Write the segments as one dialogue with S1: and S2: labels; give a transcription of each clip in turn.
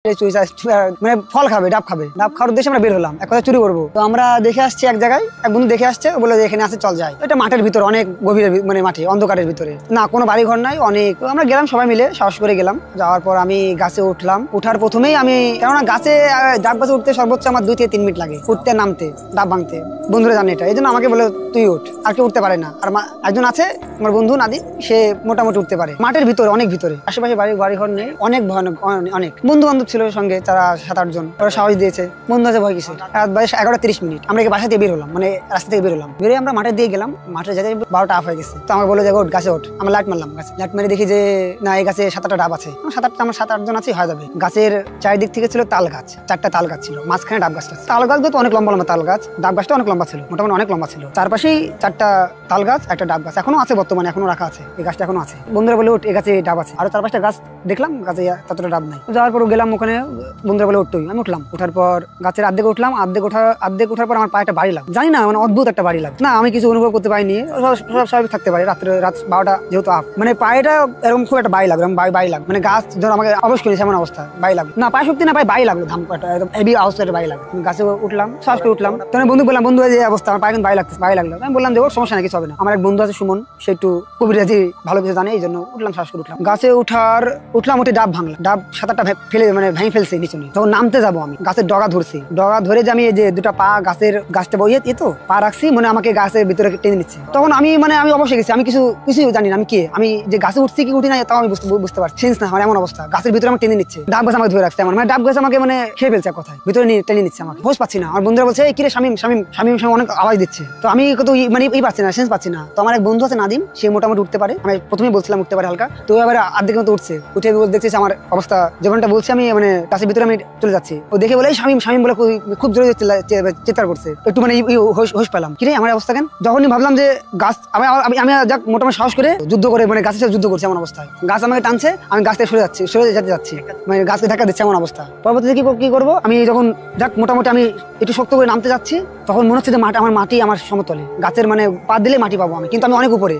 S1: মানে ফল খাবে, ডাব খাবে, ডাব খাওয়ার উদ্দেশ্যে আমরা বের হলাম, এক কথা চুরি করবো। তো আমরা দেখে আসছি এক জায়গায়, এক বন্ধু দেখে আসছে, বলে এখানে আছে চল যাই। এটা মাঠের ভিতরে, অনেক গভীর মানে মাঠে, অন্ধকারের ভিতরে, না কোনো বাড়ি ঘর নাই, অনেক। আমরা গেলাম সবাই মিলে, সাহস করে গেলাম। যাওয়ার পর আমি গাছে উঠলাম। উঠার প্রথমেই আমি, কেননা গাছে ডাব গাছে উঠতে সর্বোচ্চ আমার 2 থেকে 3 মিনিট লাগে, উঠতে নামতে, ডাব ভাঙতে। বন্ধুরা জানে এটা, এই জন্য আমাকে বলে তুই উঠ, আর কেউ উঠতে পারে না। আর একজন আছে আমার বন্ধু নাদিম, সে মোটামুটি উঠতে পারে। মাঠের ভিতরে, অনেক ভিতরে, আশেপাশে বাড়ি ঘর নেই, অনেক ভয়ানক, অনেক। বন্ধু বান্ধব ছিল সঙ্গে, তারা 7-8 জন, ওরা সাহস দিয়েছে। বন্ধু আছে ভয় কিসে। রাত 11:30 মিনিট আমরা বাসা দিয়ে বের হলাম, মানে রাস্তা থেকে বের হলাম। বেরিয়ে আমরা মাঠে দিয়ে গেলাম, মাঠে যেতে 12টা আফ হয়ে গেছে। তো আমাকে বলে যে ওঠ, গাছে ওঠ। আমরা লাইট মারলাম গাছে, লাইট মেরে দেখি যে না, এই গাছে 7-8টা ডাব আছে। 7-8 জন আছে, হয়ে যাবে। গাছের চারিদিক থেকে ছিল তাল গাছ, 4টা তাল গাছ ছিল, মাঝখানে ডাব গাছটা। তাল গাছ তো অনেক লম্বা লম্বা তাল গাছ, ডাব গাছটা অনেক লম্বা ছিল, মোটামুটি অনেক লম্বা ছিল। চারপাশেই 4টা তাল গাছ, একটা ডাব গাছ এখনো আছে, বর্তমানে এখনো রাখা আছে, এই গাছটা এখনো আছে। বন্ধুরা বলে ওঠ, এই গাছে ডাব আছে। আরো 4-5টা গাছ দেখলাম, গাছে ততটা ডাব নাই। যাওয়ার পর গেলাম ওখানে, বন্ধুরা বলে উঠতোই, আমি উঠলাম। উঠার পর গাছের অর্ধেক উঠলাম, অর্ধেক ওঠার পর আমার পায়ে একটা বাড়ি লাগলো, জানি না, মানে অদ্ভুত একটা বাড়ি লাগলো। না আমি কিছু অনুভব করতে পারিনি, সব স্বাভাবিক থাকতে পারে। রাত 12টা যেহেতু আপ, মানে পায়েটা এরকম খুব একটা বাড়ি লাগলো, বাড়ি লাগলো, মানে গাছ ধর আমাকে অবশ্য করেছে এমন অবস্থা, বাড়ি লাগলো না, পায়ে শক্তি না, পায়ে বাড়ি লাগলো, ধামপাটা একদম হেভি অবস্থায় বাড়ি লাগলো। গাছে উঠলাম, শ্বাস করে উঠলাম। তখন বন্ধু বললাম, বন্ধু যে অবস্থা, আমার পায়ে কিন্তু বাড়ি লাগলো। আমি বললাম যে ওর সমস্যা না, কিছু হবে না। আমার এক বন্ধু আছে সুমন, সে একটু কবিরাজি ভালো কিছু জানে, এই জন্য উঠলাম, শ্বাস করে উঠলাম। গাছে উঠলাম, উঠে ডাব ভাঙলাম, ডাব 7-8টা ভেঙে ফেলছে নিচে। তখন নামতে যাবো আমি, গাছের ডগা ধরছি, ডগা ধরে যে আমি এই যে 2টা পা গাছটা বইয়ে তো পা রাখছি, মানে আমাকে গাছের ভিতরে টেনে নিচ্ছে। তখন আমি অবশ্যই গেছি, আমি কিছু জানি না, আমি যে গাছে উঠছি কি উঠি না, তাও আমি বুঝতে পারছি, সেন্স না আমার, এমন অবস্থা। গাছের ভিতরে আমাকে টেনে নিচ্ছে, ডাব গাছ আমাকে ধরে রাখছে, আমার মানে ডাব গাছ আমাকে মানে খেয়ে ফেলছে কথায়, ভিতরে টেনে নিচ্ছে আমাকে, হোশ পাচ্ছি না। আমার বন্ধুরা বলছে এই কিরে শামিম অনেক আওয়াজ দিচ্ছে। তো আমি কত মানে পাচ্ছি না, সেন্স পাচ্ছি না। তো আমার এক বন্ধু আছে নাদিম, সে মোটামুটি উঠতে পারে, আমি প্রথমেই বলছিলাম উঠতে পারে হালকা। তো এবার আর্ধেক মতো উঠছে, উঠে দেখতেছি আমার অবস্থা যেমনটা বলছি আমি, মানে গাছের ভিতরে আমি চলে যাচ্ছি। ও দেখে বলে শামিম বলে খুব জোরে চিৎকার করছে, একটু মানে হোশ পেলাম, কিরে আমার অবস্থা কেন। যখনই ভাবলাম যে গাছ, আমি যাক মোটামুটি সাহস করে যুদ্ধ করে, মানে গাছের সাথে যুদ্ধ করছি এমন অবস্থায়, গাছ আমাকে টানছে, আমি গাছ থেকে সরে যেতে যাচ্ছি, মানে গাছকে ধাক্কা দিচ্ছে এমন অবস্থা। পরবর্তীতে কি করবো, আমি যখন যাক মোটামুটি আমি একটু শক্ত করে নামতে যাচ্ছি, তখন মনে হচ্ছে যে মাটি আমার সমতলে, গাছের মানে পা দিলে মাটি পাবো আমি, কিন্তু আমি অনেক উপরে।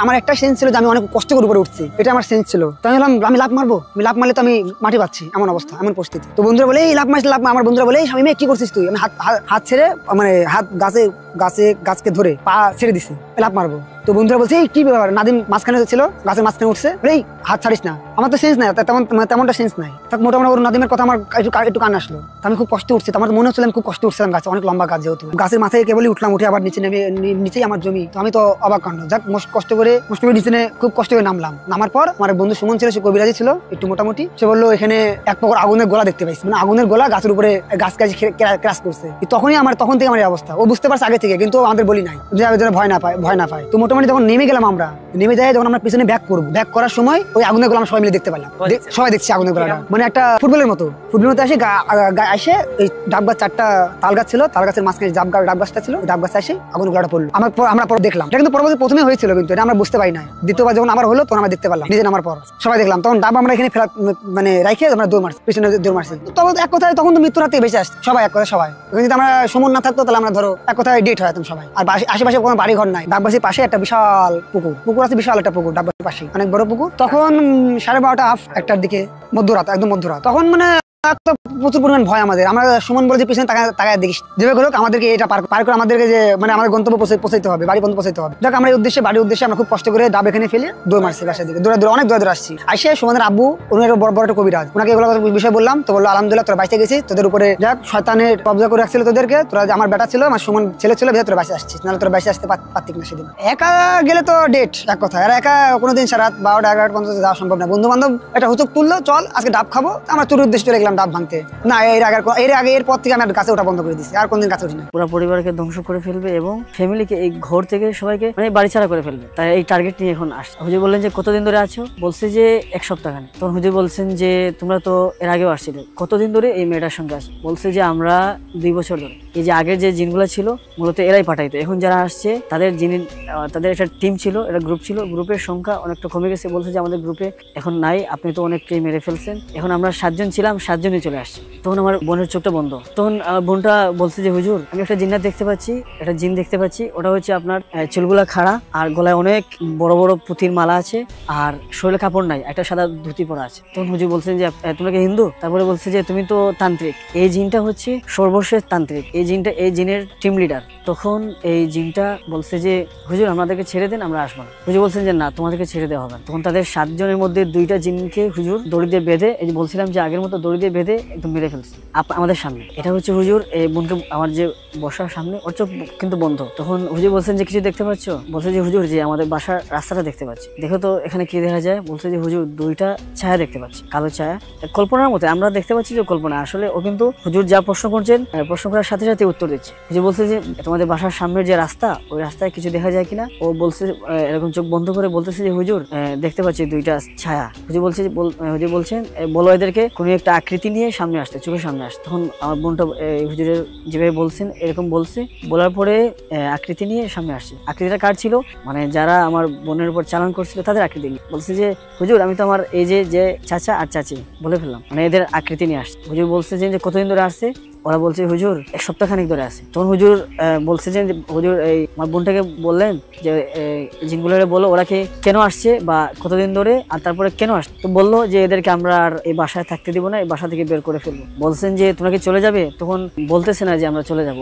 S1: আমার একটা সেন্স ছিল যে আমি অনেক কষ্ট করে উপরে উঠছি, এটা আমার সেন্স ছিল। তো আমি বললাম আমি লাফ মারলে তো আমি মাটি পাচ্ছি, এমন অবস্থা, এমন পরিস্থিতি। তো বন্ধুরা বলে এই লাফ মারছি, আমার বন্ধুরা বলে শামিম কি করছিস তুই। আমি হাত ছেড়ে, মানে হাত গাছকে ধরে পা ছেড়ে দিছি, লাফ মারবো। তো বন্ধুরা বলছে এই কি ব্যাপার, নাদিম মাঝখানে ছিল, গাছের মাঝখানে উঠছে, এই হাত ছাড়িস না। আমার তো সেন্স নাই, তেমনটা সেন্স নাই। মোটামুটি ওর নাদিমের কথা আমার একটু কান আসলো। আমি খুব কষ্ট উঠছে, আমার মনে হচ্ছিল আমি খুব কষ্ট উঠছিলাম গাছে, অনেক লম্বা গাছ যেহেতু, গাছের মাথায় কেবলই উঠলাম, উঠে আবার নিচেই আমার জমি। তো আমি তো অবাক কাণ্ড, যাক কষ্ট করে নিচে খুব কষ্ট করে নামলাম। নামার পর আমার বন্ধু সুমন ছিল, সে কবিরাজি ছিল একটু মোটামুটি, সে বললো এখানে এক প্রকার আগুনের গোলা দেখতে পাইছি, মানে আগুনের গোলা গাছের উপরে গাছ ক্রাশ করছে। তখন থেকে আমার অবস্থা, ও বুঝতে পারছে আগে থেকে, কিন্তু আমাদের বলি নাই যে ভয় না পায়। তো মোটামুটি যখন নেমে গেলাম, আমরা নেমে যাই, যখন আমরা পিছনে ব্যাক করার সময় ওই আগুনের গোলা আমরা সবাই মিলে দেখতে পেলাম, সবাই দেখছি আগুনের গোলাটা, মানে একটা ফুটবলের মতো আসে এই ডাব গাছ 4টা তাল গাছ ছিল, তাল গাছের মাঝখানে ডাব গাছটা ছিল, ডাব গাছে এসে আগুনের গোলাটা পড়লো। আমরা পরে দেখলাম, এটা কিন্তু প্রথমে হয়েছিল, কিন্তু এটা আমরা বুঝতে পারি না। দ্বিতীয়বার যখন আবার হলো, তখন আমরা দেখতে পারলাম, নিজে নামার পর সবাই দেখলাম। তখন ডাব আমরা এখানে মানে রাইখে আমরা দৌড় মারছি, পিছনে দৌড় মারছি। তখন এক কথায় তখন তো মৃত্যুর হাত থেকে বেঁচে আসছে সবাই, এক কথায় সবাই। যদি আমরা সুমন না থাকতো, তাহলে আমরা ধরো এক কথায় ডেট হয় সবাই। আর আশেপাশে কোনো বাড়ি ঘর নাই, ডাবগাছের পাশে একটা বিশাল পুকুর আছে, বিশাল একটা পুকুর, ডাবগাছের পাশে অনেক বড় পুকুর। তখন 12:30 1টার দিকে, একদম মধ্যরাত। তখন মানে প্রচুর পরিমাণ ভয় আমাদের। আমরা সুমন বলে যে পিছনে তাকায় দেখিস, যেভাবে হোক আমাদেরকে এটা পার করে আমাদেরকে যে মানে আমাদের গন্তব্য পৌঁছাইতে হবে, বাড়ি পর্যন্ত পৌঁছাইতে হবে। যাক আমরা বাড়ির উদ্দেশ্যে আমরা খুব কষ্ট করে ডাব এখানে ফেলে দৌড় মারছি বাসার দিকে, অনেক দূরে আসছি। আসে সুমনের আব্বু, উনি বড় একটা কবিরাজ, ওনাকে এগুলো বিষয় বললাম। তো বললো আলহামদুলিল্লাহ তোরা বাইচে গেছিস, তোদের উপরে যাক শয়তানের কবজা করে রাখছিল তোদেরকে, তোরা আমার বেটা ছিল, আমার সুমন ছেলে ছিল, তোরা বাইচে আসছিস, নাহলে তোরা বাইচে আসতে পারতিক না সেদিন। একা গেলে তো ডেট এক কথা, আর একা কোনোদিন রাত 12টা 11টা পর্যন্ত যাওয়া সম্ভব না। বন্ধু বান্ধব একটা হুচুক তুললো, চল আজকে ডাব খাবো, আমরা চুরির উদ্দেশ্যে চলে গেলাম ডাব ভাঙতে। না এরপর থেকে আমি গাছে ওঠা বন্ধ করে দিচ্ছি, আর কোনদিন গাছে উঠি না।
S2: পুরো পরিবারকে ধ্বংস করে ফেলবে এবং ফ্যামিলিকে, এই ঘর থেকে সবাইকে মানে বাড়ি ছাড়া করে ফেলবে, তাই এই টার্গেট নিয়ে এখন আসছে। হুজুর বললেন যে কতদিন ধরে আছো, বলছে যে 1 সপ্তাহ খানে। তখন হুজুর বলছেন যে তোমরা তো এর আগেও আসছিলে, কতদিন ধরে এই মেয়েটার সঙ্গে আছো, বলছে যে আমরা 2 বছর ধরে। এই যে আগের যে জিনগুলো ছিল মূলত এরাই পাঠাইতো, এখন যারা আসছে তাদের একটা টিম ছিল, একটা গ্রুপ ছিল, গ্রুপের সংখ্যা অনেকটা কমে গেছে। বলছে যে আমাদের গ্রুপে এখন নাই, আপনি তো অনেককেই মেরে ফেলছেন, এখন আমরা 7 জন ছিলাম, 7 সাতজনই চলে আসছে। তখন আমার বোনের চোখটা বন্ধ। তখন বোনটা বলছে যে হুজুর আমি একটা জিন্নাত দেখতে পাচ্ছি, একটা জিন দেখতে পাচ্ছি, ওটা হচ্ছে আপনার চুলগুলা খাড়া আর গলায় অনেক বড় বড় পুঁতির মালা আছে আর শরীরে কাপড় নাই, একটা সাদা ধুতি পরা আছে। তখন হুজুর বলছেন যে তোমরা কি হিন্দু? তারপরে বলছে যে তুমি তো তান্ত্রিক, এই জিনটা হচ্ছে সর্বশেষ তান্ত্রিক, এই জিনের টিম লিডার। তখন এই জিনটা বলছে যে হুজুর আমাদেরকে ছেড়ে দেন, আমরা আসবো না। হুজুর বলছেন যে না, তোমাদেরকে ছেড়ে দেওয়া হবে না। তখন তাদের 7 জনের মধ্যে 2টা জিনকে হুজুর দড়ি দিয়ে বেঁধে, এই যে বলছিলাম যে আগের মতো দড়ি দিয়ে বেঁধে একদম মেরে ফেলছে আমাদের সামনে। এটা হচ্ছে হুজুর এই বোনকে, আমার যে বসার সামনে, ওর চোখ কিন্তু বন্ধ। তখন হুজুর বলছেন যে কিছু দেখতে পাচ্ছ? বলছে যে হুজুর যে আমাদের বাসার রাস্তাটা দেখতে পাচ্ছি। দেখো তো এখানে কি দেখা যায়? বলছে যে হুজুর 2টা ছায়া দেখতে পাচ্ছি, কালো ছায়া, কল্পনার মতো। আমরা দেখতে পাচ্ছি যে কল্পনা, আসলে ও কিন্তু হুজুর যা প্রশ্ন করছেন প্রশ্ন করার সাথে সাথে উত্তর দিচ্ছে। হুজুর বলছে যে তোমাদের বাসার সামনের যে রাস্তা, ওই রাস্তায় কিছু দেখা যায় কিনা? ও বলছে এরকম চোখ বন্ধ করে বলতেছে যে হুজুর দেখতে পাচ্ছি 2টা ছায়া। হুজুর বলছেন বলো এদেরকে কোনো একটা আকৃতি নিয়ে সামনে আসতে, চোখের সামনে আসতে। তখন আমার বোনটা হুজুরের যেভাবে বলছেন এরকম বলছে, বলার পরে আকৃতি নিয়ে সামনে আসছে। আকৃতিটা কার ছিল? মানে যারা আমার বোনের উপর চালান করছিল তাদের আকৃতি নিয়ে। বলছে যে হুজুর আমি তো আমার এই যে চাচা আর চাচি বলে ফেললাম, মানে এদের আকৃতি নিয়ে আসছে। হুজুর বলছে যে কতদিন ধরে আসছে? ওরা বলছে হুজুর 1 সপ্তাহ খানিক ধরে আছে। তখন হুজুর বলছে যে হুজুর এই আমার বোনটাকে বললেন যে জিনগুলোরে বলো ওরা কেন আসছে বা কতদিন ধরে, আর তারপরে কেন আসছে। তো বললো যে এদেরকে আমরা আর এই বাসায় থাকতে দিব না, এই বাসা থেকে বের করে ফেলবো। বলছেন যে তোমরা কি চলে যাবে? তখন বলতেছে না যে আমরা চলে যাবো,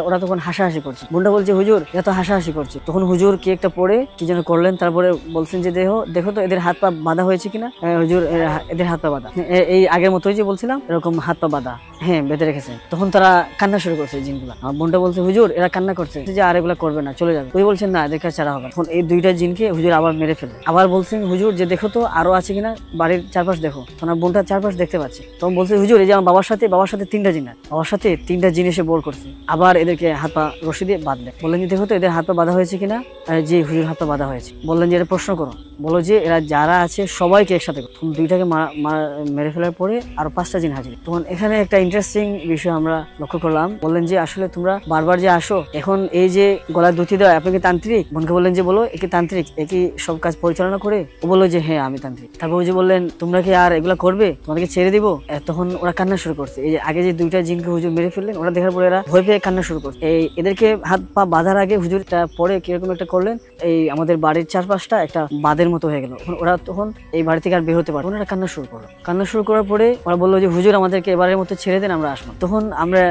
S2: ওরা তখন হাসাহাসি করছে। বোনটা বলছে হুজুর এরা তো হাসাহাসি করছে। তখন হুজুর কি একটা পড়ে কি যেন করলেন, তারপরে বলছেন যে দেখো তো এদের হাত পা বাঁধা হয়েছে কিনা। হুজুর এদের হাত পা বাঁধা, এই আগের মতোই যে বলছিলাম এরকম হাত পা বাঁধা, হ্যাঁ বেঁধে রেখেছে। তখন তারা কান্না শুরু করছে জিনগুলা। আমার বোনটা বলছে হুজুর এরা কান্না করছে যে আর এগুলা করবে না, চলে যাবে। ওই বলছেন না, এদেরকে ছাড়া হবে। তখন এই 2টা জিনকে হুজুর আবার মেরে ফেলে। আবার বলছেন হুজুর যে দেখো তো আরো আছে কিনা, বাড়ির চারপাশ দেখো। তখন বোনটা চারপাশ দেখতে পাচ্ছে। তখন বলছে হুজুর এই যে আমার বাবার সাথে 3টা জিন, বাবার সাথে 3টা জিন এসে বোর করছে। আবার এদেরকে হাত পা রশি দিয়ে বাঁধলেন। বললেন যে দেখো তো এদের হাত পা বাঁধা হয়েছে কিনা। জি হুজুর হাত পা বাঁধা হয়েছে। বললেন যে এটা প্রশ্ন করো, বলো যে এরা যারা আছে সবাইকে একসাথে। তখন 2টাকে মেরে ফেলার পরে আরো 5টা জিন হাজির। তখন এখানে একটা ইন্টারেস্টিং বিষয় আমরা লক্ষ্য করলাম। বললেন যে আসলে তোমরা বারবার যে আসো, এখন এই যে গলার ধুতি দেওয়া, আপনি কি তান্ত্রিক? বোনকে বললেন যে বলো একে তান্ত্রিক, একই সব কাজ পরিচালনা করে? ও বললো যে হ্যাঁ আমি তান্ত্রিক। তারপর ওই যে বললেন তোমরা কি আর এগুলা করবে, তোমাদেরকে ছেড়ে দিব? তখন ওরা কান্না শুরু করছে। এই যে আগে যে 2টা জিনকে হুজুর মেরে ফেললেন, ওরা দেখার পরে এরা ভয় পেয়ে কান্না শুরু করছে। এদেরকে হাত পা বাঁধার আগে হুজুর পরে কিরকম একটা করলেন, এই আমাদের বাড়ির চারপাশটা একটা বাঁধের মতো হয়ে গেল। ওরা তখন এই বাড়ি থেকে আর বের হতে পারবে না। ওরা কান্না শুরু করলো। কান্না শুরু করার পরে ওরা বললো যে হুজুর আমাদেরকে এবারের মতো ছেড়ে দেন, আমরা আসবো। তখন আমরা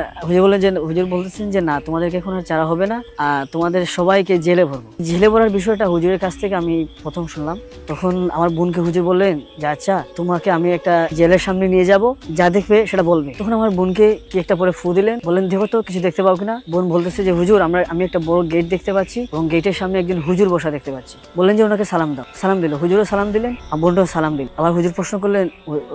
S2: হুজুর বলতেছেন যে না, তোমাদেরকে এখন আর ছাড়া হবে না, তোমাদের সবাইকে জেলে ভরবো। জেলে ভরার বিষয়টা হুজুরের কাছ থেকে আমি প্রথম শুনলাম। তখন আমার বোনকে হুজুর বললেন যে আচ্ছা তোমাকে আমি একটা জেলের সামনে নিয়ে যাব, যা দেখবে সেটা বলবে। তখন আমার বোনকে কি একটা পরে ফু দিলেন। বললেন দেখো তো কিছু দেখতে পাও কিনা। বোন বলতেছে যে হুজুর আমি একটা বড় গেট দেখতে পাচ্ছি এবং গেটের সামনে একজন হুজুর বসা দেখতে পাচ্ছি। বললেন যে ওনাকে সালাম দাও। সালাম দিল, হুজুরও সালাম দিলেন, আর বোনটাও সালাম দিল। আবার হুজুর প্রশ্ন করলেন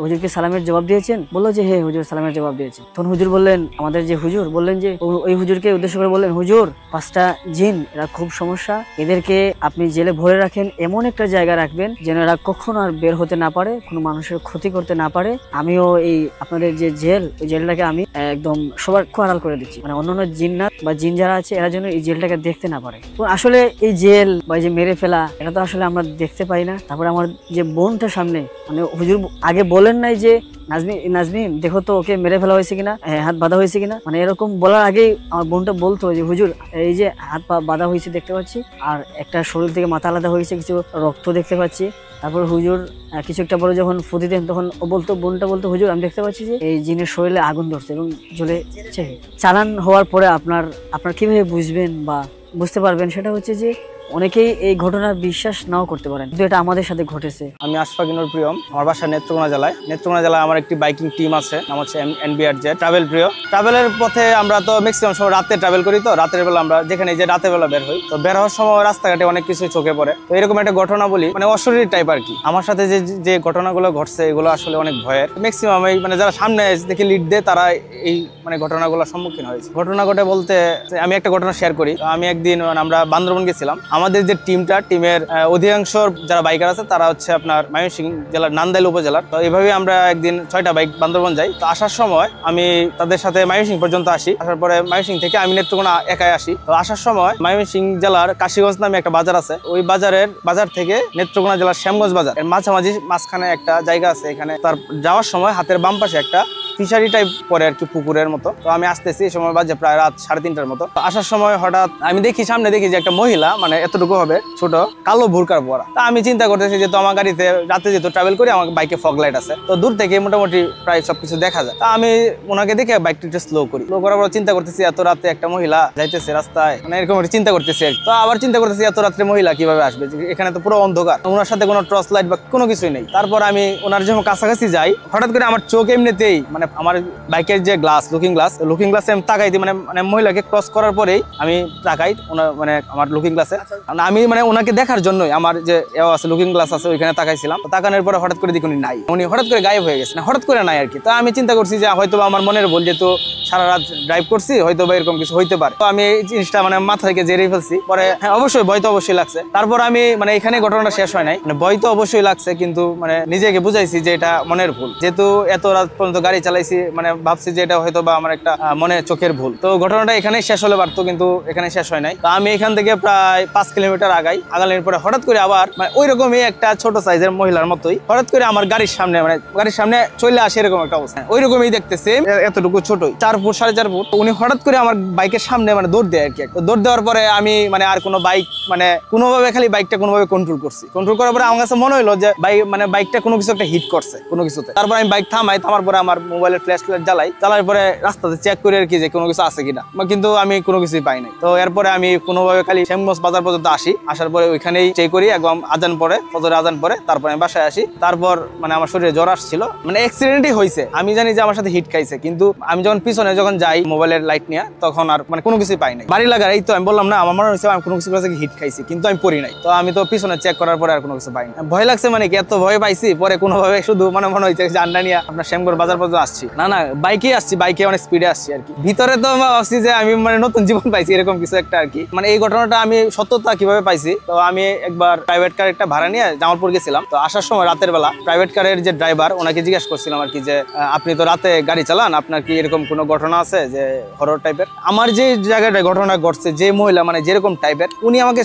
S2: হুজুরকে সালামের জবাব দিয়েছেন? বললো যে হ্যাঁ হুজুর সালামের জবাব দিয়েছে। তখন হুজুর বললেন, আমাদের যে হুজুর বললেন যে ওই হুজুরকে উদ্দেশ্য করে বললেন হুজুর 5টা জিন এরা খুব সমস্যা, এদেরকে আপনি জেলে ভরে রাখেন, এমন একটা জায়গা রাখবেন যেন এরা কখনো আর বের হতে না পারে, কোনো মানুষের ক্ষতি করতে না পারে। আমিও এই আপনাদের যে জেল, ওই জেলটাকে আমি একদম সবার আড়াল করে দিচ্ছি, মানে অন্যান্য জিন্নাত বা জিন যারা আছে এরা যেন এই জেলটাকে দেখতে না পারে। তো আসলে এই জেল বা যে মেরে ফেলা এটা তো আসলে আমরা দেখতে পাই না। তারপরে আমার যে বোনটা সামনে, মানে হুজুর আগে বলেন নাই যে নাজমিন দেখো তো ওকে মেরে ফেলা হয়েছে কিনা, হাত বাঁধা হয়েছে কিনা, মানে এরকম বলার আগেই আমার বোনটা বলতো যে হুজুর এই যে হাত পা বাঁধা হয়েছে দেখতে পাচ্ছি, আর একটা শরীর থেকে মাথা আলাদা হয়েছে, কিছু রক্ত দেখতে পাচ্ছি। তারপর হুজুর কিছু একটা বলে যখন ফু দিতেন, তখন বোনটা বলতো হুজুর আমি দেখতে পাচ্ছি যে এই জিনের শরীরে আগুন ধরছে এবং জ্বলে চালান হওয়ার পরে আপনার কিভাবে বুঝবেন বা বুঝতে পারবেন, সেটা হচ্ছে যে অনেকেই এই ঘটনা বিশ্বাস নাও করতে পারেন, কিন্তু এটা আমাদের সাথে ঘটেছে।
S3: আমি আশফাকিনুর প্রিয়ম, আমার বাসা নেত্রকোনা জেলায়। নেত্রকোনা জেলায় আমার একটি বাইকিং টিম আছে, নাম হচ্ছে NBRJ ট্রাভেল প্রিয়। ট্রাভেলের পথে আমরা তো ম্যাক্সিমাম সময় রাতে ট্রাভেল করি, তো রাতের বেলা আমরা যেখানে যে রাতের বেলা বের হই, তো বের হওয়ার সময় রাস্তাঘাটে অনেক কিছু চোখে পড়ে। তো এরকম একটা ঘটনা বলি, মানে অশরীর টাইপ আর কি। আমার সাথে যে ঘটনাগুলো ঘটছে এগুলো আসলে অনেক ভয়ের। ম্যাক্সিমাম এই মানে যারা সামনে দেখে লিড দেয় তারা এই মানে ঘটনাগুলোর সম্মুখীন হয়েছে। ঘটনা ঘটে বলতে আমি একটা ঘটনা শেয়ার করি। আমি একদিন আমরা বান্দরবন গেছিলাম। আমাদের যে টিমের অধিকাংশ যারা বাইকার আছে তারা হচ্ছে আপনার ময়মনসিংহ জেলার নান্দাইল উপজেলার। তো এইভাবে আমরা একদিন 6টা বাইক বান্দরবন যাই। তো আসার সময় আমি তাদের সাথে ময়মনসিংহ পর্যন্ত আসি। আসার পরে ময়মনসিংহ থেকে আমি নেত্রকোনা একাই আসি। তো আসার সময় ময়মনসিংহ জেলার কাশীগঞ্জ নামে একটা বাজার আছে, ওই বাজার থেকে নেত্রকোনা জেলার শ্যামগঞ্জ বাজার এর মাঝখানে একটা জায়গা আছে। এখানে তার যাওয়ার সময় হাতের বাম পাশে একটা ফিশারি টাইপ পরে আর কি, পুকুরের মতো। তো আমি আসতেছি, এই সময় বাজে প্রায় রাত 3:30টার মতো। আসার সময় হঠাৎ আমি দেখি সামনে দেখি যে একটা মহিলা, মানে এতটুকু হবে ছোট, কালো বুরকার পরা। তা আমি চিন্তা করতেছি যে তো আমার গাড়িতে রাতে যেহেতু ট্রাভেল করি, আমার বাইকে ফগ লাইট আছে, তো দূর থেকে মোটামুটি প্রায় সবকিছু দেখা যায়। তা আমি ওনাকে দেখে বাইকটা একটু স্লো করার পর চিন্তা করতেছি এত রাতে একটা মহিলা যাইতেছে রাস্তায়, মানে এরকম চিন্তা করতেছি। তো আবার চিন্তা করতেছি এত রাত্রে মহিলা কিভাবে আসবে, এখানে তো পুরো অন্ধকার, ওনার সাথে কোনো টর্চ লাইট বা কোনো কিছুই নেই। তারপর আমি ওনার যখন কাছাকাছি যাই, হঠাৎ করে আমার চোখ এমনিতেই, মানে আমার বাইকের যে গ্লাস, লুকিং গ্লাসে আমি তাকাই দিই, মানে মহিলাকে ক্রস করার পরেই আমি তাকাই মানে আমার লুকিং গ্লাসে। আমি মানে ওনাকে দেখার জন্যই আমার যে আছে লুকিং গ্লাস আছে ওইখানে তাকাইছিলাম। তাকানোর পরে হঠাৎ করে দেখি উনি নাই, উনি হঠাৎ করে গায়েব হয়ে গেছে, হঠাৎ করে নাই আর কি। তো আমি চিন্তা করছি যে হয়তো আমার মনের ভুল, যেহেতু সারা রাত ড্রাইভ করছি, হয়তো বা এরকম কিছু হইতে পারে। তো আমি এই জিনিসটা মানে মাথা থেকে জেরেই ফেলছি। পরে হ্যাঁ অবশ্যই ভয় তো অবশ্যই লাগছে। তারপর আমি মানে এখানে ঘটনাটা শেষ হয় নাই, মানে ভয় তো অবশ্যই লাগছে, কিন্তু মানে নিজেকে বুঝাইছি যে এটা মনের ভুল, যেহেতু এত রাত পর্যন্ত গাড়ি চালাইছি, মানে ভাবছি যে এটা হয়তো বা আমার একটা মনে চোখের ভুল। তো ঘটনাটা এখানে শেষ হলে পারতো, কিন্তু এখানে শেষ হয় নাই। তো আমি এখান থেকে প্রায় 5 কিলোমিটার আগানোর পরে হঠাৎ করে আবার মানে ওইরকমই একটা ছোট সাইজের মহিলার মতোই হঠাৎ করে আমার গাড়ির সামনে চলে আসে, এরকম একটা অবস্থা। ওইরকমই দেখতেছে, এতটুকু ছোটই, 4 ফুট 4.5 ফুট। উনি হঠাৎ করে আমার বাইকের সামনে মানে দৌড় দেয় আর কি। দৌড় দেওয়ার পরে আমি মানে আর কোনো বাইক মানে কোনোভাবে খালি বাইকটা কোনোভাবে কন্ট্রোল করার পরে আমার কাছে মনে হলো যে বাইকটা কোনো কিছু একটা হিট করছে কোনো কিছুতে। তারপর আমি বাইক থামার পরে আমার মোবাইলের ফ্ল্যাশ লাইট জ্বালার পরে রাস্তাতে চেক করে আর কি যে কোনো কিছু আছে কিনা, কিন্তু আমি কোনো কিছুই পাই নাই। তো এরপরে আমি কোনোভাবে খালি শ্যামগঞ্জ বাজার পর্যন্ত আসার পরে ওইখানেই চেক করি, একদম আজান পরে, ফজরের আজান পরে তারপরে আমি বাসায় আসি। তারপর মানে আমার শরীরে জ্বর আসছিল, মানে অ্যাক্সিডেন্টই হয়েছে। আমি জানি যে আমার সাথে হিট খাইছে, কিন্তু আমি যখন পিছনে যাই মোবাইলের লাইট নিয়ে, তখন আর মানে কোনো কিছুই পাই নাই। বাড়ি লাগার এই তো আমি বললাম না, আমার মনে হয়েছে আমি কোনো কিছু হিট খাইছি, কিন্তু আমি পড়ি নাই। তো আমি তো পিছনে চেক করার পরে আর কোনো কিছু পাই না। ভয় লাগছে, মানে কি এত ভয় পাইছি, পরে কোনোভাবে শুধু মনে হয়েছে যে আন্ডা নিয়ে আপনার শ্যামগড় বাজার পর্যন্ত আসছি। না বাইকে আসছি, বাইকে অনেক স্পিডে আসছি আর কি। ভিতরে তো ভাবছি যে আমি মানে নতুন জীবন পাইছি, এরকম কিছু একটা আর কি। মানে এই ঘটনাটা আমি সত্যতা কিভাবে পাইছি, তো আমি একবার প্রাইভেট কার একটা ভাড়া নিয়ে জামালপুর গেছিলাম। তো আসার সময় রাতের বেলা প্রাইভেট কারের যে ড্রাইভার, ওনাকে জিজ্ঞেস করছিলাম আর কি যে আপনি তো রাতে গাড়ি চালান, আপনার কি এরকম কোনো ঘটনা আছে যে হরর টাইপের? আমার যে জায়গাটা ঘটনা ঘটছে, যে মহিলা মানে যেরকম টাইপের, উনি আমাকে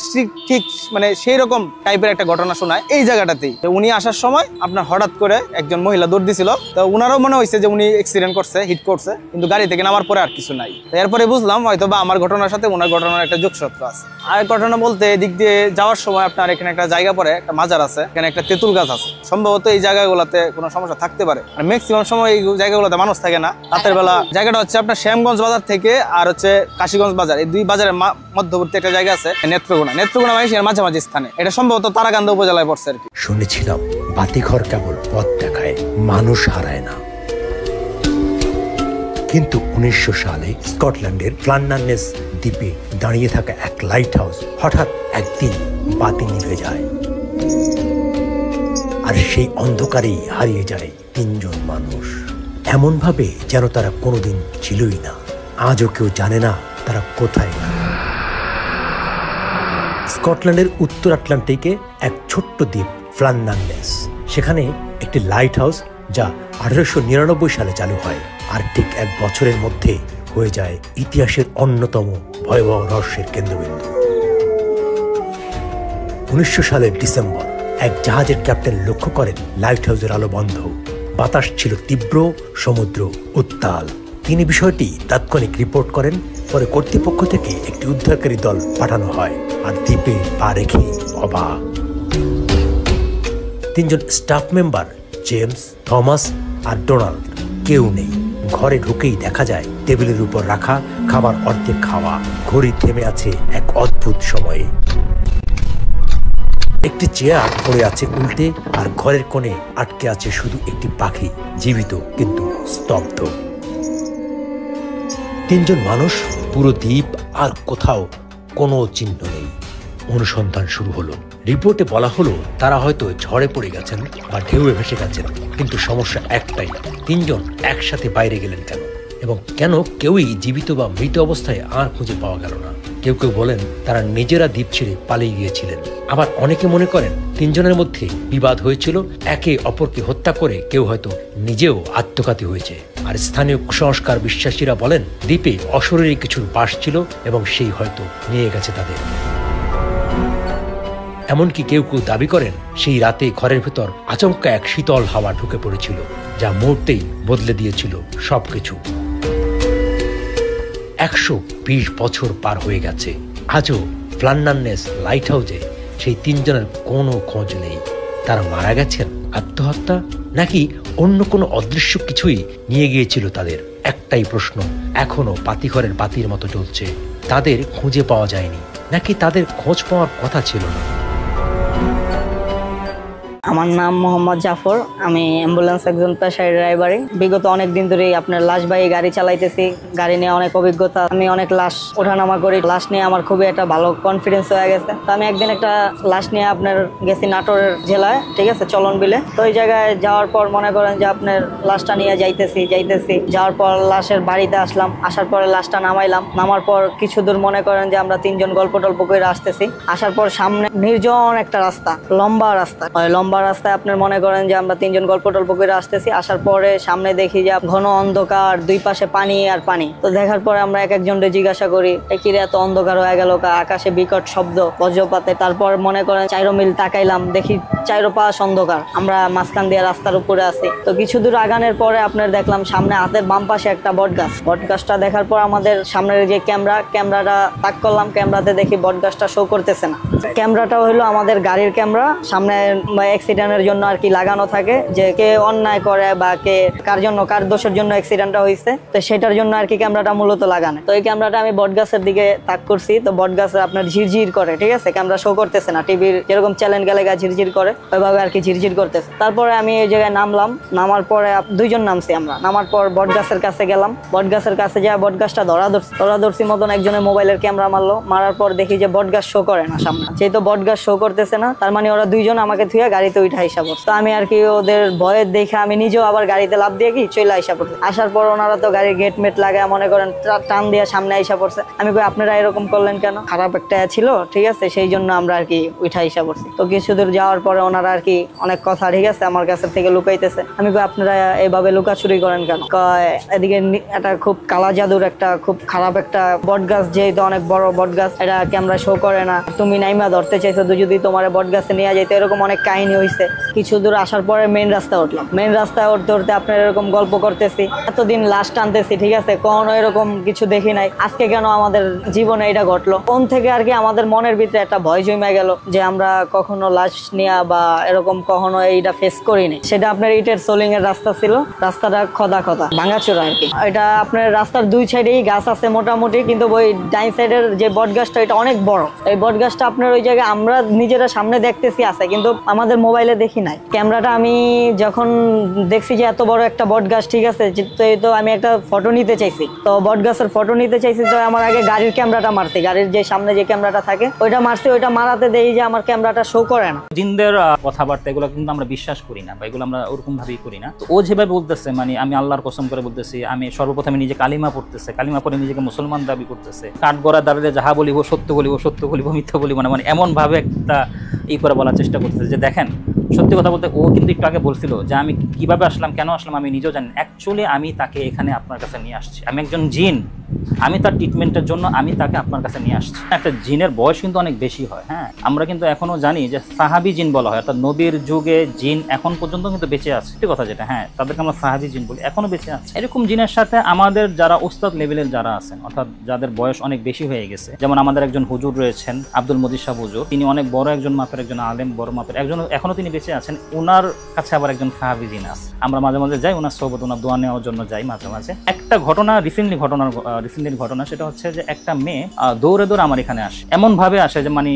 S3: ঠিক মানে সেই রকম টাইপের একটা ঘটনা শোনায় এই জায়গাটাতেই। তো উনি আসার সময় আপনার হঠাৎ করে একজন মহিলা দৌড় দিছিল। তো উনারও মনে হয়েছে যে উনি অ্যাক্সিডেন্ট করছে, হিট করছে, কিন্তু গাড়ি থেকে নামার পরে আর কিছু নাই। তো এরপরে বুঝলাম হয়তো বা আমার ঘটনার সাথে ওনার ঘটনার একটা যোগসূত্র আছে। আর ঘটনা বলতে, এদিক দিয়ে যাওয়ার সময় আপনার এখানে একটা জায়গা পরে, একটা মাজার আছে, এখানে একটা তেঁতুল গাছ আছে। সম্ভবত এই জায়গাগুলোতে কোনো সমস্যা থাকতে পারে, মানে ম্যাক্সিমাম সময় এই জায়গাগুলোতে মানুষ থাকে না রাতের বেলা। জায়গাটা হচ্ছে আপনার শ্যামগঞ্জ বাজার থেকে আর হচ্ছে কাশীগঞ্জ বাজার, এই দুই বাজারের মধ্যবর্তী একটা জায়গা আছে, নেত্রকোনা মানুষের মাঝামাঝি স্থানে। এটা সম্ভবত তারাকান্দা উপজেলায় পড়ছে আর কি।
S4: শুনেছিলাম বাতিঘর কেবল পথ দেখায়, মানুষ হারায় না। কিন্তু 1900 সালে স্কটল্যান্ডের ফ্লান্ডারনেস দ্বীপে দাঁড়িয়ে থাকা এক লাইট হাউস হঠাৎ একদিন বাতি নিভে যায়, আর সেই অন্ধকারেই হারিয়ে যায় 3 জন মানুষ, এমন ভাবে যেন তারা কোনোদিন ছিলই না। আজও কেউ জানে না তারা কোথায়। স্কটল্যান্ডের উত্তর আটলান্টিকে এক ছোট্ট দ্বীপ ফ্লান্ডারনেস, সেখানে একটি লাইট হাউস যা 1899 সালে চালু হয়, আর ঠিক 1 বছরের মধ্যে হয়ে যায় ইতিহাসের অন্যতম ভয়াবহ রহস্যের কেন্দ্রবিন্দু। 1900 সালের ডিসেম্বর এক জাহাজের ক্যাপ্টেন লক্ষ্য করেন লাইট হাউসের আলো বন্ধ, বাতাস ছিল তীব্র, সমুদ্র উত্তাল। তিনি বিষয়টি তাৎক্ষণিক রিপোর্ট করেন। পরে কর্তৃপক্ষ থেকে একটি উদ্ধারকারী দল পাঠানো হয়, আর দ্বীপে পা রেখে অবাক। 3 জন স্টাফ মেম্বার জেমস, থমাস আর ডোনাল্ড কেউ নেই। ঘরে ঢুকেই দেখা যায় টেবিলের উপর রাখা খাবার অর্ধেক খাওয়া, ঘড়ি থেমে আছে এক অদ্ভুত সময়ে। একটি চেয়ার পড়ে আছে উল্টে, আর ঘরের কোণে আটকে আছে শুধু একটি পাখি, জীবিত কিন্তু স্তব্ধ। 3 জন মানুষ, পুরো দ্বীপ, আর কোথাও কোনো চিহ্ন নেই। অনুসন্ধান শুরু হলো। রিপোর্টে বলা হলো তারা হয়তো ঝড়ে পড়ে গেছেন বা ঢেউয়ে ভেসে গেছেন, কিন্তু সমস্যা একটাই, 3 জন একসাথে বাইরে গেলেন কেন, এবং কেন কেউই জীবিত বা মৃত অবস্থায় আর খুঁজে পাওয়া গেল না। কেউ কেউ বলেন তারা নিজেরা দ্বীপ ছেড়ে পালিয়ে গিয়েছিলেন, আবার অনেকে মনে করেন 3 জনের মধ্যে বিবাদ হয়েছিল, একে অপরকে হত্যা করে কেউ হয়তো নিজেও আত্মঘাতী হয়েছে। আর স্থানীয় কুসংস্কার বিশ্বাসীরা বলেন দ্বীপে অশরীরী কিছুর বাস ছিল এবং সেই হয়তো নিয়ে গেছে তাদের। এমনকি কেউ কেউ দাবি করেন সেই রাতে ঘরের ভেতর আচমকা এক শীতল হাওয়া ঢুকে পড়েছিল, যা মুহূর্তেই বদলে দিয়েছিল সবকিছু। 120 বছর পার হয়ে গেছে, আজও ফ্লান্ডারনেস লাইট হাউসে সেই 3 জনের কোনো খোঁজ নেই। তারা মারা গেছেন, আত্মহত্যা, নাকি অন্য কোনো অদৃশ্য কিছুই নিয়ে গিয়েছিল তাদের? একটাই প্রশ্ন এখনো পাতিঘরের বাতির মতো জ্বলছে। তাদের খুঁজে পাওয়া যায়নি, নাকি তাদের খোঁজ পাওয়ার কথা ছিল না?
S2: আমার নাম মোহাম্মদ জাফর, আমি অ্যাম্বুলেন্স একজন পেশায় ড্রাইভারি। বিগত অনেক দিন ধরেই আপনার লাশবাহী গাড়ি চালাইতেছি, গাড়ি নিয়ে অনেক অভিজ্ঞতা। আমি অনেক লাশ ওঠানামা করি, লাশ নিয়ে আমার খুবই একটা ভালো কনফিডেন্স হয়ে গেছে। তো আমি একদিন একটা লাশ নিয়ে আপনার গেছি নাটোরের জেলায়, ঠিক আছে, চলন বিলে। তো ওই জায়গায় যাওয়ার পর মনে করেন যে আপনার লাশটা নিয়ে যাইতেছি যাওয়ার পর লাশের বাড়িতে আসলাম, আসার পরে লাশটা নামার পর কিছু দূর মনে করেন যে আমরা 3 জন গল্প টল্প করে আসতেছি। আসার পর সামনে নির্জন একটা রাস্তা, লম্বা রাস্তা, লম্বা রাস্তায় আপনার মনে করেন যে আমরা 3 জন গল্প টল্প করে আসতেছি। আসার পরে সামনে দেখি যে ঘন অন্ধকার, 2 পাশে পানি আর পানি। তো দেখার পরে আমরা এক একজনকে জিজ্ঞাসা করি, কিরে এত অন্ধকার হয়ে গেল, আকাশে বিকট শব্দ, বজ্রপাতে। তারপর মনে করেন 4 মিল তাকাইলাম, দেখি 4 পাশ অন্ধকার, আমরা মাঝখান দিয়ে রাস্তার উপরে আছি। তো কিছু দূর আগানোর পরে আপনার দেখলাম সামনে হাতের বাম পাশে একটা বটগাছটা দেখার পর আমাদের সামনের যে ক্যামেরাটা তাক করলাম, ক্যামেরাতে দেখি বটগাছটা শো করতেছে না। ক্যামেরাটা হলো আমাদের গাড়ির ক্যামেরা, সামনে অ্যাক্সিডেন্টের জন্য আর কি লাগানো থাকে, যে কে অন্যায় করে বা কে কার দোষের জন্য অ্যাক্সিডেন্টটা হয়েছে, তো সেটার জন্য আর কি ক্যামেরাটা মূলত লাগানো। তো এই ক্যামেরাটা আমি বটগাছের দিকে তাক করছি, তো বটগাছে আপনার ঝিরঝির করে, ঠিক আছে, ক্যামেরা শো করতেছে না, টিভির যেরকম চ্যালেঞ্জ গেলে ঝিরঝির করে ওইভাবে আর কি ঝিরঝির করতেছে। তারপরে আমি এই জায়গায় নামার পরে 2 জন নামছি আমরা। নামার পর বটগাছের কাছে গেলাম, বটগাছের কাছে যা বটগাছটা ধরাধরছি মতন একজনের মোবাইলের ক্যামেরা মারার পর দেখি যে বটগাছ শো করে না সামনে। যেহেতু বটগাছ শো করতেছে না, তার মানে ওরা 2 জন আমাকে থুয়ে গাড়িতে উঠে আইসা পড়ছে। তো আমি আর কি ওদের ভয়ের দেখে আমি নিজেও আবার গাড়িতে লাফ দিয়ে চলে আইসা পড়ছে। আসার পর ওনারা তো গাড়ির গেট মেট লাগায় মনে করেন টান দিয়ে সামনে আইসা পড়ছে। আমি কই আপনারা এরকম করলেন কেন? খারাপ একটা ছিল, ঠিক আছে, সেই জন্য আমরা আর কি উঠে আইসা পড়ছি। তো কিছু দূর যাওয়ার পরে ওনারা আর কি অনেক কথা, ঠিক আছে, আমার কাছে থেকে লুকাইতেছে। আমি কই আপনারা এইভাবে লুকাচুরি করেন কেন? এদিকে একটা খুব কালা জাদুর একটা খুব খারাপ একটা বটগাছ, যেহেতু অনেক বড় বটগাছ, এটা ক্যামেরা শো করে না, তুমি নাইমা ধরতে চাইছো, যদি তোমার বটগাছে নিয়ে যেত, এরকম অনেক কাহিনী হয়েছে। কিছু দূর আসার পরে মেন রাস্তা উঠলাম, মেন রাস্তায় উঠতে আপনার এরকম গল্প করতেছি, এতদিন লাশ টানতেছি, ঠিক আছে, কখনো এরকম কিছু দেখি নাই, আজকে কেন আমাদের জীবনে এটা ঘটলো? কোন থেকে আর কি আমাদের মনের ভিতরে একটা ভয় জমে গেল যে আমরা কখনো লাশ নিয়ে বা এরকম কখনো এইটা ফেস করিনি। সেটা আপনার ইটের সোলিং এর রাস্তা ছিল, রাস্তাটা খদা ভাঙাচোরা আর কি। এটা আপনার রাস্তার 2 সাইডেই গাছ আছে মোটামুটি, কিন্তু ওই ডাইন সাইডের যে বট গাছটা এটা অনেক বড়। এই বট গাছটা আপনার ওই জায়গায় আমরা নিজেরা সামনে দেখতেছি আছে, কিন্তু আমাদের মোবাইলে দেখি নাই। ক্যামেরাটা আমি যখন দেখছি যে এত বড় একটা বট গাছ, ঠিক আছে, তো আমি একটা ফটো নিতে চাইছি, তো বট গাছের ফটো নিতে চাইছি। তো আমার আগে গাড়ির ক্যামেরাটা মারছি, গাড়ির যে সামনে যে ক্যামেরাটা থাকে ওইটা মারছি, ওইটা মারাতে দেখি যে আমার ক্যামেরাটা শো করে না।
S5: জিনদের কথাবার্তা এগুলো কিন্তু আমরা বিশ্বাস করি না, বা এগুলো আমরা ওরকম ভাবেই করি না। তো ও যেভাবে বলতেছে, মানে আমি আল্লাহর কসম করে বলতেছি, আমি সর্বপ্রথমে নিজে কালিমা পড়তেছে, কালিমা পড়ে নিজেকে মুসলমান দাবি করতেছে, কাঠগড়া দাঁড়িয়ে যাহা বলিব সত্য বলিব মিথ্যা বলিব না, মানে এমন ভাবে একটা এই করে বলার চেষ্টা করতেছে যে দেখেন, সত্যি কথা বলতে ও কিন্তু একটু আগে বলছিল যে আমি কিভাবে আসলাম, কেন আসলাম আমি নিজেও জানি। অ্যাকচুয়ালি আমি তাকে এখানে আপনার কাছে নিয়ে আসছি, আমি একজন জিন, আমি তার ট্রিটমেন্টের জন্য আমি তাকে আপনার কাছে নিয়ে আসছি। একটা জিনের বয়স কিন্তু অনেক বেশি হয়, হ্যাঁ, আমরা কিন্তু এখনো জানি যে সাহাবি জিন বলা হয়, অর্থাৎ নবীর যুগে জিন এখন পর্যন্ত কিন্তু বেঁচে আছে, সত্যি কথা যেটা, হ্যাঁ, তাদেরকে আমরা সাহাবি জিন বলি, এখনো বেঁচে আছে। এরকম জিনের সাথে আমাদের যারা উস্তাদ লেভেলের যারা আছেন, অর্থাৎ যাদের বয়স অনেক বেশি হয়ে গেছে, যেমন আমাদের একজন হুজুর রয়েছেন আব্দুল মজিদ শাহ হুজুর, তিনি অনেক বড় একজন মাপের একজন আলেম, বড় মাপের একজন, এখনো তিনি বেঁচে আছেন। ওনার কাছে আবার একজন সাহাবি জিন আছে, আমরা মাঝে মাঝে যাই ওনার সোহবত, ওনার দোয়া নেওয়ার জন্য যাই মাঝে মাঝে। একটা ঘটনা রিসেন্টলি ঘটনা, সেটা হচ্ছে যে একটা মেয়ে দৌড়ে আমার এখানে আসে, এমন ভাবে আসে যে মানে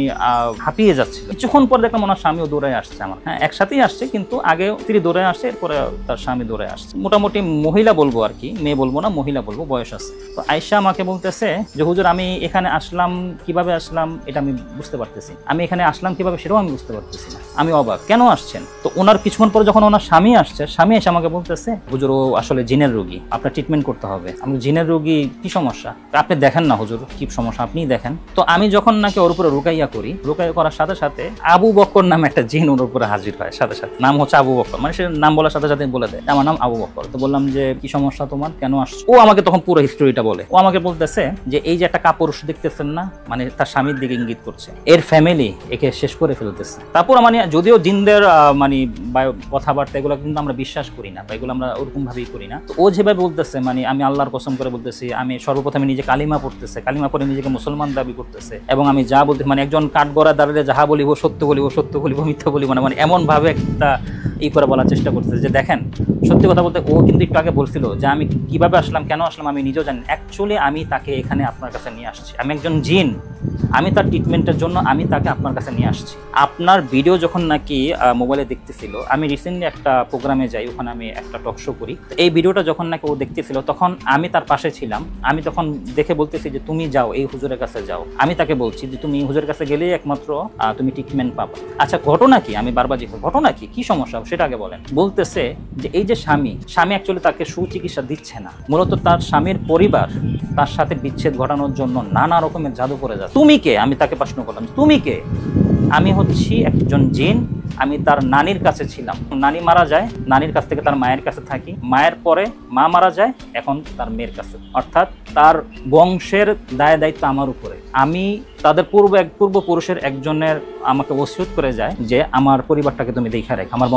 S5: হাঁপিয়ে যাচ্ছে। কিছুক্ষণ পর দেখলাম ওনার স্বামীও দৌড়ে আসছে আমার, হ্যাঁ, একসাথেই আসছে, কিন্তু আগে তিনি দৌড়ে আসছে, এরপরে তার স্বামী দৌড়ে আসছে। মোটামুটি মহিলা বলবো আর কি, মেয়ে বলবো না, মহিলা বলবো, বয়স আছে। তো আয়েশা আমাকে বলতেছে যে হুজুর আমি এখানে আসলাম, কিভাবে আসলাম এটা আমি বুঝতে পারতেছি, আমি এখানে আসলাম কিভাবে সেটাও আমি বুঝতে পারতেছি না, আমি অবাক, কেন আসছেন? তো ওনার কিছুক্ষণ পর যখন ওনার স্বামী আসছে, স্বামী এসে আমাকে বলতেছে হুজুর ও আসলে জিনের রোগী, আপনার ট্রিটমেন্ট করতে হবে। আমি জিনের রোগী, কি সমস্যা? সমস্যা? আপনি দেখেন না হুজুর কি সমস্যা, আপনিই দেখেন। তো আমি যখন নাকি ওর উপরে রুকাইয়া করি, রুকাইয়া করার সাথে সাথে আবু বক্কর নামে একটা জিন ওর উপরে হাজির হয় সাথে সাথে। নাম হচ্ছে আবু বক্কর, মানে সে নাম বলার সাথে সাথে বলে দেয় আমার নাম আবু বক্কর। তো বললাম যে কি সমস্যা তোমার, কেন আসছো? ও আমাকে তখন পুরো হিস্টোরিটা বলে। ও আমাকে বলতেছে যে এই যে একটা কাপুরুষ দেখতেছেন না, মানে তার স্বামীর দিকে ইঙ্গিত করছে, এর ফ্যামিলি একে শেষ করে ফেলতেছে। তারপর মানে যদিও জিনদের মানে কথাবার্তা এগুলো কিন্তু আমরা বিশ্বাস করি না বা এগুলো আমরা ওরকম ভাবেই করি না। তো ও যেভাবে বলতেছে, মানে আমি আল্লাহর কসম করে বলতেছি, আমি সর্বপ্রথমে নিজে কালিমা পড়তেছে, কালিমা পড়ে নিজেকে মুসলমান দাবি করতেছে, এবং আমি যা বলতে মানে একজন কাঠগড়া দাঁড়িয়ে যাহা বলিব সত্য বলিব, সত্য বলিব মিথ্যা বলিব না, মানে এমন ভাবে একটা করে বলার চেষ্টা করতেছে যে দেখেন সত্যি কথা বলতে ও কিন্তু একটু আগে বলছিল যে আমি কিভাবে আসলাম, কেন আসলাম আমি নিজেও জানি। অ্যাকচুয়ালি আমি তাকে এখানে আপনার কাছে নিয়ে আসছি, আমি একজন জিন, আমি তার ট্রিটমেন্টের জন্য আমি তাকে আপনার কাছে নিয়ে আসছি। আপনার ভিডিও যখন নাকি মোবাইলে দেখতেছিল, আমি রিসেন্টলি একটা প্রোগ্রামে যাই, ওখানে আমি একটা টক শো করি, এই ভিডিওটা যখন নাকি ও দেখতেছিল তখন আমি তার পাশে ছিলাম। আমি তখন দেখে বলতেছি যে তুমি যাও এই হুজুরের কাছে যাও, আমি তাকে বলছি যে তুমি হুজুরের কাছে গেলেই একমাত্র তুমি ট্রিটমেন্ট পাবা। আচ্ছা ঘটনা কি, আমি বারবার জিজ্ঞেস ঘটনা কি সমস্যা সেটা আগে বলেন। বলতেছে যে এই যে স্বামী অ্যাকচুয়ালি তাকে সুচিকিৎসা দিচ্ছে না, মূলত তার স্বামীর পরিবার তার সাথে বিচ্ছেদ ঘটানোর জন্য নানা রকমের জাদু করে যাচ্ছে। তুমি কে? আমি তাকে প্রশ্ন করলাম তুমি কে? আমি হচ্ছি একজন জিন, আমি তার নানির কাছে ছিলাম, নানি মারা যায়, নানির কাছ থেকে তার মায়ের কাছে থাকি, মায়ের পরে মা মারা যায়, এখন তার মেয়ের কাছে, অর্থাৎ তার বংশের দায় দায়িত্ব আমার উপরে। আমি তাদের পূর্বপুরুষের একজনের আমাকে ওসিয়ত করে যায় যে আমার পরিবারটাকে তুমি দেখা রাখ, আমার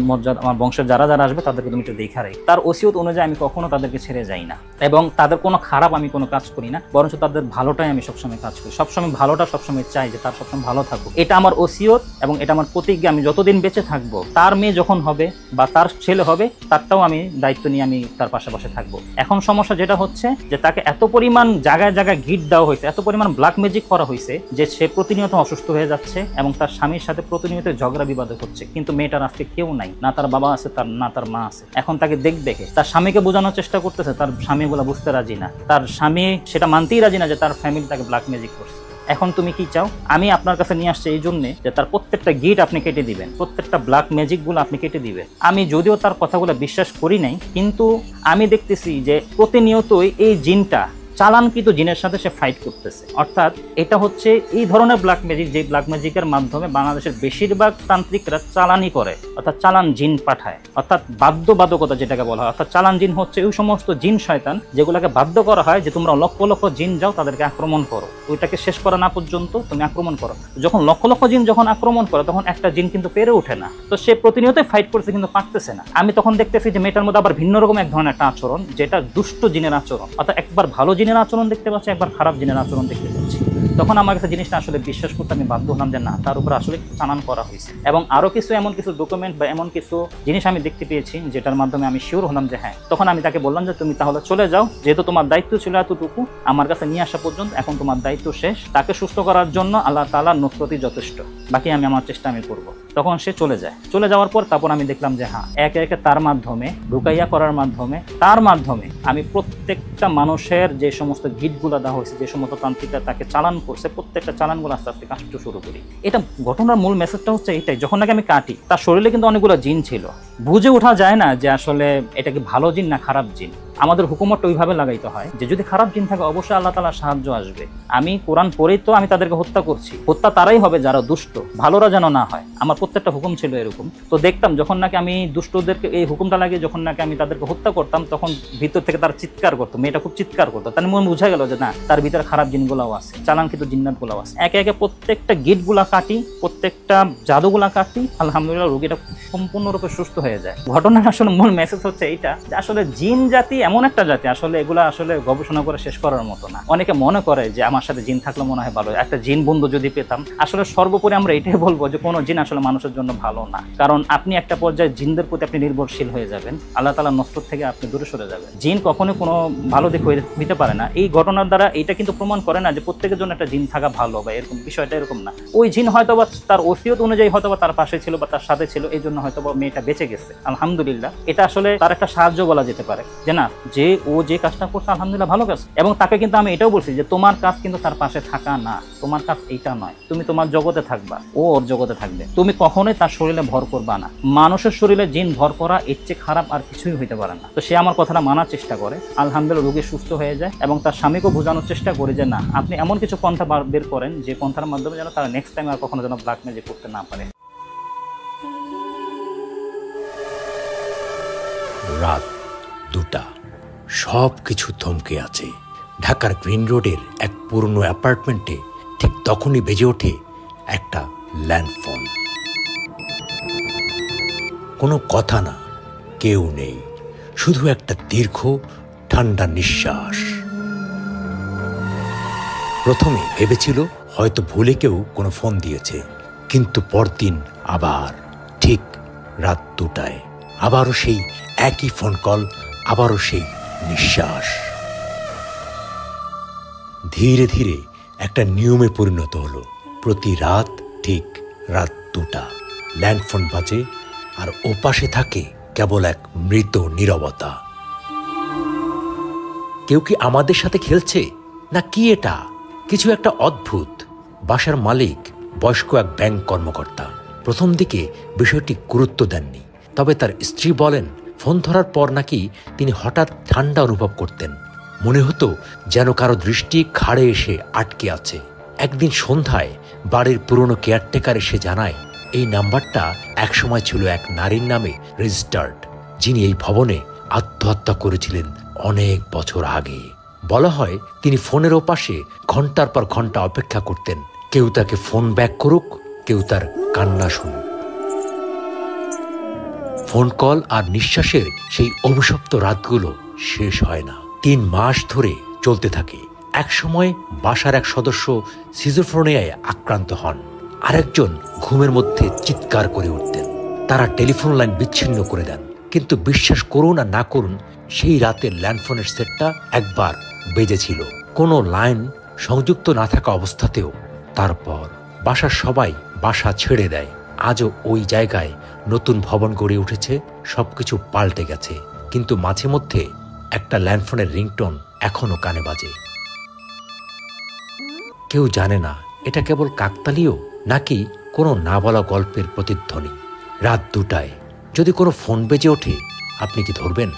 S5: মর্যাদা, আমার বংশের যারা যারা আসবে তাদেরকে তুমি একটু দেখা রাখ। তার ওসিয়ত অনুযায়ী আমি কখনো তাদেরকে ছেড়ে যাই না, এবং তাদের কোনো খারাপ আমি কোনো কাজ করি না, বরঞ্চ তাদের ভালোটাই আমি সবসময় কাজ করি, সবসময় ভালোটা সবসময় চাই যে তার সবসময় ভালো থাকুক। এটা আমার ওসিয়ত এবং এটা আমার প্রতিজ্ঞা। আমি যতদিন বেঁচে থাকবো, তার মেয়ে যখন হবে বা তার ছেলে হবে, তারটাও আমি দায়িত্ব নিয়ে আমি তার পাশাপাশি থাকবো। এখন সমস্যা যেটা হচ্ছে যে তাকে এত পরিমাণ জায়গায় জায়গায় গিট দেওয়া হয়েছে, এত পরিমাণ ব্ল্যাক ম্যাজিক করা হয়েছে যে সে প্রতিনিয়ত অসুস্থ হয়ে যাচ্ছে এবং তার স্বামীর সাথে প্রতিনিয়ত ঝগড়া বিবাদ হচ্ছে। কিন্তু মেয়েটার আজকে কেউ নাই, না তার বাবা আছে, না তার মা আছে। এখন তাকে দেখে তার স্বামীকে বোঝানোর চেষ্টা করতেছে, তার স্বামী বলা বুঝতে রাজি না, তার স্বামী সেটা মানতেই রাজি না যে তার ফ্যামিলি তাকে ব্ল্যাক ম্যাজিক করছে। এখন তুমি কি চাও? আমি আপনার কাছে নিয়ে আসছি এই জন্যে যে তার প্রত্যেকটা গিট আপনি কেটে দিবেন, প্রত্যেকটা ব্ল্যাক ম্যাজিক গুলো আপনি কেটে দিবেন। আমি যদিও তার কথাগুলো বিশ্বাস করি নাই, কিন্তু আমি দেখতেছি যে প্রতিনিয়তই এই জিনটা চালানকৃত জিনের সাথে সে ফাইট করতেছে। অর্থাৎ এটা হচ্ছে এই ধরনের ব্ল্যাক ম্যাজিক, যে ব্ল্যাক ম্যাজিকের মাধ্যমে বাংলাদেশের বেশিরভাগ তান্ত্রিকরা চালানি করে, অর্থাৎ চালান জিন পাঠায়, অর্থাৎ বাধ্যবাধকতা যেটাকে বলা হয়। অর্থাৎ চালান জিন হচ্ছে ওই সমস্ত জিন শয়তান যেগুলোকে বাধ্য করা হয় যে তোমরা লক্ষ লক্ষ জিন যাও তাদেরকে আক্রমণ করো, ওইটাকে শেষ করা না পর্যন্ত তুমি আক্রমণ করো। যখন লক্ষ লক্ষ জিন যখন আক্রমণ করে তখন একটা জিন কিন্তু পেরে ওঠে না, তো সে প্রতিনিয়তই ফাইট করছে কিন্তু পারতেছে না। আমি তখন দেখতেছি যে মেয়েটার মধ্যে আবার ভিন্ন রকম এক ধরনের একটা আচরণ, যেটা দুষ্ট জিনের আচরণ, অর্থাৎ একবার ভালো জিনের আচরণ দেখতে পাচ্ছি, একবার খারাপ জিনের আচরণ দেখতে পাচ্ছি। তখন আমার কাছে জিনিসটা আসলে বিশ্বাস করতে আমি বাধ্য হলাম যে না, তার উপর আসলে চালান করা হয়েছে। এবং আরো কিছু এমন কিছু ডকুমেন্ট বা এমন কিছু জিনিস আমি দেখতে পেয়েছি যেটার মাধ্যমে আমি শিওর হলাম যে হ্যাঁ। তখন আমি তাকে বললাম যে তুমি তাহলে চলে যাও, যেহেতু তোমার দায়িত্ব ছিল এতটুকু আমার কাছে নিয়ে আসা পর্যন্ত, এখন তোমার দায়িত্ব শেষ। তাকে সুস্থ করার জন্য আল্লাহ তাআলার নুসরতই যথেষ্ট, বাকি আমি আমার চেষ্টা আমি করব। তখন সে চলে যায়। চলে যাওয়ার পর তারপর আমি দেখলাম যে হ্যাঁ, একে একে তার মাধ্যমে ঢুকাইয়া করার মাধ্যমে তার মাধ্যমে আমি প্রত্যেকটা মানুষের যে সমস্ত গিটগুলো দেওয়া হয়েছে, যে সমস্ত তান্ত্রিকরা তাকে চালান করছে, প্রত্যেকটা চালানগুলো আস্তে আস্তে কাটতে শুরু করি। এটা ঘটনার মূল মেসেজটা হচ্ছে এইটাই, যখন নাকি আমি কাটি তার শরীরে কিন্তু অনেকগুলো জিন ছিল, বুঝে ওঠা যায় না যে আসলে এটা কি ভালো জিন না খারাপ জিন। আমাদের হুকুমতটা ওইভাবে লাগাইতে হয় যে যদি খারাপ জিন থাকে অবশ্যই আল্লাহ তাআলার সাহায্য আসবে। আমি কোরআন পড়েই তো আমি তাদেরকে হত্যা করছি, হত্যা তারাই হবে যারা দুষ্ট, ভালোরা যেন না হয়। আমার প্রত্যেকটা হুকুম ছিল এরকম। তো দেখতাম যখন নাকি আমি দুষ্টদেরকে এই হুকুমটা লাগিয়ে যখন নাকি আমি তাদেরকে হত্যা করতাম, তখন ভিতর থেকে তারা চিৎকার করতো, মেয়েটা খুব চিৎকার করতো। তার মনে বোঝা গেল যে না, তার ভিতরে খারাপ জিনগুলাও আছে, চালানকৃত জিন্নাতগুলাও আছে। একে একে প্রত্যেকটা গিটগুলা কাটি, প্রত্যেকটা জাদুগুলা কাটি, আলহামদুলিল্লাহ রোগীটা সম্পূর্ণরূপে সুস্থ হয়ে যায়। ঘটনার আসলে মূল মেসেজ হচ্ছে এইটা যে আসলে জিন জাতি এমন একটা জাতি, আসলে এগুলা আসলে গবেষণা করে শেষ করার মতো না। অনেকে মনে করে যে আমার সাথে জিন থাকলে মনে হয় ভালো, একটা জিন বন্ধু যদি পেতাম। আসলে সর্বোপরি আমরা এটাই বলবো যে কোনো জিন আসলে মানুষের জন্য ভালো না, কারণ আপনি একটা পর্যায়ে জিনদের প্রতি আপনি নির্ভরশীল হয়ে যাবেন, আল্লাহ তাআলার নসরত থেকে আপনি দূরে সরে যাবেন। জিন কখনো কোনো ভালো দিক হইতে পারে না। এই ঘটনার দ্বারা এটা কিন্তু প্রমাণ করে না যে প্রত্যেকের জন্য একটা জিন থাকা ভালো বা এরকম, বিষয়টা এরকম না। ওই জিন হয়তো বা তার ওসিয়ত অনুযায়ী হয়তো বা তার পাশে ছিল বা তার সাথে ছিল, এই জন্য হয়তো বা মেয়েটা বেঁচে গেছে, আলহামদুলিল্লাহ। এটা আসলে তার একটা সাহায্য বলা যেতে পারে যে না, যে ও যে কাজটা করছে আলহামদুলিল্লাহ ভালো কাজ। এবং তাকে কিন্তু আমি এটাও বলছি যে তোমার কাজ কিন্তু তার পাশে থাকা না, তোমার কাজ এইটা নয়, তুমি তোমার জগতে থাকবা, ও ওর জগতে থাকবে। তুমি কখনোই তার শরীরে ভর করবা না। মানুষের শরীরে জিন ভর করা এর চেয়ে খারাপ আর কিছুই হইতে পারে না। তো সে আমার কথাটা মানার চেষ্টা করে, আলহামদুলিল্লাহ রোগী সুস্থ হয়ে যায়। এবং তার স্বামীকেও বোঝানোর চেষ্টা করে যে না, আপনি এমন কিছু পন্থা বের করেন যে পন্থার মাধ্যমে যেন তারা নেক্সট টাইম আর কখনো যেন ব্ল্যাক ম্যাজিক করতে না পারে।
S4: রাত 2টা, সব কিছু থমকে আছে। ঢাকার গ্রিন রোডের এক পুরনো অ্যাপার্টমেন্টে ঠিক তখনই বেজে ওঠে একটা ল্যান্ডফোন। কোনো কথা না, কেউ নেই, শুধু একটা দীর্ঘ ঠান্ডা নিঃশ্বাস। প্রথমে ভেবেছিল হয়তো ভুলে কেউ কোনো ফোন দিয়েছে, কিন্তু পরদিন আবার ঠিক রাত 2টায় আবারও সেই একই ফোন কল, আবারও সেই নিঃশ্বাস। ধীরে ধীরে একটা নিয়মে পরিণত হলো। প্রতি রাত ঠিক রাত 2টা ল্যান্ডফোন বাজে, আর ওপাশে থাকে কেবল এক মৃত নীরবতা। কেউ কি আমাদের সাথে খেলছে না কি এটা? কিছু একটা অদ্ভুত। বাসার মালিক বয়স্ক এক ব্যাংক কর্মকর্তা। প্রথম দিকে বিষয়টি গুরুত্ব দেননি, তবে তার স্ত্রী বলেন ফোন ধরার পর নাকি তিনি হঠাৎ ঠান্ডা অনুভব করতেন। মনে হতো যেন কারো দৃষ্টি ঘাড়ে এসে আটকে আছে। একদিন সন্ধ্যায় বাড়ির পুরনো কেয়ারটেকার এসে জানায় এই নাম্বারটা একসময় ছিল এক নারীর নামে রেজিস্টার্ড, যিনি এই ভবনে আত্মহত্যা করেছিলেন অনেক বছর আগে। বলা হয় তিনি ফোনের ওপাশে ঘন্টার পর ঘন্টা অপেক্ষা করতেন, কেউ তাকে ফোন ব্যাক করুক, কেউ তার কান্না শুনুক। ফোন কল আর নিঃশ্বাসের সেই অভিশপ্ত রাতগুলো শেষ হয় না। 3 মাস ধরে চলতে থাকে। একসময় বাসার এক সদস্য সিজোফ্রেনিয়ায় আক্রান্ত হন, আরেকজন ঘুমের মধ্যে চিৎকার করে উঠতেন। তারা টেলিফোন লাইন বিচ্ছিন্ন করে দেন, কিন্তু বিশ্বাস করুন আর না করুন, সেই রাতের ল্যান্ডফোনের সেটটা একবার বেজেছিল, কোনো লাইন সংযুক্ত না থাকা অবস্থাতেও। তারপর বাসার সবাই বাসা ছেড়ে দেয়। আজও ওই জায়গায় নতুন ভবন গড়ে উঠেছে, সবকিছু পাল্টে গেছে, কিন্তু মাঝে মধ্যে একটা ল্যান্ডফোনের রিংটোন এখনো কানে বাজে। কেউ জানে না এটা কেবল কাকতালীয় নাকি কোনো না বলা গল্পের প্রতিধ্বনি। রাত 2টায় যদি কোনো ফোন বেজে ওঠে, আপনি কি ধরবেন?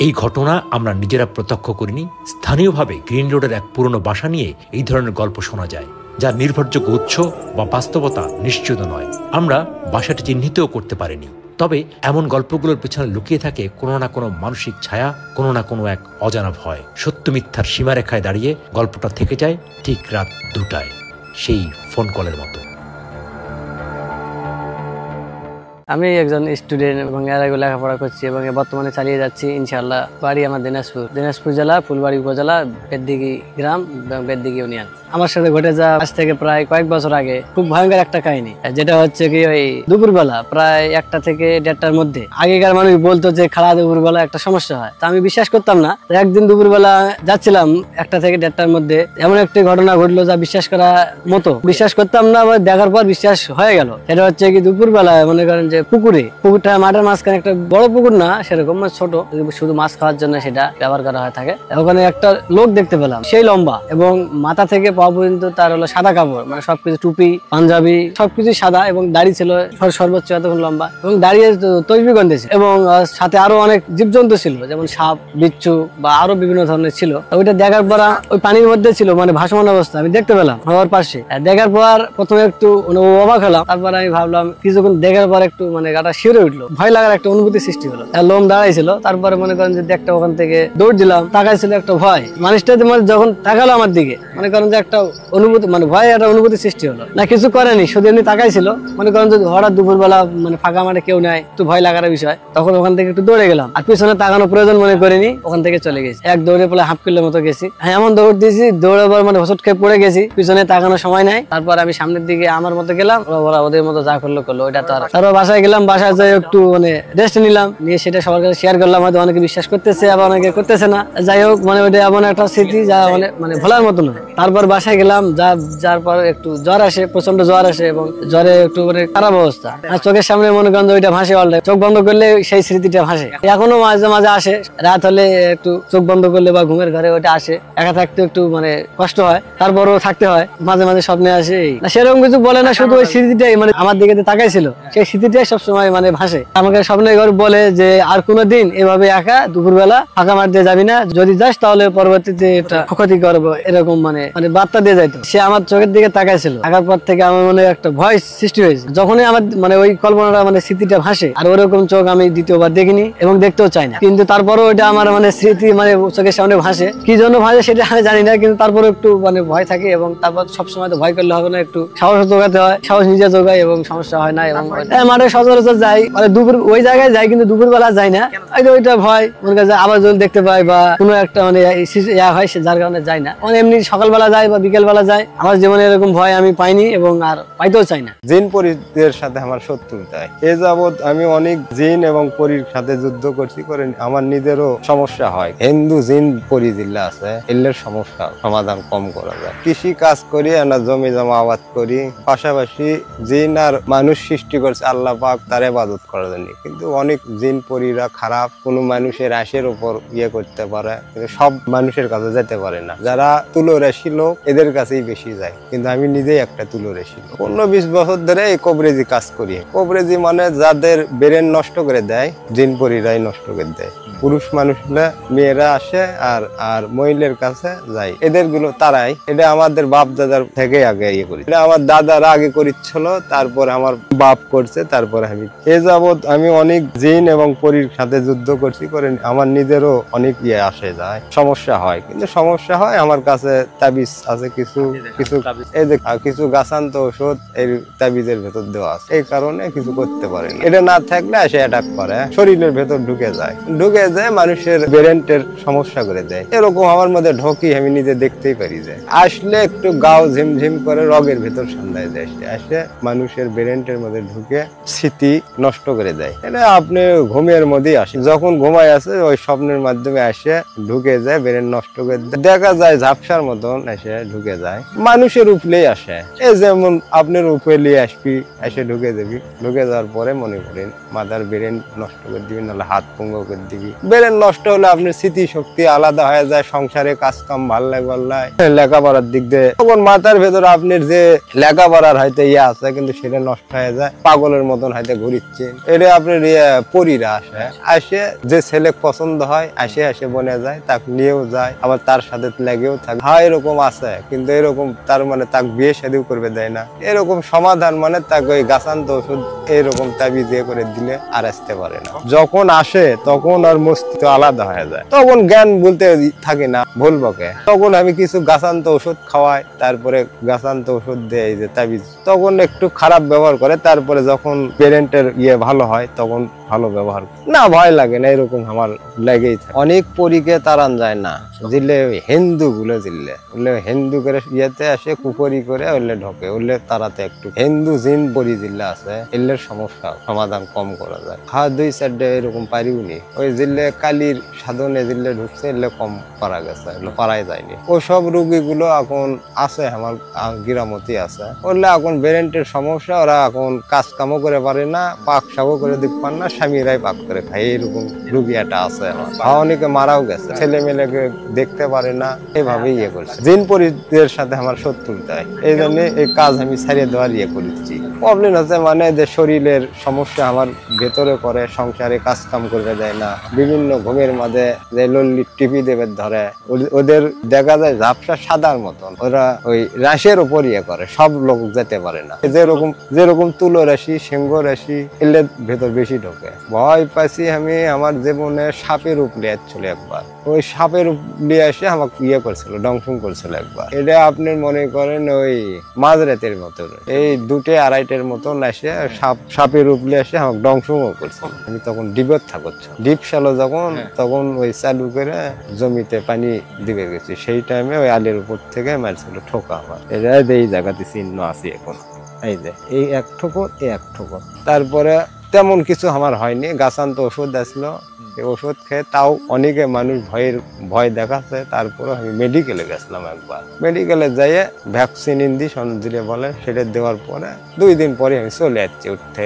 S4: এই ঘটনা আমরা নিজেরা প্রত্যক্ষ করিনি। স্থানীয়ভাবে গ্রিন রোডের এক পুরনো বাসা নিয়ে এই ধরনের গল্প শোনা যায়, যার নির্ভরযোগ্য উৎস বা বাস্তবতা নিশ্চিত নয়। আমরা বাসাটি চিহ্নিতও করতে পারিনি, তবে এমন গল্পগুলোর পেছনে লুকিয়ে থাকে কোনো না কোনো মানসিক ছায়া, কোনো না কোনো এক অজানা ভয়। সত্য মিথ্যার সীমারেখায় দাঁড়িয়ে গল্পটা থেকে যায় ঠিক রাত 2টায়, সেই ফোন কলের মতো।
S2: আমি একজন স্টুডেন্ট এবং এর আগে লেখাপড়া করছি এবং বর্তমানে চালিয়ে যাচ্ছি ইনশাআল্লাহ। বাড়ি আমার দিনাজপুর জেলা ফুলবাড়ি উপজেলা বেদদিঘি গ্রাম এবং বেদদিঘি ইউনিয়ন। আমার সাথে ঘটে যা আজ থেকে প্রায় কয়েক বছর আগে খুব ভয়ঙ্কর একটা কাহিনী, যেটা হচ্ছে কি ওই দুপুরবেলা প্রায় 1টা থেকে 1:30টার মধ্যে। আগেকার মানুষ বলতো যে খাড়া দুপুরবেলা একটা সমস্যা হয়, তা আমি বিশ্বাস করতাম না। একদিন দুপুরবেলা যাচ্ছিলাম 1টা থেকে 1:30টার মধ্যে, এমন একটি ঘটনা ঘটলো যা বিশ্বাস করার মতো। বিশ্বাস করতাম না, দেখার পর বিশ্বাস হয়ে গেল। সেটা হচ্ছে কি দুপুরবেলা মনে করেন যে পুকুরটা মাঠের মাঝখানে, একটা বড় পুকুর না সেরকম, ছোট, শুধু মাছ খাওয়ার জন্য সেটা ব্যবহার করা হয়ে থাকে। ওখানে একটা লোক দেখতে পেলাম, সেই লম্বা এবং মাথা থেকে পা পর্যন্ত তার হলো সাদা কাপড়, মানে সবকিছু টুপি পাঞ্জাবি সবকিছু সাদা, এবং দাড়ি ছিল সর্বোচ্চ এতক্ষণ লম্বা, এবং দাঁড়িয়ে তসবিহ গন্ধেছে, এবং সাথে আরো অনেক জীবজন্তু ছিল, যেমন সাপ, বিচ্ছু বা আরো বিভিন্ন ধরনের ছিল। ওইটা দেখার পর ওই পানির মধ্যে ছিল, মানে ভাসমান অবস্থা আমি দেখতে পেলাম আমার পাশে। দেখার পর প্রথমে একটু অবাক হলাম, তারপর আমি ভাবলাম, কিছুক্ষণ দেখার পর একটু মানে গাটা শিউরে উঠলো, ভয় লাগার একটা অনুভূতি সৃষ্টি হলো। লোম দাঁড়াইছিল, তারপরে মনে করেন যে একটা ওখান থেকে দৌড় দিলাম, তাকাইছিল একটা ভয় মানুষটা, যখন তাকালো আমার দিকে, মনে করেন যে একটা অনুভূতি, মানে ভয় একটা অনুভূতি সৃষ্টি হলো। না কিছু করেনি, শুধু এমনি তাকাইছিল। মনে করেন যে হঠাৎ দুপুরবেলা মানে ফাঁকা মাঠে কেউ নাই, একটু ভয় লাগার বিষয়। তখন ওখান থেকে একটু দৌড়ে গেলাম, আর পিছনে তাকানো প্রয়োজন মনে করিনি, ওখান থেকে চলে গেছি। এক দৌড়ে প্রায় হাফ কিলোর মতো গেছি। হ্যাঁ, এমন দৌড় দিয়েছি, দৌড়াবার মানে হোঁচট খেয়ে পড়ে গেছি, পিছনে তাকানোর সময় নাই। তারপর আমি সামনের দিকে আমার মতো গেলাম, ওরা ওদের মতো যা করলো। ওইটা তো আর বাসায়
S6: বাসায় গেলাম, বাসায় যাই একটু মানে রেস্ট নিলাম, নিয়ে সেটা সবার কাছে শেয়ার করলাম। হয়তো অনেকে বিশ্বাস করতেছে, আবার অনেকে করতেছে না। যাই হোক, মানে ওইটা এমন একটা স্মৃতি যা মানে ভোলার মতো না। তারপর বাসায় গেলাম, যার পর একটু জ্বর আসে, প্রচন্ড জ্বর আসে, এবং জ্বরে একটু মানে খারাপ অবস্থা। আর চোখের সামনে মনে করেন ওইটা ভাসে অল টাইম, চোখ বন্ধ করলে সেই স্মৃতিটা ভাসে। এখনো মাঝে মাঝে আসে, রাত হলে একটু চোখ বন্ধ করলে বা ঘুমের ঘরে ওইটা আসে। একা থাকতে একটু মানে কষ্ট হয়, তারপরও থাকতে হয়। মাঝে মাঝে স্বপ্নে আসে, না সেরকম কিছু বলে না, শুধু ওই স্মৃতিটাই মানে আমার দিকে তাকাইছিল, সেই স্মৃতিটাই সবসময় মানে ভাসে। আমাকে স্বপ্নে ঘর বলে যে আর কোনোদিন এভাবে একা দুপুরবেলা ফাঁকা মাঠ দিয়ে যাবি না, যদি যাস তাহলে পরবর্তীতে এটা ক্ষতি করবো, এরকম মানে বার্তা দিয়ে যাইতো। সে আমার চোখের দিকে তাকাইছিল। থাকার পর থেকে আমার মনে একটা ভয় সৃষ্টি হয়েছে। যখনই আমার মানে ওই কল্পনাটা মানে স্মৃতিটা ভাসে, আর ওরকম চোখ আমি দ্বিতীয়বার দেখিনি এবং দেখতেও চাই না। কিন্তু তারপরও ওইটা আমার মানে স্মৃতি মানে চোখের সামনে ভাসে। কি জন্য ভাসে সেটা আমি জানি না, কিন্তু তারপরে একটু মানে ভয় থাকে। এবং তারপর সবসময় তো ভয় করলে হবে না, একটু সাহস জোগাতে হয়, সাহস নিজে জোগাই এবং সমস্যা হয় না। এবং মাঠে সচরাচর যাই, মানে দুপুর ওই জায়গায় যাই, কিন্তু দুপুর বেলা যাই না। ওইটা ভয় মনে কাছে আবার যদি দেখতে পাই বা কোনো একটা মানে হয়, যার কারণে যাই না। মানে এমনি সকালবেলা যাই বা বিকেল বেলা যাই। আমার জীবনে এরকম ভয় আমি পাইনি এবং আর পাইতেও চাই না।
S7: জিন পরীদের সাথে আমার শত্রুতা, এ যাবৎ আমি অনেক জিন এবং পরীর সাথে যুদ্ধ করছি, করে আমার নিজেরও সমস্যা হয়। হিন্দু জিন পরী জিল্লা আছে, এর সমস্যা সমাধান কম করা যায়। কৃষি কাজ করি, আমরা জমি জমা আবাদ করি, পাশাপাশি জিন আর মানুষ সৃষ্টি করছে আল্লাহ পাক তার ইবাদত করার জন্য। কিন্তু অনেক জিন পরীরা খারাপ, কোনো মানুষের রাশির উপর ইয়ে করতে পারে, কিন্তু সব মানুষের কাছে যেতে পারে না। যারা তুলো রাশি লোক এদের কাছেই বেশি যায়, কিন্তু আমি নিজেই একটা তুলো রাশি লোক। 15-20 বছর ধরে এই কবরেজি কাজ করি। কবরেজি মানে যাদের ব্রেন নষ্ট করে দেয়, জিন পরীরাই নষ্ট করে দেয়। পুরুষ মানুষ হলে মেয়েরা আসে আর মহিলার কাছে যায়, এদের গুলো তারাই। এটা আমাদের বাপ দাদার থেকে আগে ইয়ে করি, এটা আমার দাদারা আগে করিচ্ছিল, তারপর আমার বাপ করছে, তারপর আমি। এ যাবৎ আমি অনেক জিন এবং পরীর সাথে যুদ্ধ করছি, করে আমার নিজেরও অনেক ইয়ে আসে যায়, সমস্যা হয়। কিন্তু সমস্যা হয়, আমার কাছে তাবিজ আছে কিছু কিছু, এই যে কিছু গাছান্ত ওষুধ এই তাবিজের ভেতর দেওয়া আছে, এই কারণে কিছু করতে পারে না। এটা না থাকলে এসে অ্যাটাক করে, শরীরের ভেতর ঢুকে যায় মানুষের ব্রেনের সমস্যা করে দেয়। এরকম আমার মধ্যে ঢোকি, আমি নিজে দেখতেই পারি যে আসলে একটু গাও ঝিমঝিম করে রগের ভেতর সান্দায় দেয়, আসে মানুষের ব্রেনের মধ্যে ঢুকে স্মৃতি নষ্ট করে দেয়। এটা আপনি ঘুমের মধ্যেই আসে, যখন ঘুমায় আছে ওই স্বপ্নের মাধ্যমে আসে ঢুকে যায়, ব্রেন নষ্ট করে দেয়। দেখা যায় ঝাপসার মতন এসে ঢুকে যায়, মানুষের উপলেই আসে। এই যেমন আপনার উপরে নিয়ে আসবি, এসে ঢুকে দিবি, ঢুকে যাওয়ার পরে মনে করেন মাথার ব্রেন নষ্ট করে দিবি, নাহলে হাত পঙ্গ করে দিবি। ব্রেন নষ্ট হলে আপনার স্মৃতি শক্তি আলাদা হয়ে যায়, সংসারে কাজ কাম ভাল লাগে, লেখাপড়ার দিক দিয়ে তখন মাথার ভেতর আপনার যে লেখাপড়ার হয়তো ইয়ে আছে, কিন্তু সেটা নষ্ট হয়ে যায়, পাগলের মতন হয়তো ঘুরিচ্ছে। এটা আপনার পরীরা আসে যে ছেলে পছন্দ হয়, আসে বনে যায়, তাকে নিয়েও যায়, আবার তার সাথে লেগেও থাকে। হ্যাঁ এরকম আছে, কিন্তু এরকম তার মানে তাকে বিয়ে শাদী করবে দেয় না। এরকম সমাধান মানে তাকে ওই গাছান্ত ওষুধ এরকম তাবিজ দিয়ে করে দিলে আর আসতে পারে না। যখন আসে তখন আর মস্তিষ্ক আলাদা হয়ে যায়, তখন জ্ঞান বলতে থাকে না, ভুলবকে। তখন আমি কিছু গাছান্ত ওষুধ খাওয়াই, তারপরে গাছান্ত ওষুধ দেয় যে তাবিজ, তখন একটু খারাপ ব্যবহার করে, তারপরে যখন পেরেন্টের ইয়ে ভালো হয় তখন ভালো ব্যবহার না, ভয় লাগে না, এরকম আমার লেগেই থাকে। অনেক পরীকে তারান যায় না, জিলে হিন্দু গুলো জিলে বললে হিন্দু করে ইয়েতে আসে, কুপরি করে ওইলে ঢোকে, ওইলে তারাতে একটু হিন্দু জিন পরি জিল্লা আছে, এলের সমস্যা সমাধান কম করা যায়। হ্যাঁ 2-4 এরকম পারিও নি, ওই জিল্লে কালির সাধনে জিল্লে ঢুকছে, এলে কম পারা গেছে, এগুলো পারাই যায়নি। ওসব রোগীগুলো এখন আছে আমার গ্রামতি আছে, ওইলে এখন ব্রেনের সমস্যা, ওরা এখন কাজ কামও করে পারে না, পাক শাকও করে দিতে পারে না, স্বামীরাই পাক করে খায়, এইরকম রোগী একটা আছে আমার। অনেকে মারাও গেছে, ছেলে মেয়েকে দেখতে পারে না, এভাবেই ইয়ে করছে। জিন পরীদের সাথে আমার শত্রুতা, এই জন্য এই কাজ আমি ছাড়িয়ে দেওয়ার ইয়ে করেছি। প্রবলেম হচ্ছে মানে যে শরীরের সমস্যা আমার ভেতরে করে, সংসারে কাজ কাম করবে দেয় না, বিভিন্ন ঘুমের মাঝে যে লল্লি টিপি দেবে ধরে, ওদের দেখা যায় ঝাপসা সাদার মতন, ওরা ওই রাশির উপর ইয়ে করে, সব লোক যেতে পারে না। যেরকম তুলো রাশি, সিংহ রাশি এলে ভেতর বেশি ঢোকে। ভয় পাইছি আমি আমার জীবনে সাপের উপরে আসছিল একবার, ওই সাপের উপরে এসে আমাকে ইয়ে করছিল, ডংসুং করছিল একবার। এটা আপনি মনে করেন ওই মাঝরাতের মতন, এই 2-2:30 মতন এসে সাপের উপরে এসে আমাকে ডংসুংও করছিল। আমি তখন ডিপের থাকছি, ডিপ শালো যখন, তখন ওই চালু করে জমিতে পানি দিবে গেছি, সেই টাইমে ওই আলের উপর থেকে মারছিল ঠোকা আমার। এটা এই জায়গাতে চিহ্ন আছে এখন, এই যে এই এক ঠোকর, এই এক ঠোকর। তারপরে তেমন কিছু আমার হয়নি। গাছান্ত ওষুধ আসলো, এই ওষুধ খেয়ে তাও অনেকে মানুষ ভয় দেখাচ্ছে। তারপরে আমি মেডিকেলে গেছিলাম একবার। মেডিকেলে যাইয়ে ভ্যাকসিন যেটা বলে সেটা দেওয়ার পরে 2 দিন পরে আমি চলে যাচ্ছি উঠতে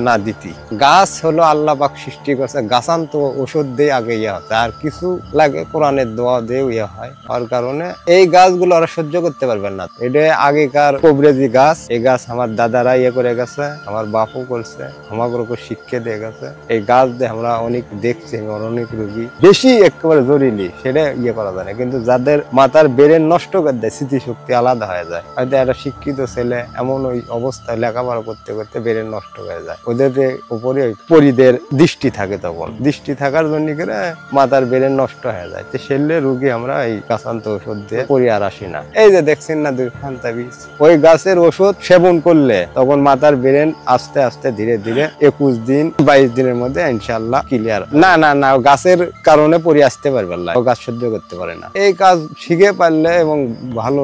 S7: না দিতি। গাছ হলো আল্লাহ পাক সৃষ্টি করছে, গাছান্ত ওষুধ দিয়ে আগে হচ্ছে, আর কিছু লাগে কোরআনের দোয়া দিয়ে হয়। আর কারণে এই গাছগুলো ওরা সহ্য করতে পারবেন না। এটা আগেকার কবরেজি গাছ। এই গাছ আমার দাদারা করে গেছে, আমার বাপও করছে, আমাদের উপর শিক্ষা দিয়ে গেছে। এই গাছ দিয়ে আমরা অনেক দেখছি, অনেক রোগী বেশি একেবারে জরুরি সেটা করা যায় না, কিন্তু যাদের মাথার ব্রেন নষ্ট করে দেয়, স্মৃতিশক্তি আলাদা হয়ে যায়। হয়তো একটা শিক্ষিত ছেলে এমন ওই অবস্থায় লেখাপড়া করতে করতে ব্রেন নষ্ট হয়ে যায়, ওদের উপরে পরিদের দৃষ্টি থাকে, তখন দৃষ্টি থাকার জন্য করে মাথার ব্রেন নষ্ট হয়ে যায়। তো সেলে রোগী আমরা এই গাছান্ত ওষুধ দিয়ে পরি আর আসি না। এই যে দেখছেন না 2 খান্তা বীজ, ওই গাছের ওষুধ সেবন করলে তখন মাথার ব্রেন আস্তে আস্তে ধীরে ধীরে 21 দিন 22 দিনের মধ্যে ইনশাআল্লাহ ক্লিয়ার। না না না, গাছের কারণে পরি আসতে পারবে না, গাছ সহ্য করতে পারে না। এই কাজ শিখে পারলে এবং ভালো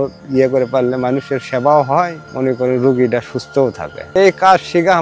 S7: করে পারলে মানুষের সেবাও হয়, মনে করে রোগীটা সুস্থও থাকে। এই কাজ শিখে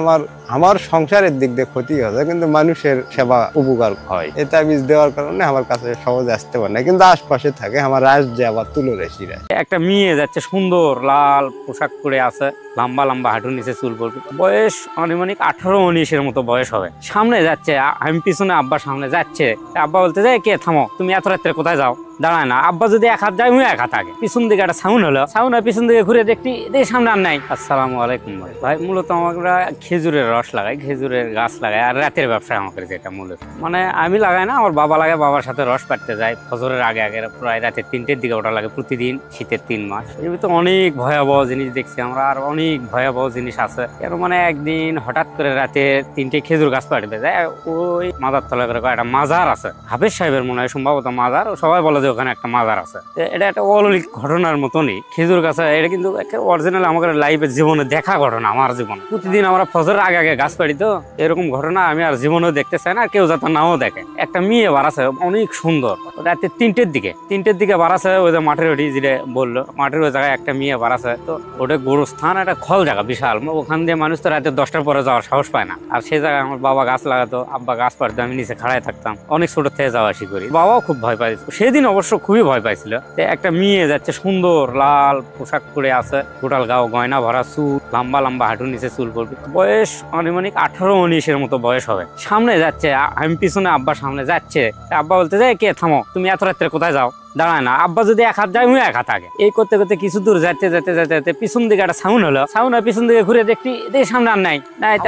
S7: আমার সংসারের দিক দিয়ে ক্ষতি হয়েছে, কিন্তু মানুষের সেবা উপকার হয়। এই তাবিজ দেওয়ার কারণে আমার কাছে সহজে আসতে পারে না, কিন্তু আশপাশে থাকে। আমার যে আবার তুলো রেসিরা
S8: একটা মেয়ে যাচ্ছে সুন্দর লাল পোশাক পরে আছে, লম্বা লম্বা হাঁটুর নিচে চুল পড়বে, বয়স আনুমানিক 18-19 মতো বয়স হবে। সামনে যাচ্ছে, আমি পিছনে আব্বার সামনে যাচ্ছে। আব্বা বলতে যায়, কে থামো, তুমি এত রাত্রে কোথায় যাও? দাঁড়ায় না। আব্বা যদি 1 হাত যায়, আমি 1 হাত আগে। পিছন দিকে একটা সাউন্ড হলো, পিছন দিকে ঘুরে দেখি সামনে আর নাই। আসসালামু আলাইকুম ভাই। মূলত আমরা খেজুরের রস লাগাই, খেজুরের গাছ লাগাই, আর রাতের ব্যবসা আমাদের যেটা মূলত, মানে আমি লাগাই না, আমার বাবা লাগায়। বাবার সাথে রস পাড়তে যায় ফজরের আগে প্রায় রাতে 3টের দিকে ওটা লাগে প্রতিদিন, শীতের 3 মাস। এর ভিতরে অনেক ভয়াবহ জিনিস দেখছি আমরা, আর অনেক ভয়াবহ জিনিস আছে। এর মানে একদিন হঠাৎ করে রাতে 3টে খেজুর গাছ পাড়তে যায়, ওই মাজার তলা করে একটা মাজার আছে, হাফেজ সাহেবের মনে হয় সম্ভবত মাজার, সবাই বলে যে ওখানে একটা মাজার আছে। এটা একটা অলৌকিক ঘটনার মতনই খেজুর গাছ। এটা কিন্তু অরিজিনাল আমাদের লাইফের জীবনে দেখা ঘটনা, আমার জীবনে। প্রতিদিন আমরা ফজরের আগে গাছ পাড়ি, তো এরকম ঘটনা আমি আর জীবনেও দেখতে চাই না, আর কেউ যাতে নাও দেখে। একটা মেয়ে বাড়াছে অনেক সুন্দর, রাতে 3টের দিকে বাড়াছে, ওই যে মাঠের ওটি যেটা বললো, মাঠের ওই জায়গায় একটা মেয়ে বাড়াছে। তো ওটা গোরস্থান, একটা খল জায়গা বিশাল, ওখান দিয়ে মানুষ তো রাতে 10টার পরে যাওয়ার সাহস পায় না। আর সেই জায়গায় আমার বাবা গাছ লাগাতো, আব্বা গাছ পাড়তো, আমি নিচে খাড়ায় থাকতাম, অনেক ছোট থেকে যাওয়া আসি করি। বাবাও খুব ভয় পাই সেদিন, অবশ্য খুবই ভয় পাইছিল। একটা মেয়ে যাচ্ছে সুন্দর লাল পোশাক পরে আছে, টোটাল গাও গয়না ভরা, চুল লম্বা লম্বা হাঁটুর নিচে চুল পড়বে, বয়স আনুমানিক 18-19 মতো বয়স হবে। সামনে যাচ্ছে, আমি পিছনে আব্বার সামনে যাচ্ছে। আব্বা বলতে যায়, কে থামো, তুমি এত রাত্রে কোথায় যাও? দাঁড়ায় না। আব্বা যদি 1 হাত যায়, আমি 1 হাত আগে। এই করতে করতে কিছু দূর যেতে পিছন দিকে একটা সাউন্ড হলো, পিছন দিকে ঘুরে দেখি সামনে আর নাই।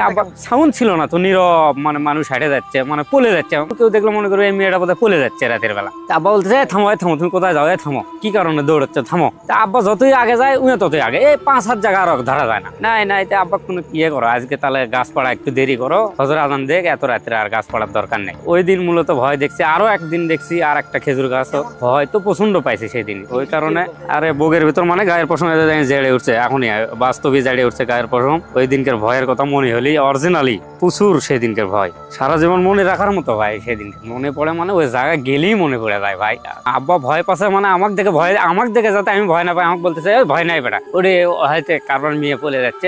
S8: আব্বা সাউন্ড ছিল না তো, নীরব, মানে মানুষ হাঁটে যাচ্ছে, মানে পলে যাচ্ছে। কেউ দেখলো মনে করো এই মেয়েটা বোধহয় পলে যাচ্ছে রাতের বেলা। আব্বা বলতে যায়, থামো তুমি কোথায় যাও, থামো, কি কারণে দৌড়াচ্ছে, থামো। আব্বা যতই আগে যায়, উনি ততই আগে। এই 5 হাত জায়গা আর ধরা যায় না। নাই আব্বা কোনো কি করো, আজকে তাহলে গাছ পাড়া একটু দেরি করো, ফজর আজান দেখ, এত রাত্রে আর গাছ পাড়ার দরকার নেই। ওই দিন মূলত ভয় দেখছি। আরো একদিন দেখছি আর একটা খেজুর গাছ, ভয় তো প্রচন্ড পাইছি সেদিন। ওই কারণে আরে বুকের ভিতর মানে গায়ের পশম জেড়ে উঠছে, এখনই বাস্তবে জেড়ে উঠছে গায়ের পশম। ওই দিনকার ভয়ের কথা মনে হলি অরিজিনালি প্রচুর সেদিনকার ভয়, সারা জীবন মনে রাখার মতো ভাই। সেদিনকে মনে পড়ে, মানে ওই জায়গায় গেলেই মনে পড়ে যায় ভাই। আব্বা ভয় পাচ্ছে, মানে আমাকে দেখে যাতে আমি ভয় না পাই, আমাকে বলতেছে ভয় নাই বেটা, ওরে হয়তো কারবার মেয়ে পলে যাচ্ছে,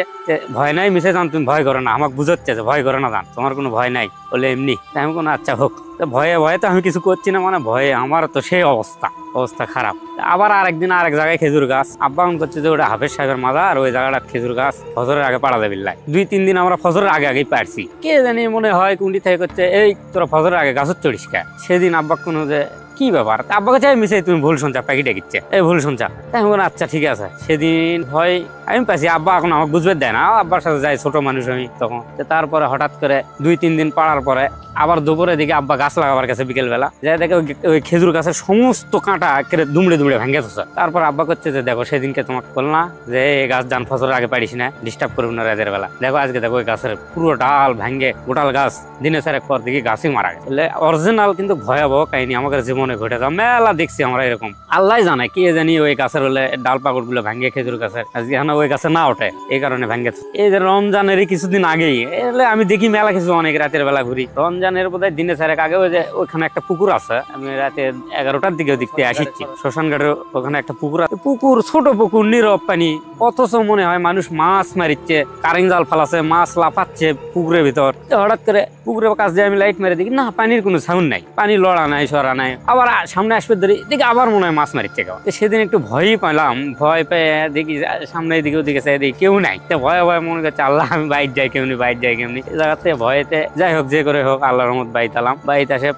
S8: ভয় নাই মিশে যান, তুমি ভয় করো না। আমাকে বুঝাচ্ছে যে ভয় করো না, যান, তোমার কোনো ভয় নাই বলে এমনি। আমি কোনো আচ্ছা হোক, ভয়ে তো আমি কিছু করছি না, মানে ভয়ে আমার তো সেই অবস্থা খারাপ। আবার আরেকদিন আরেক জায়গায় খেজুর গাছ, আব্বা মনে করছে যে ওটা হাফেজ সাহেবের মাজার, ওই জায়গাটা খেজুর গাছ ফজরের আগে পাড়া যাবে। 2-3 দিন আমরা ফজরের আগেই পারছি। কে জানি মনে হয় কুন্ডি থেকে করছে, এই তোরা ফজরের আগে গাছের চড়িস কে? সেদিন আব্বা কোনো যে কি ব্যাপার, আব্বাকে চাই মিশে তুমি ভুল শুনছা, প্যাকেটে গিচ্ছে, এই ভুল শুনছা। তাই আমি আচ্ছা ঠিক আছে। সেদিন ভয় আমি পাইছি, আব্বা এখন আমাকে বুঝবে দেয় না, আব্বার সাথে যাই, ছোট মানুষ আমি তখন। তারপরে হঠাৎ করে 2-3 দিন পাড়ার পরে আবার দুপুরের দিকে আব্বা গাছ লাগাবার কাছে বিকেল বেলা যাই, দেখে ওই খেজুর গাছের সমস্ত কাঁটা দুমড়ে ভেঙে গেছে। তারপর আব্বা করছে যে দেখো সেদিনকে তোমাকে বল না যে এই গাছ যান ফজরের আগে পারিস না, ডিস্টার্ব করবো না রাতের বেলা। দেখো আজকে দেখো ওই গাছের পুরো ডাল ভেঙে গোটাল গাছ দিনে 4 পর দিকে গাছই মারা গেছে। অরিজিনাল কিন্তু ভয়াবহ কাহিনী আমাদের জীবনে ঘটে যাওয়া মেলা দেখছি আমরা এরকম। আল্লাহ জানে, কে জানি ওই গাছের হলে ডাল পাকড় গুলো ভেঙে খেজুর গাছের আজকে ওই গাছে না ওঠে, এই কারণে ভেঙে। এই যে রমজানের কিছুদিন আগেই এলে আমি দেখি মেলা কিছু অনেক রাতের বেলা ঘুরি। রমজানের বোধহয় দিনে 4 আগে ওই যে ওইখানে একটা পুকুর আছে, আমি রাতে 11টার দিকে দেখতে আসছি শ্মশান ঘাটের ওখানে একটা পুকুর আছে। পুকুর ছোট পুকুর, নীরব পানি, অথচ মনে হয় মানুষ মাছ মারিচ্ছে, কারেং জাল ফালাচ্ছে, মাছ লাফাচ্ছে পুকুরের ভিতর। হঠাৎ করে পুকুরের কাছ দিয়ে আমি লাইট মেরে দেখি না, পানির কোনো সাউন্ড নাই, পানি লড়া নাই সরা নাই। আবার সামনে আসবে ধরি দেখি আবার মনে হয় মাছ মারিচ্ছে কেউ। সেদিন একটু ভয়ই পেলাম, ভয় পেয়ে দেখি সামনে দিকে ওদিকে চাই দেখি কেউ নাই। ভয়ে ভয়ে মনে করছে আল্লাহ আমি বাইর যাই কেমনি, বাইর যাই কেমনি। এই জায়গাতে ভয়েতে যাই হোক যে করে হোক আল্লাহর রহমত বাইত আলাম। বাইত আসে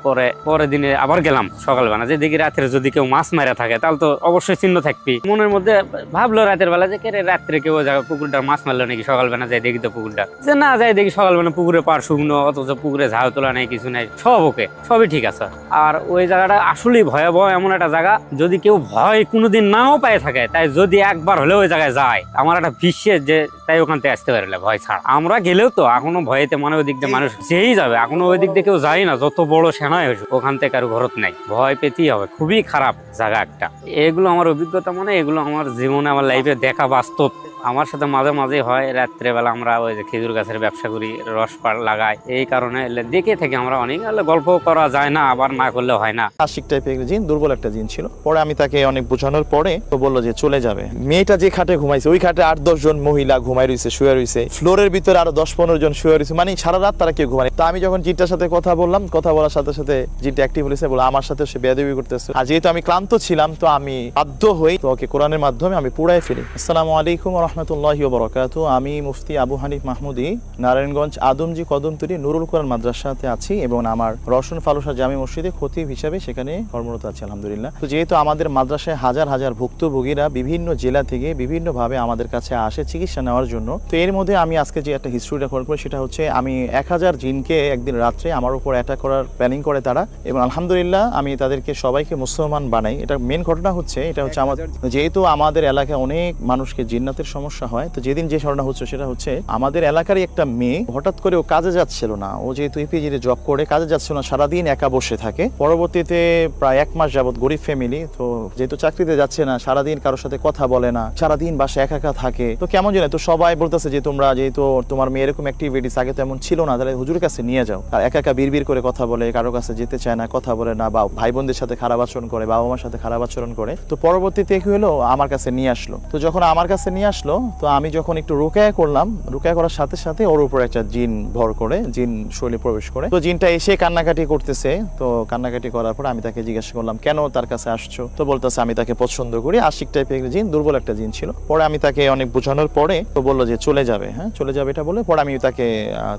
S8: পরের দিনে আবার গেলাম সকালবেলা, যে দেখি রাতের যদি কেউ মাছ মারা থাকে তাহলে তো অবশ্যই চিহ্ন থাকবি। মনের মধ্যে ভাবলো রাতের বেলা যে কে রাত্রে কেউ পুকুরটার মাছ মারলো নাকি। সকালবেলা যাই দেখি তো পুকুরটা, যে না যাই দেখি সকালবেলা পুকুরে পার শুকনো, অথচ পুকুরে ঝাউ তোলা নেই, কিছু নাই, সব ওকে, সবই ঠিক আছে। আর ওই জায়গাটা আসলেই ভয়াবহ এমন একটা জায়গা, যদি কেউ ভয় কোনোদিন নাও পায়ে থাকে, তাই যদি একবার হলেও ওই জায়গায় যায়, আমার একটা বিশ্বাস যে তাই ওখান থেকে আসতে পারলে ভয় ছাড়া। আমরা গেলেও তো এখনো ভয়েতে মানে ওই দিক দিয়ে মানুষ যেই যাবে, এখনো ওই দিক দিয়ে কেউ যায় না, যত বড় সেনাই হয়েছে ওখান থেকে আর ঘরত নাই, ভয় পেতেই হবে। খুবই খারাপ জায়গা একটা। এগুলো আমার অভিজ্ঞতা, মানে এগুলো আমার জীবনে আমার লাইফে দেখা বাস্তব। আমার সাথে মাঝে মাঝে হয় রাত্রেবেলা আমরা ওই যে খেজুর গাছের ব্যবসা করি, রস লাগাই, এই কারণে দেখে থেকে আমরা অনেক গল্প করা যায় না, আবার না করলে হয় না।
S9: আশিক টাইপের জিন, দুর্বল একটা জিন ছিল। পরে আমি তাকে অনেক বোঝানোর পরে তো বললো যে চলে যাবে। মেয়েটা যে খাটে ঘুমাইছে ওই খাটে 8-10 জন মহিলা ঘুমাই রয়েছে, শুয়ে রয়েছে। ফ্লোরের ভিতরে আরো 10-15 জন শুয়ে রয়েছে, মানে সারা রাত তারা কেউ ঘুমায়। তো আমি যখন জিনটার সাথে কথা বললাম, কথা বলার সাথে সাথে জিনটা অ্যাক্টিভ হয়েছে, বলে আমার সাথে সে বেয়াদবি করতেছে। আর যেহেতু আমি ক্লান্ত ছিলাম, তো আমি বাধ্য হই তো ওকে কোরআনের মাধ্যমে আমি পুরাই ফেলি। আসসালামু আলাইকুম ওয়া রাহমাতুল্লাহি ওয়া বারাকাতুহু। আমি মুফতি আবু হানিফ মাহমুদি, নারায়ণগঞ্জ আদমজি কদমতলী নুরুল কোরআন মাদ্রাসাতে আছি এবং আমার রওশন ফালুসা জামি মসজিদে খতিব হিসাবে সেখানে কর্মরত আছি আলহামদুলিল্লাহ। তো যেহেতু আমাদের মাদ্রাসায় হাজার হাজার ভুক্তভোগীরা বিভিন্ন জেলা থেকে বিভিন্নভাবে আমাদের কাছে আসে চিকিৎসা নেওয়ার জন্য, তো এর মধ্যে আমি আজকে যে একটা হিস্ট্রি রেকর্ড করি সেটা হচ্ছে আমি 1000 জিনকে একদিন রাত্রে আমার উপর অ্যাটাক করার প্ল্যানিং করে তারা, এবং আলহামদুলিল্লাহ আমি তাদেরকে সবাইকে মুসলমান বানাই। এটা মেন ঘটনা হচ্ছে, এটা হচ্ছে আমাদের যেহেতু আমাদের এলাকায় অনেক মানুষকে জিন্নাতের সমস্যা হয়, তো যেদিন যে ঘটনা হচ্ছে সেটা হচ্ছে আমাদের এলাকারই একটা মেয়ে হঠাৎ করে ও কাজে যাচ্ছিল না, ও যেহেতু ইপিজিতে জব করে কাজে যাচ্ছিল না, সারাদিন একা বসে থাকে। পরবর্তীতে প্রায় 1 মাস যাবত, গরিব ফ্যামিলি, তো যেহেতু চাকরিতে যাচ্ছে না, সারাদিন কারোর সাথে কথা বলে না, সারাদিন বাসায় একা একা থাকে, তো কেমন জানে। তো সবাই বলতেছে যে তোমরা যেহেতু তোমার মেয়ে এরকম অ্যাক্টিভিটিস আগে তেমন ছিল না, তাহলে হুজুরের কাছে নিয়ে যাও। আর একা একা বিড়বিড় করে কথা বলে, কারোর কাছে যেতে চায় না, কথা বলে না, বা ভাই বোনদের সাথে খারাপ আচরণ করে, বাবা মার সাথে খারাপ আচরণ করে। তো পরবর্তীতে কি হলো, আমার কাছে নিয়ে আসলো। তো যখন আমার কাছে নিয়ে আসলো, তো আমি যখন একটু রুকায়া করলাম, রুকায়া করার সাথে সাথে ওর উপর একটা জিন ভর করে, জিন শরীরে প্রবেশ করে। তো জিনটা এসে কান্নাকাটি করতেছে। তো কান্নাকাটি করার পর আমি তাকে জিজ্ঞাসা করলাম কেন তার কাছে আসছো। তো বলতেছে আমি তাকে পছন্দ করি। আশিক টাইপের জিন, দুর্বল একটা জিন ছিল। পরে আমি তাকে অনেক বোঝানোর পরে তো বললো যে চলে যাবে, হ্যাঁ চলে যাবে এটা বলে। পরে আমি তাকে,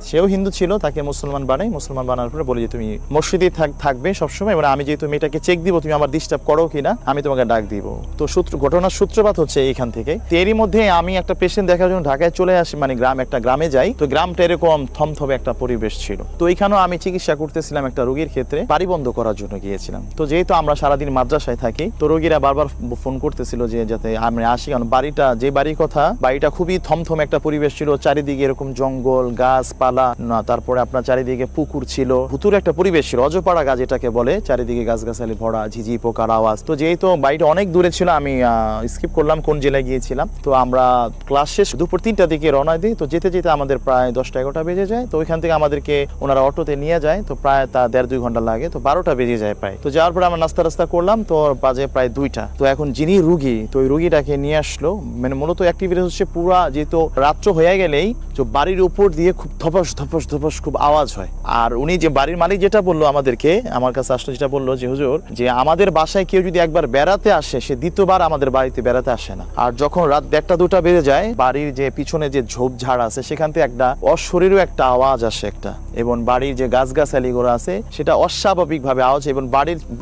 S9: সেও হিন্দু ছিল, তাকে মুসলমান বানাই। মুসলমান বানানোর পরে বলি যে তুমি মসজিদে থাকবে সবসময়, এবার আমি যেহেতু মেয়েটাকে চেক দিব তুমি আমার ডিস্টার্ব করো কিনা, আমি তোমাকে ডাক দিব। তো ঘটনার সূত্রপাত হচ্ছে এইখান থেকে। এরই মধ্যে আমি একটা পেশেন্ট দেখার জন্য ঢাকায় চলে আসি, মানে একটা গ্রামে যাই। তো গ্রামটা এরকম থমথমে একটা পরিবেশ ছিল। তো এইখানেও আমি চিকিৎসা করতেছিলাম একটা রোগীর ক্ষেত্রে, বাড়ি বন্ধ করার জন্য গিয়েছিলাম। তো যেহেতু আমরা সারাদিন মাদ্রাসায় থাকি, তো রোগীরা বারবার ফোন করতেছিল যে যাতে আমরা আসি, কারণ বাড়িটা যে বাড়ির কথা, বাড়িটা খুবই থমথমে একটা পরিবেশ ছিল। চারিদিকে এরকম জঙ্গল, গাছপালা, তারপরে আপনার চারিদিকে পুকুর ছিল, ভুতুর একটা পরিবেশ ছিল, অজপাড়া গাছ এটাকে বলে, চারিদিকে গাছগাছালি ভরা, ঝিঝি পোকার আওয়াজ। তো যেহেতু বাড়িটা অনেক দূরে ছিল, আমি স্কিপ করলাম কোন জেলায় গিয়েছিলাম। তো আমরা ক্লাস শেষ দুপুর 3টার দিকে রওনা দিই। তো যেতে যেতে আমাদের প্রায় 10টা-11টা বেজে যায়। তো ওইখান থেকে আমাদেরকে ওনারা অটোতে নিয়ে যায়। তো প্রায় তা 1.5-2 ঘন্টা লাগে। তো 12টা বেজে যায় প্রায়। তো যাওয়ার পরে আমরা নাস্তা করলাম, তো বাজে প্রায় 2টা। তো এখন যিনি রুগী, তো ওই রুগীটাকে নিয়ে আসলো, মানে মূলত অ্যাক্টিভিটি হচ্ছে পুরা, যেহেতু রাত্র হয়ে গেলেই তো বাড়ির উপর দিয়ে খুব ধপস ধপস ধপস খুব আওয়াজ হয়। আর উনি যে বাড়ির মালিক যেটা বললো আমাদেরকে, আমার কাছে আসলে যেটা বললো যে হুজুর, যে আমাদের বাসায় কেউ যদি একবার বেড়াতে আসে, সে দ্বিতীয়বার আমাদের বাড়িতে বেড়াতে আসে না। আর যখন রাত 1টা-2টা বেজে যায়, বাড়ির যে পিছনে যে ঝোপঝাড় আছে সেখান থেকে একটা অশরীরও একটা আওয়াজ আসে একটা, এবং বাড়ির যে গাছগাছালি গুলো আছে সেটা অস্বাভাবিক ভাবে আওয়াজ, এবং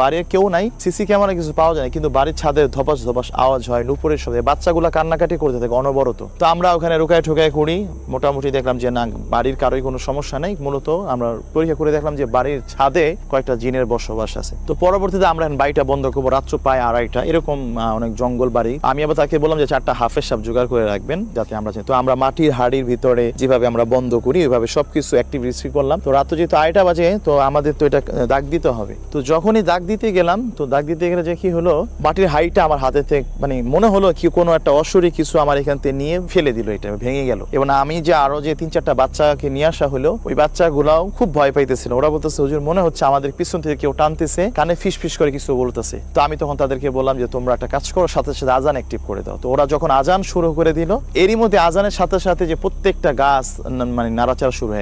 S9: বাড়ির কেউ নাই, সিসি ক্যামেরা কিছু পাওয়া যায়, কিন্তু বাড়ির ছাদে ধপাস ধপাস আওয়াজ হয়, নুপুরের সাথে বাচ্চাগুলা কান্নাকাটি করতে থাকে অনবরত। তো আমরা ওখানে রুকায় ঠোকায় করি, মোটামুটি দেখলাম যে না, বাড়ির কারোই কোনো সমস্যা নেই। মূলত আমরা পরীক্ষা করে দেখলাম যে বাড়ির ছাদে কয়েকটা জিনের বসবাস আছে। তো পরবর্তীতে আমরা বাড়িটা বন্ধ করবো, রাত্র প্রায় 2:30, এরকম অনেক জঙ্গল বাড়ি। আমি আবার তাকে বললাম যে 4টা হাফেজ সাহেব জোগাড় করে রাখবেন যাতে আমরা। তো আমরা মাটির হাড়ির ভিতরে যেভাবে আমরা বন্ধ করি ওইভাবে সবকিছু অ্যাক্টিভিটি করলাম। তো রাত যেহেতু 2টা বাজে, তো আমাদের তো এটা দাগ দিতে হবে। তো যখনই দাগ দিতে গেলাম, তো দাগ দিতে গেলে যে কি হলো, বাটির হাইটা আমার হাতে থেকে মানে মনে হলো কি কোনো একটা অসুরি কিছু আমার এখান থেকে নিয়ে ফেলে দিল, এটা ভেঙে গেল। এবং আমি যে আরো যে 3-4টা বাচ্চাকে নিয়ে আসা হলো, ওই বাচ্চাগুলাও খুব ভয় পাইতেছিল। ওরা বলতেছে হুজুর মনে হচ্ছে আমাদের পিছন থেকে কেউ টানতেছে, কানে ফিস ফিস করে কিছু বলতেছে। তো আমি তখন তাদেরকে বললাম যে তোমরা একটা কাজ করো, সাথে সাথে আজান অ্যাক্টিভ করে দাও। তো ওরা যখন আজান শুরু করে দিল, এরই মধ্যে আজানের সাথে সাথে যে প্রত্যেকটা গাছ মানে নাড়াচাড়া শুরু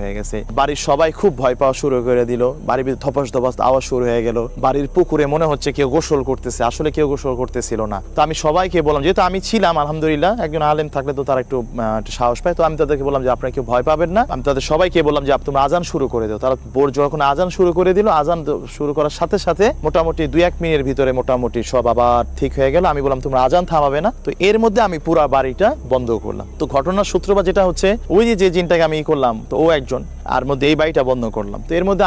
S9: হয়ে গেছে। বাড়ির সবাই খুব ভয় পাওয়া শুরু করে দিল। বাড়ির ভিতরে ধপাস ধপাস আওয়াজ শুরু হয়ে গেল। বাড়ির পুকুরে মনে হচ্ছে কেউ গোসল করতেছে, আসলে কেউ গোসল করতেছিল না। তো আমি সবাইকে বললাম, যেহেতু আমি ছিলাম আলহামদুলিল্লাহ, একজন আলেম থাকলে তো তারা একটু সাহস পায়। তো আমি তাদেরকে বললাম যে আপনারা কেউ ভয় পাবেন না। আমি তাদের সবাইকে বললাম যে তোমরা আজান শুরু করে দাও। তারা যখন আজান শুরু করে দিল, আজান শুরু করার সাথে সাথে মোটামুটি 2-1 মিনিটের ভিতরে মোটামুটি সব আবার ঠিক হয়ে গেল। আমি বললাম তোমরা আজান থামাবে না। তো এর মধ্যে আমি পুরো বাড়িটা বন্ধ করলাম। তো ঘটনার সূত্রপাত যেটা হচ্ছে, ওই যে জিনটাকে আমি করলাম, তো ও একজন, আর মধ্যে এই বাড়িটা বন্ধ করলাম। তো এর মধ্যে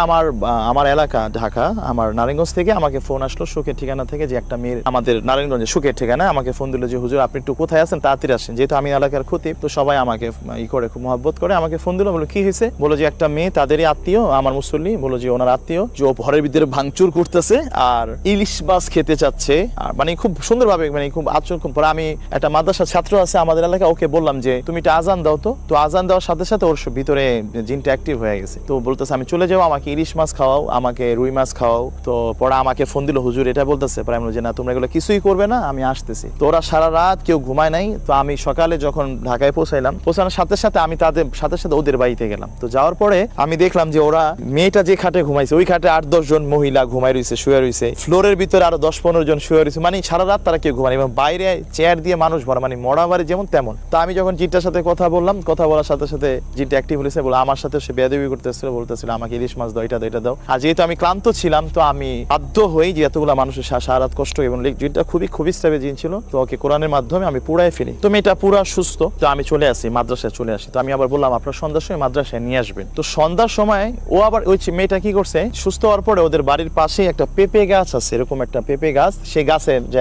S9: আমার এলাকা ঢাকা, আমার নারায়ণগঞ্জ থেকে আমাকে ফোন আসলো সুখের ঠিকানা থেকে, যে একটা মেয়ে আমাদের নারায়ণগঞ্জে সুখের ঠিকানা আমাকে ফোন দিল যে হুজুর আপনি একটু কোথায় আছেন, তাড়াতাড়ি আসেন। যেহেতু আমি এলাকার খতিব, তো সবাই আমাকে করে খুব মহব্বত করে আমাকে ফোন দিল। বলো কি হয়েছে? বলো যে একটা মেয়ে তাদেরই আত্মীয়, আমার মুসল্লি, বলো যে ওনার আত্মীয়, যে ঘরের ভিতরে ভাঙচুর করতেছে আর ইলিশ মাছ খেতে চাচ্ছে। আর মানে খুব সুন্দরভাবে, মানে খুব আচরণ। পরে আমি একটা মাদ্রাসা ছাত্র আছে আমাদের এলাকা, ওকে বললাম যে তুমি একটা আজান দাও। তো আজান দেওয়ার সাথে সাথে ওর ভিতরে জিনটা অ্যাক্টিভ হয়ে গেছে। তো বলতেছে আমি চলে যাবো, আমাকে ইলিশ মাছ খাওয়াও, আমাকে রুই মাছ খাওয়াও। তো পরে আমাকে ফোন দিল হুজুর এটা বলতেছে। পরে আমি বলছি না, তোমরা এগুলো কিছুই করবে না, আমি আসতেছি। তো ওরা সারা রাত কেউ ঘুমায় নাই। তো আমি সকালে যখন ঢাকায় পৌঁছানোর সাথে সাথে আমি তাদের সাথে সাথে ওদের বাড়িতে গেলাম। তো যাওয়ার পরে আমি দেখলাম যে ওরা মেয়েটা যে খাটে ঘুমাইছে, ওই খাটে 8-10 জন মহিলা ঘুমাই রয়েছে, শুয়ে রয়েছে। ফ্লোরের ভিতরে আরো 10-15 জন শুয়ে রয়েছে। মানে সারা রাত তারা কেউ ঘুমায়, এবং বাইরে চেয়ার দিয়ে মানুষ ভরা, মানে মরা বাড়ি যেমন তেমন। তো আমি যখন জিনটার সাথে কথা বললাম, কথা বলার সাথে সাথে জিনটা অ্যাক্টিভ হয়েছে। বলে আমার সাথে সে বেয়াদবি করতেছিল, বলতেছিল আমাকে ইলিশ মাছ দাও, এটা দাও। আর যেহেতু আমি ক্লান্ত ছিলাম, তো আমি বাধ্য হই যে এতগুলো মানুষের সারা রাত কষ্ট, এবং জিনটা খুবই স্টাবে জিন ছিল। তো ওকে কোরআনের মাধ্যমে আমি পুরাই ফেলি। তো মেয়েটা পুরা সুস্থ। তো আমি চলে আসি, মাদ্রাসায় চলে আসি। তো আমি আবার বললাম আপনার সন্ধ্যার সময় মাদ্রাসায় নিয়ে আসবেন। তো সন্ধ্যার সময় ও আবার ওই মেয়েটা কি করছে, সুস্থ হওয়ার পরে ওদের বাড়ির পাশে একটা পেঁপে গাছ আছে, এরকম একটা পেঁপে গাছ, সেই গাছে যে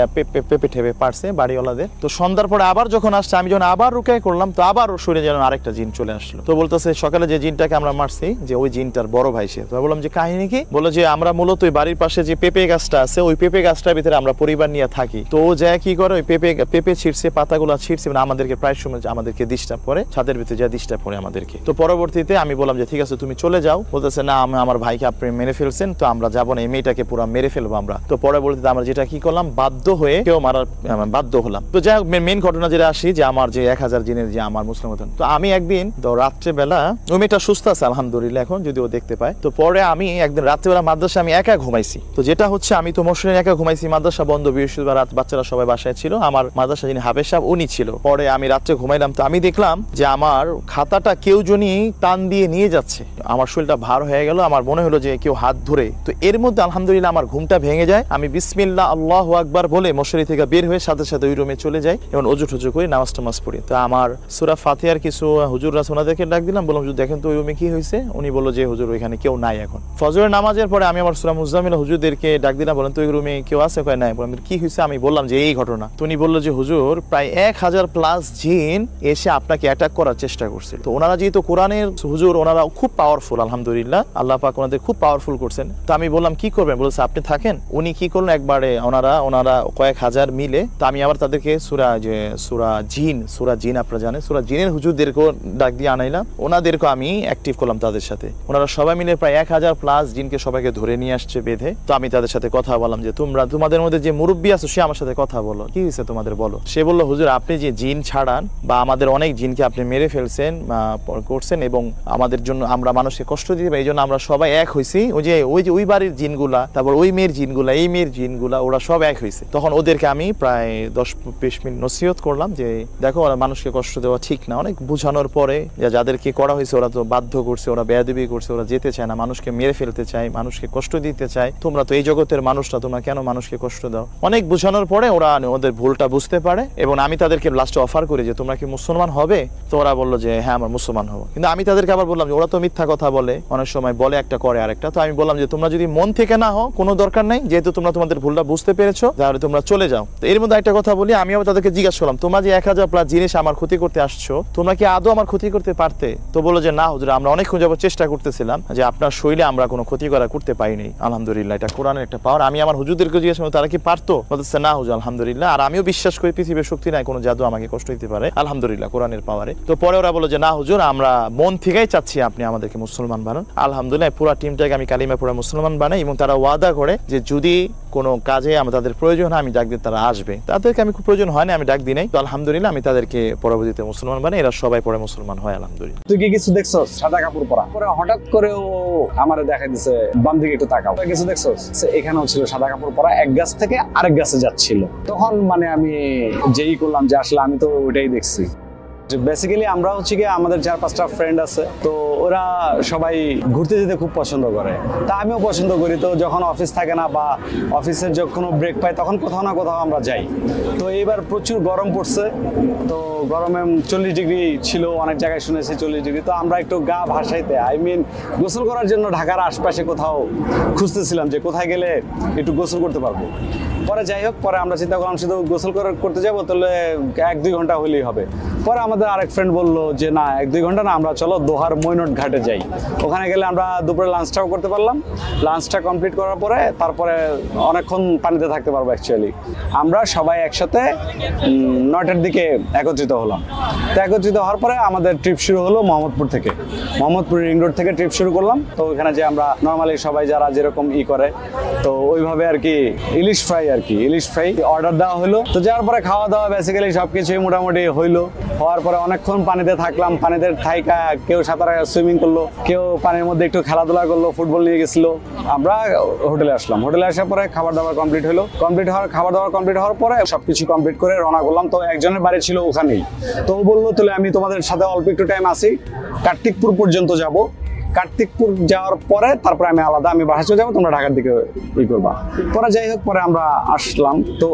S9: পেঁপে ঠেপে পারছে বাড়িওয়ালাদের। তো সন্ধ্যার পরে আবার যখন আসছে, আমি যখন আবার রুকাই করলাম, তো আবার ওর শরীরে যেন আরেকটা জিন চলে আসলো। তো বলতেছে সকালে যে জিনটাকে আমরা মারছি, যে ওই জিনটার বড় ভাই সে। তো বললাম যে কাহিনী কি? বলো যে আমরা মূলত ওই বাড়ির পাশে যে পেঁপে গাছটা আছে, ওই পেঁপে গাছটার ভিতরে আমরা পরিবার নিয়ে থাকি। তো ও যায় কি করে, ওই পেঁপে ছিঁড়ছে, পাতাগুলো ছিঁড়ছে, মানে আমাদেরকে প্রায় সময় আমাদেরকে ডিস্টার্ব করে, ছাদের ভিতরে যা ডিস্টার্ব করে আমাদেরকে। তো পরবর্তীতে আমি বললাম যে ঠিক আছে তুমি চলে যাও। বলতেছে না, আমি আমার ভাইকে আপনি মেরে ফেলছেন, তো আমরা যাবো না, এই মেয়েটাকে পুরো মেরে ফেলবো আমরা। তো পরবর্তীতে আমরা যেটা কি করলাম, বাধ্য হয়ে কেউ মারার বাধ্য হলাম। তো যাই হোক, মেন ঘটনা যেটা আসি, যে আমার যে 1000 জিনের যে আমার মুসলিম হতেন। তো আমি একদিন তো রাত্রেবেলা, ওই মেয়েটা সুস্থ আছে আলহামদুলিল্লাহ এখন, যদিও দেখতে পায়। তো পরে আমি একদিন রাত্রেবেলা মাদ্রাসা আমি একা ঘুমাইছি। তো যেটা হচ্ছে, আমি তো মশারির একা ঘুমাইছি, মাদ্রাসা বন্ধ, বৃহস্পতিবার রাত, বাচ্চারা সবাই বাসায় ছিল। আমার মাদ্রাসা যিনি হাফেজ সাহেব উনি ছিল। পরে আমি রাত্রে ঘুমাইলাম। তো আমি দেখলাম যে আমার খাতাটা কেউ জনই টান দিয়ে নিয়ে যাচ্ছে। আমার শরীরটা ভার হয়ে গেল, আমার মনে হলো যে কেউ হাত ধরে। তো এর মধ্যে আলহামদুলিল্লাহ আমার ঘুমটা ভেঙে যায়। আমি বিসমিল্লাহ আল্লাহু আকবার বলে মশারি থেকে বের হয়ে সাথে সাথে ওই রুমে চলে যাই, এবং অজু টজু করে নামাজ টামাজ পড়ি। তো আমার সূরা ফাতিহার কিছু হুজুররা ওনাদেরকে ডাক দিলাম, বললাম হুজুর দেখেন তো ওই রুমে কি হয়েছে। উনি বললো যে হুজুর ওইখানে কেউ নাই এখন। ফজরের নামাজের পরে আমি আমার সূরা মুজাম্মিল হুজুরদেরকে ডাক দিলাম, বলেন তো ওই রুমে কেউ আছে? কয় নাই। বললাম কি হয়েছে? আমি বললাম যে এই ঘটনা। তো উনি বললো যে হুজুর প্রায় 1000+ জিন এসে আপনাকে অ্যাটাক করার চেষ্টা করছিল। তো ওনারা যেহেতু কোরআনের হুজুর, ওনারা খুব পাওয়ারফুল আলহামদুলিল্লাহ, আল্লাহ পাক ওনাদের খুব পাওয়ারফুল করছেন। তো আমি বললাম কি করবেন? বলছে আপনি থাকেন। উনি কি করলেন, একবারে ওনারা কয়েক হাজার মিলে, তো আমি আবার তাদেরকে সূরা জিন আপনারা জানেন, সূরা জিনের হুজুরদেরকেও ডাক দিয়ে আনাইলাম, ওনাদেরকে আমি অ্যাক্টিভ করলাম তাদের সাথে। ওনারা সবাই মিলে প্রায় 1000+ জিনকে সবাইকে ধরে নিয়ে আসছে বেঁধে। তো আমি তাদের সাথে কথা বললাম যে তোমাদের মধ্যে যে মুরব্বী আছে সে আমার সাথে কথা বলো, কি হয়েছে তোমাদের বলো। সে বললো হুজুর আপনি যে জিন ছাড়ান, বা আমাদের অনেক জিনকে আপনি মেরে ফেলছেন করছেন, এবং আমাদের জন্য আমরা মানুষকে কষ্ট দিতে পারি, এই জন্য আমরা সবাই এক হয়েছি। ওই বাড়ির জিনগুলা, তারপর ওই মেয়ের জিনগুলা, এই মেয়ের জিনগুলা, ওরা সব এক হয়েছে। তখন ওদেরকে আমি প্রায় 10-20 মিনিট নসিহত করলাম যে দেখো ওরা মানুষকে কষ্ট দেওয়া ঠিক না। অনেক বুঝানোর পরে যাদেরকে করা হয়েছে ওরা তো বাধ্য করছে, ওরা বেয়াদবি করছে, ওরা যেতে চায় না, মানুষকে মেরে ফেলতে চায়, মানুষকে কষ্ট দিতে চায়। তোমরা তো এই জগতের মানুষরা, তোমরা কেন মানুষকে কষ্ট দাও? অনেক বুঝানোর পরে ওরা ওদের ভুলটা বুঝতে পারে, এবং আমি তাদেরকে লাস্টে অফার করি যে তোমরা কি মুসলমান হবে? তো ওরা বললো যে হ্যাঁ আমরা মুসলমান হবো। কিন্তু আমি তাদেরকে আবার বললাম যে ওরা তো মিথ্যা কথা বলে, অনেক সময় বলে একটা করে আরেকটা। তো আমি বললাম যে তোমরা যদি মন থেকে না হও কোনো দরকার নাই, যেহেতু তোমরা তোমাদের ভুলটা বুঝতে পেরেছো, তাহলে তোমরা চলে যাও। তো এর মধ্যে একটা কথা বলি, আমি আবার তাদেরকে জিজ্ঞাসা করলাম তোমরা যে 1000+ জিনিস আমার ক্ষতি করতে আসছো, তোমরা কি আদৌ আমার ক্ষতি করতে পারতে? তো বললো যে না হুজুর, আমরা অনেকক্ষণ যাবত চেষ্টা করতেছিলাম যে আপনার শৈলে আমরা কোনো ক্ষতি করতে পারিনি। আলহামদুলিল্লাহ, এটা কোরআনের একটা পাওয়ার। আমি আমার হুজুরদেরকে জিজ্ঞেস করলাম তারা কি পারতো, বলতেছে না হুজুর আলহামদুলিল্লাহ। আর আমিও বিশ্বাস করি পৃথিবীর শক্তি নাই কোনো জাদু আমাকে কষ্ট দিতে পারে, আলহামদুলিল্লাহ কোরআনের পাওয়ারে। তো পরে ওরা বলে যে না হুজুর আমরা মন থেকেই চাচ্ছি আপনি আমাদেরকে মুসলমান বানান। আলহামদুলিল্লাহ পুরো টিমটাকে আমি কালিমা পড়ে মুসলমান বানাই এবং তারা ওয়াদা করে যে যদি কোনো কাজে তাদের প্রয়োজন হয় আমি ডাক দিই তারা আসবে। তাদেরকে আমি খুব প্রয়োজন হয় না, আমি ডাক দিই নাই। তো আলহামদুলিল্লাহ আমি তাদেরকে পরবর্তীতে মুসলমান বানাই, এরা সবাই পরে মুসলমান হয় আলহামদুলিল্লাহ।
S10: তুই কি কিছু দেখছো? সাদা কাপড় পরা পরে হঠাৎ করে ও আমারে দেখা দিছে বাম দিকে একটু তাকাও, কিছু দেখছো? এখানেও ছিল সাদা কাপড় পরা, এক গাছ থেকে আরেক গাছে যাচ্ছিল। তখন মানে আমি যেই করলাম যে আসলে আমি তো ওইটাই দেখছি। বেসিক্যালি আমরা হচ্ছে কি আমাদের 4-5টা ফ্রেন্ড আছে, তো ওরা সবাই ঘুরতে যেতে খুব পছন্দ করে, তা আমিও পছন্দ করি। তো যখন অফিস থাকে না বা অফিসের যখন ব্রেক পাই তখন কোথাও না কোথাও আমরা যাই। তো এইবার প্রচুর গরম পড়ছে, তো গরমে 40 ডিগ্রি ছিল, অনেক জায়গায় শুনেছি 40 ডিগ্রি। তো আমরা একটু গা ভাসাইতে গোসল করার জন্য ঢাকার আশপাশে কোথাও খুঁজতেছিলাম যে কোথায় গেলে একটু গোসল করতে পারবো। পরে যাই হোক, পরে আমরা চিন্তা করলাম শুধু গোসল করতে যাবো তাহলে 1-2 ঘন্টা হলেই হবে। পরে আমাদের আরেক ফ্রেন্ড বললো যে না 1-2 ঘন্টা না, আমরা চলো দোহার মৈনট ঘাটে যাই। ওখানে গেলে আমরা দুপুরে লাঞ্চটাও করতে পারলাম, লাঞ্চটা কমপ্লিট করার পরে তারপরে অনেকক্ষণ পানিতে থাকতে পারবো। অ্যাকচুয়ালি আমরা সবাই একসাথে 9টার দিকে একত্রিত হলাম। তো একত্রিত হওয়ার পরে আমাদের ট্রিপ শুরু হলো মোহাম্মদপুর থেকে, মোহাম্মদপুর রিং রোড থেকে ট্রিপ শুরু করলাম। তো ওখানে যে আমরা নর্মালি সবাই যারা যেরকম করে তো ওইভাবে আর কি ইলিশ ফ্রাই অর্ডার দেওয়া হলো। তো যাওয়ার পরে খাওয়া দাওয়া বেসিক্যালি সবকিছুই মোটামুটি হইলো। হওয়ার পরে অনেকক্ষণ পানিতে থাকলাম, পানিতে থাইকা কেউ সাঁতার সুইমিং করলো, কেউ পানির মধ্যে একটু খেলাধুলা করলো, ফুটবল নিয়ে গেছিল। আমরা হোটেলে আসলাম, হোটেলে আসার পরে খাবার দাবার কমপ্লিট হওয়ার পরে সবকিছু কমপ্লিট করে রওনা করলাম। তো একজনের বাড়ি ছিল ওখানেই, তো ও বললো তাহলে আমি তোমাদের সাথে অল্প একটু টাইম আসি, কার্তিকপুর পর্যন্ত যাব। কার্তিকপুর যাওয়ার পরে তারপরে আমি বাসা চলে যাবো, তোমরা ঢাকার দিকে করবা। পরে যাই হোক, পরে আমরা আসলাম। তো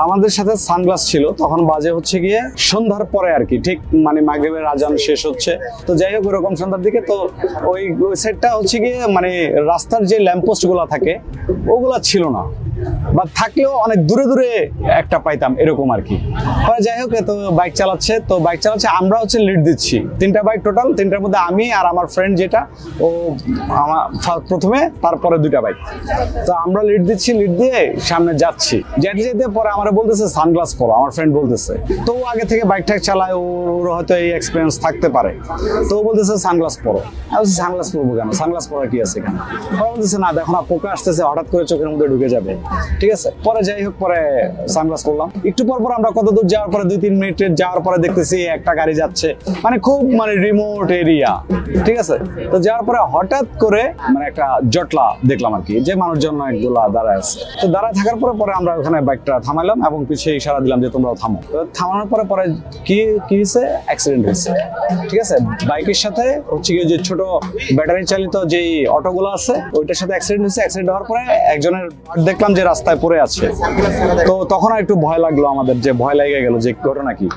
S10: আমাদের সাথে সানগ্লাস ছিল, তখন বাজে হচ্ছে গিয়ে সন্ধ্যার পরে আর কি, ঠিক মানে মাগরিবের আজান শেষ হচ্ছে। তো যাই হোক ওরকম সন্ধ্যার দিকে, তো ওই সেটটা হচ্ছে গিয়ে মানে রাস্তার যে ল্যাম্পপোস্ট গুলা থাকে ওগুলা ছিল না, বা থাকলেও অনেক দূরে দূরে একটা পাইতাম এরকম আর কি। যাই হোক, তো বাইক চালাচ্ছে আমরা হচ্ছে লিড দিচ্ছি, 3টা বাইক টোটাল, 3টার মধ্যে আমি আর আমার ফ্রেন্ড যেটা ও আমার প্রথমে, তারপরে 2টা বাইক। তো আমরা লিড দিয়ে সামনে যাচ্ছি, যেতে পরে আমার বলতেছে সানগ্লাস পরো, আমার ফ্রেন্ড বলতেছে। তো ও আগে থেকে বাইক চালায়, ওর হয়তো এই এক্সপিরিয়েন্স থাকতে পারে। তো ও বলতেছে সানগ্লাস পরো। আমি বলছি সানগ্লাস পরবো কেন, সানগ্লাস পরা কি আছে এখানে? বলতেছে না দেখো না, পোকা আসতেছে, হঠাৎ করে চোখের মধ্যে ঢুকে যাবে। ঠিক আছে, পরে যাই হোক, পরে সানগ্লাস করলাম। একটু পর আমরা কত দূর যাওয়ার পরে 2-3 মিনিটের যাওয়ার পরে দেখতেছি একটা গাড়ি যাচ্ছে, মানে খুব মানে রিমোট এরিয়া। ঠিক আছে, তো যাওয়ার পরে হঠাৎ করে মানে একটা জটলা দেখলাম আর কি, যে মানুষজন একগুলা দাঁড়ায় আছে। তো দাঁড়ায় থাকার পরে আমরা ওখানে বাইকটা থামাইলাম এবং পিছিয়ে ইশারা দিলাম যে তোমরাও থামো। থামানোর পরে কি হয়েছে, অ্যাক্সিডেন্ট হয়েছে। ঠিক আছে, বাইকের সাথে হচ্ছে গিয়ে যে ছোট ব্যাটারি চালিত যে অটোগুলো আছে ওইটার সাথে অ্যাক্সিডেন্ট হয়েছে। অ্যাক্সিডেন্ট হওয়ার পরে একজনের দেখলাম যে রাস্তায় পড়ে আছে। তো তখন একটু ভয় লাগলো আমাদের, যে ভয় লেগে গেল যে ঘটনা কি,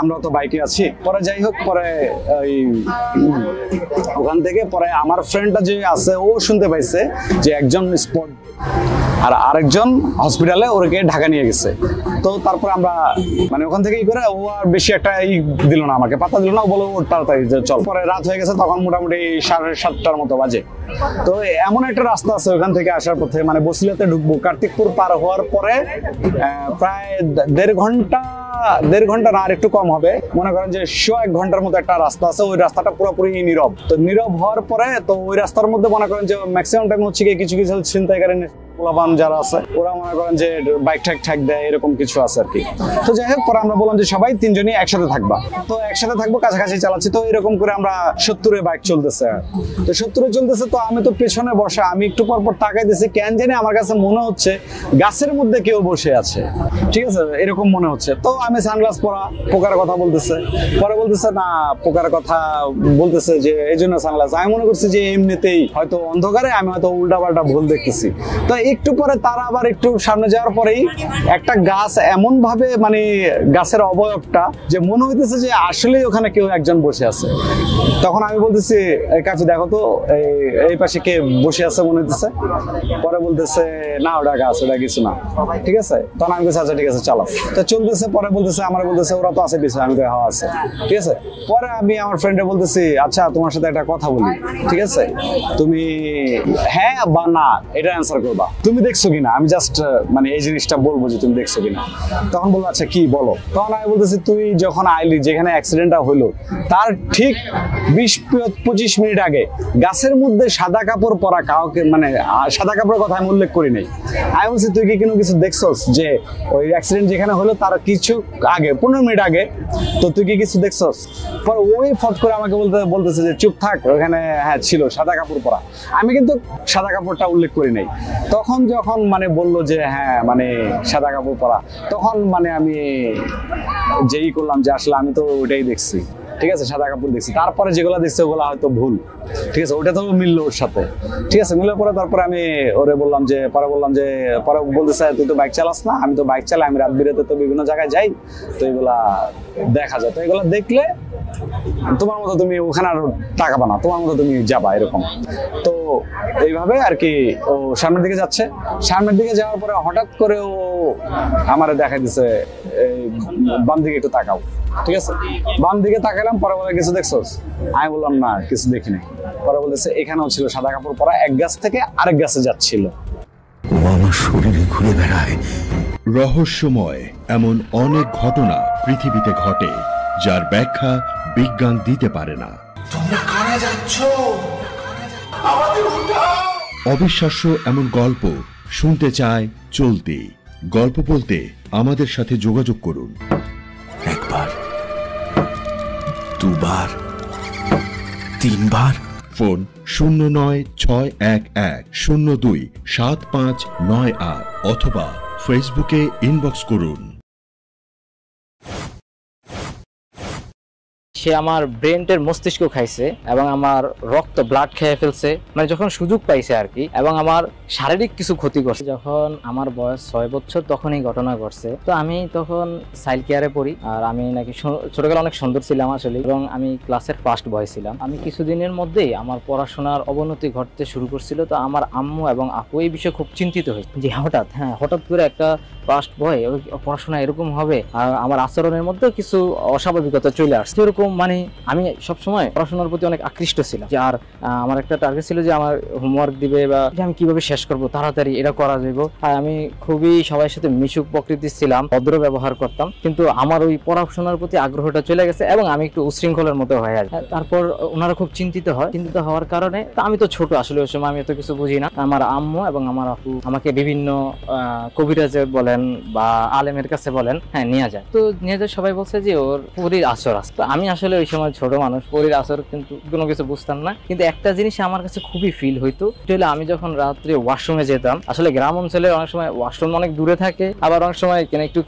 S10: আমরাও তো বাইকে আছি। পরে যাই হোক, পরে ওখান থেকে পরে আমার ফ্রেন্ডটা যে আছে ও শুনতে পাইছে যে একজন স্পট আর আরেকজন হসপিটালে ওকে ঢাকা নিয়ে গেছে। তো তারপর আমরা মানে ওখান থেকে করে ও আর বেশি একটা দিল না, আমাকে পাত্তা দিল না, ও বলো ওর তাড়াতাড়ি চল। পরে রাত হয়ে গেছে, তখন মোটামুটি 7:30টার মতো বাজে। তো এমন একটা রাস্তা আছে ওখান থেকে আসার পথে, মানে বসিলাতে ঢুকবো, কার্তিকপুর পার হওয়ার পরে প্রায় 1.5 ঘন্টা না আর একটু কম হবে, মনে করেন যে 1 ঘন্টার মতো একটা রাস্তা আছে। ওই রাস্তাটা পুরোপুরি নীরব। তো নীরব হওয়ার পরে তো ওই রাস্তার মধ্যে মনে করেন যে ম্যাক্সিমাম টাইম হচ্ছে কিছু ছিনতাইকারী পোলাপান যারা আছে ওরা মনে করেন যে বাইক ঠ্যাক দেয়, এরকম কিছু আছে আর কি। তো যাই হোক, পরে আমরা বললাম যে সবাই 3 জনই একসাথে থাকবা। তো একসাথে থাকবো, কাছাকাছি চালাচ্ছি। তো এরকম করে আমরা 70-এ বাইক চলতেছে। তো 70-এ চলতেছে, তো আমি তো পেছনে বসে, আমি একটু পর তাকাই দিছি, কেন জানি আমার কাছে মনে হচ্ছে গাছের মধ্যে কেউ বসে আছে। ঠিক আছে, এরকম মনে হচ্ছে। তো আমি সানগ্লাস পরা, পোকার কথা বলতেছে, পরে বলতেছে না পোকার কথা বলতেছে যে এই জন্য সানগ্লাস। আমি মনে করছি যে এমনিতেই হয়তো অন্ধকারে আমি হয়তো উল্টা পাল্টা ভুল দেখতেছি। তো একটু পরে তারা আবার একটু সামনে যাওয়ার পরেই একটা গাছ এমন ভাবে মানে গাছের অবয়বটা যে মনে হইতেছে যে আসলেই ওখানে কেউ একজন বসে আছে। তখন আমি বলতেছি কাছে দেখো তো এই পাশে কে বসে আছে মনে হইতেছে। পরে বলতেছে না ওটা গাছ, ওটা কিছু না। ঠিক আছে, তখন আমি বলছি আচ্ছা ঠিক আছে চালাও। তো চলতেছে, পরে বলতেছে আমার বলতেছে ওরা তো আছে পিছনে, আমি তো হাওয়া আছে। ঠিক আছে, পরে আমি আমার ফ্রেন্ডে বলতেছি আচ্ছা তোমার সাথে একটা কথা বলি, ঠিক আছে, তুমি হ্যাঁ বা না এটা অ্যান্সার করবা, তুমি দেখছো কিনা। আমি জাস্ট মানে এই জিনিসটা বলবো যে তুমি দেখছো কিনা। তখন বলবো আচ্ছা কি বলো। তখন আমি বলতেছি তুই যখন আইলি যেখানে অ্যাক্সিডেন্টটা হলো তার ঠিক 20-25 মিনিট আগে গাছের মধ্যে সাদা কাপড় পরা কাউকে, মানে সাদা কাপড়ের কথা আমি উল্লেখ করি নাই। আমি বলছি তুই কি কিছু দেখছস যে ওই অ্যাক্সিডেন্ট যেখানে হলো তার কিছু আগে 15 মিনিট আগে, তো তুই কি কিছু দেখছস? পরে ওই ফট করে আমাকে বলতেছে যে চুপ থাক, ওখানে হ্যাঁ ছিল সাদা কাপড় পরা। আমি কিন্তু সাদা কাপড়টা উল্লেখ করি নাই। তখন যখন মানে বললো যে হ্যাঁ মানে সাদা কাপড় পরা, তখন মানে আমি যেই করলাম যে আসলে আমি তো ওটাই দেখছি, ঠিক আছে, সাদা কাপড় দেখছি। তারপরে যেগুলো দেখছি ওগুলো হয়তো ভুল, ঠিক আছে, ওটা তো মিললো ওর সাথে। ঠিক আছে, মিলার পরে তারপরে আমি ওরে বললাম যে পরে বলতেছে তুই তো বাইক চালাস না। আমি তো বাইক চালাই, আমি রাত বিরাতে তো বিভিন্ন জায়গায় যাই, তো এগুলা দেখা যায়, তো এগুলা দেখলে তোমার মতো তুমি ওখানে আর তাকাবা না, তোমার মতো তুমি যাবা এরকম। তো এইভাবে আর কি ও সামনের দিকে যাচ্ছে। সামনের দিকে যাওয়ার পরে হঠাৎ করে ও আমারে দেখাই দিছে বাম দিকে একটু তাকাও। ঠিক আছে, বাম দিকে তাকালাম, পরে বলে কিছু দেখছোস? আমি বললাম না কিছু দেখি নাই। পরে বলতেছে এখানেও ছিল সাদা কাপড় পরা, এক গাছ থেকে আরেক গাছে যাচ্ছিল।
S11: ও আমার শরীরে ঘুরে বেড়ায়। রহস্যময় এমন অনেক ঘটনা পৃথিবীতে ঘটে যার ব্যাখ্যা বিজ্ঞান দিতে পারে না। অবিশ্বাস্য এমন গল্প শুনতে চায় চলতি গল্প বলতে আমাদের সাথে যোগাযোগ করুন। একবার, দুবার, তিনবার। ফোন 0961102759 অথবা ফেসবুকে ইনবক্স করুন।
S12: সে আমার ব্রেনটের মস্তিষ্ক খাইছে এবং আমার রক্ত ব্লাড খেয়ে ফেলছে, মানে যখন সুযোগ পাইছে আর কি, এবং আমার শারীরিক কিছু ক্ষতি করছে। যখন আমার বয়স 6 বছর তখন এই ঘটনা ঘটছে। তো আমি তখন চাইল্ড কেয়ারে পড়ি, আর আমি নাকি ছোটবেলা অনেক সুন্দর ছিলাম আসলে, এবং আমি ক্লাসের ফার্স্ট বয় ছিলাম। আমি কিছুদিনের মধ্যেই আমার পড়াশোনার অবনতি ঘটতে শুরু করছিল। তো আমার আম্মু এবং আপু এই বিষয়ে খুব চিন্তিত হয়েছে যে হঠাৎ করে একটা ফার্স্ট বয় পড়াশোনা এরকম হবে, আর আমার আচরণের মধ্যে কিছু অস্বাভাবিকতা চলে আসছে। এরকম মানে আমি সবসময় পড়াশোনার প্রতি অনেক আকৃষ্ট ছিলাম, যে আর আমার একটা টার্গেট ছিল যে আমার হোমওয়ার্ক দিবে বা আমি কিভাবে শেষ করবো তাড়াতাড়ি এটা করা যাবে। আর আমি খুবই সবার সাথে মিশুক প্রকৃতির ছিলাম, ভদ্র ব্যবহার করতাম, কিন্তু আমার ওই পড়াশোনার প্রতি আগ্রহটা চলে গেছে এবং আমি একটু উশৃঙ্খলের মতো হয়ে যাই। তারপর ওনারা খুব চিন্তিত হওয়ার কারণে, আমি তো ছোট আসলে ওই সময়, আমি এত কিছু বুঝি না। আমার আম্মু এবং আমার আপু আমাকে বিভিন্ন কবিরাজের বলেন বা আলেমের কাছে বলেন নিয়ে যায়। তো নিয়ে যায়, সবাই বলছে যে ওর পরীর আসর আছে। তো আমি আসলে ওই সময় ছোট মানুষ, পরীর আসর কিন্তু কোনো কিছু বুঝতাম না। কিন্তু একটা জিনিস আমার কাছে খুবই ফিল হইতো, সেটা আমি যখন রাত্রে ওয়াশরুমে যেতাম। আসলে গ্রাম অঞ্চলে অনেক সময় ওয়াশরুম অনেক দূরে থাকে, আবার অনেক সময় একটু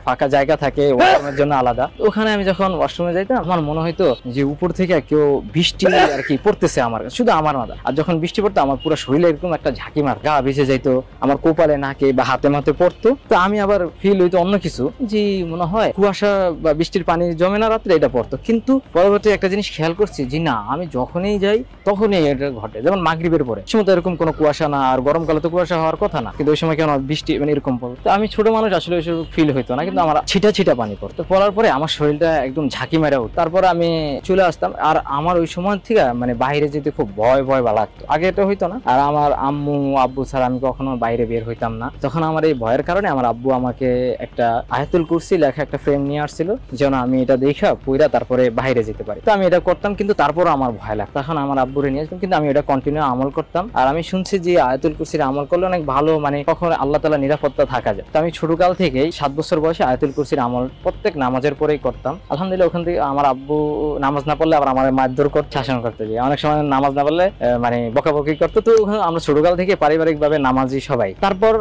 S12: ফাঁকা জায়গা থাকে ওয়াশরুমের জন্য আলাদা। ওখানে আমি যখন ওয়াশরুমে যাইতাম, আমার মনে হইতো যে উপর থেকে কেউ বৃষ্টি আর কি পড়তেছে আমার, শুধু আমার মাথা। আর যখন বৃষ্টি পড়তো আমার পুরো শরীরে এরকম একটা ঝাঁকি মার, গা ভিজে যাইতো, আমার কোপালে নাকে বা হাতে মাতে পড়তো। তো আমি আবার ফিল হইতো অন্য কিছু, যে মনে হয় কুয়াশা বা বৃষ্টির পানি জমে না রাত্রে, এটা পড়তো। কিন্তু পরবর্তী একটা জিনিস খেয়াল করছি যে না, আমি যখনই যাই তখনই এটা ঘটে। যেমন মাগরিবের পরে সময় তো এরকম কোনো কুয়াশা না, আর গরমকালে তো কুয়াশা হওয়ার কথা না, কিন্তু ওই সময় কেন বৃষ্টি মানে এরকম পড়তো। তো আমি ছোট মানুষ, আসলে ওইসব ফিল হইতো না, কিন্তু আমার ছিটা পানি পড়তো। পড়ার পরে আমার শরীরটা একদম ঝাঁকি মেরে উঠতো। তারপর আমি চলে আসতাম, আর আমার ওই সময় থেকে মানে বাইরে যেতে খুব ভয় লাগতো। আগে এটা হইতো না। আর আমার আম্মু আব্বু ছাড়া আমি কখনো বাইরে বের হইতাম না। তখন আমার এই ভয়ের কারণে আমার আব্বু আমাকে একটা আয়াতুল কুরসি লেখা একটা ফ্রেম নিয়ে আসছিল, যেন আমি এটা দেখা পুরা তারপরে বাইরে যেতে পারি। তো আমি এটা করতাম, কিন্তু তারপরও আমার ভয় লাগতো। তখন আমার আব্বুরে নিয়ে আসতাম, কিন্তু আমি এটা কন্টিনিউ আমল করতাম। আর আমি শুনছি যে আয়াতুল কুরসির আমল করলে অনেক ভালো, মানে কখন আল্লাহ তাআলা নিরাপত্তা থাকা যায়। তো আমি ছোটকাল থেকেই 7 বছর বয়সে আয়াতুল কুরসির আমল প্রত্যেক নামাজের পরেই করতাম। আলহামদুলিল্লাহ, ওখান থেকে আমার আব্বু নামাজ না পড়লে আবার আমার মারধর করতে, শাসন করতে যায়। অনেক সময় নামাজ না পড়লে মানে বকাবকি করতো। তো আমরা ছোটকাল থেকে পারিবারিক ভাবে নামাজি সবাই। তারপর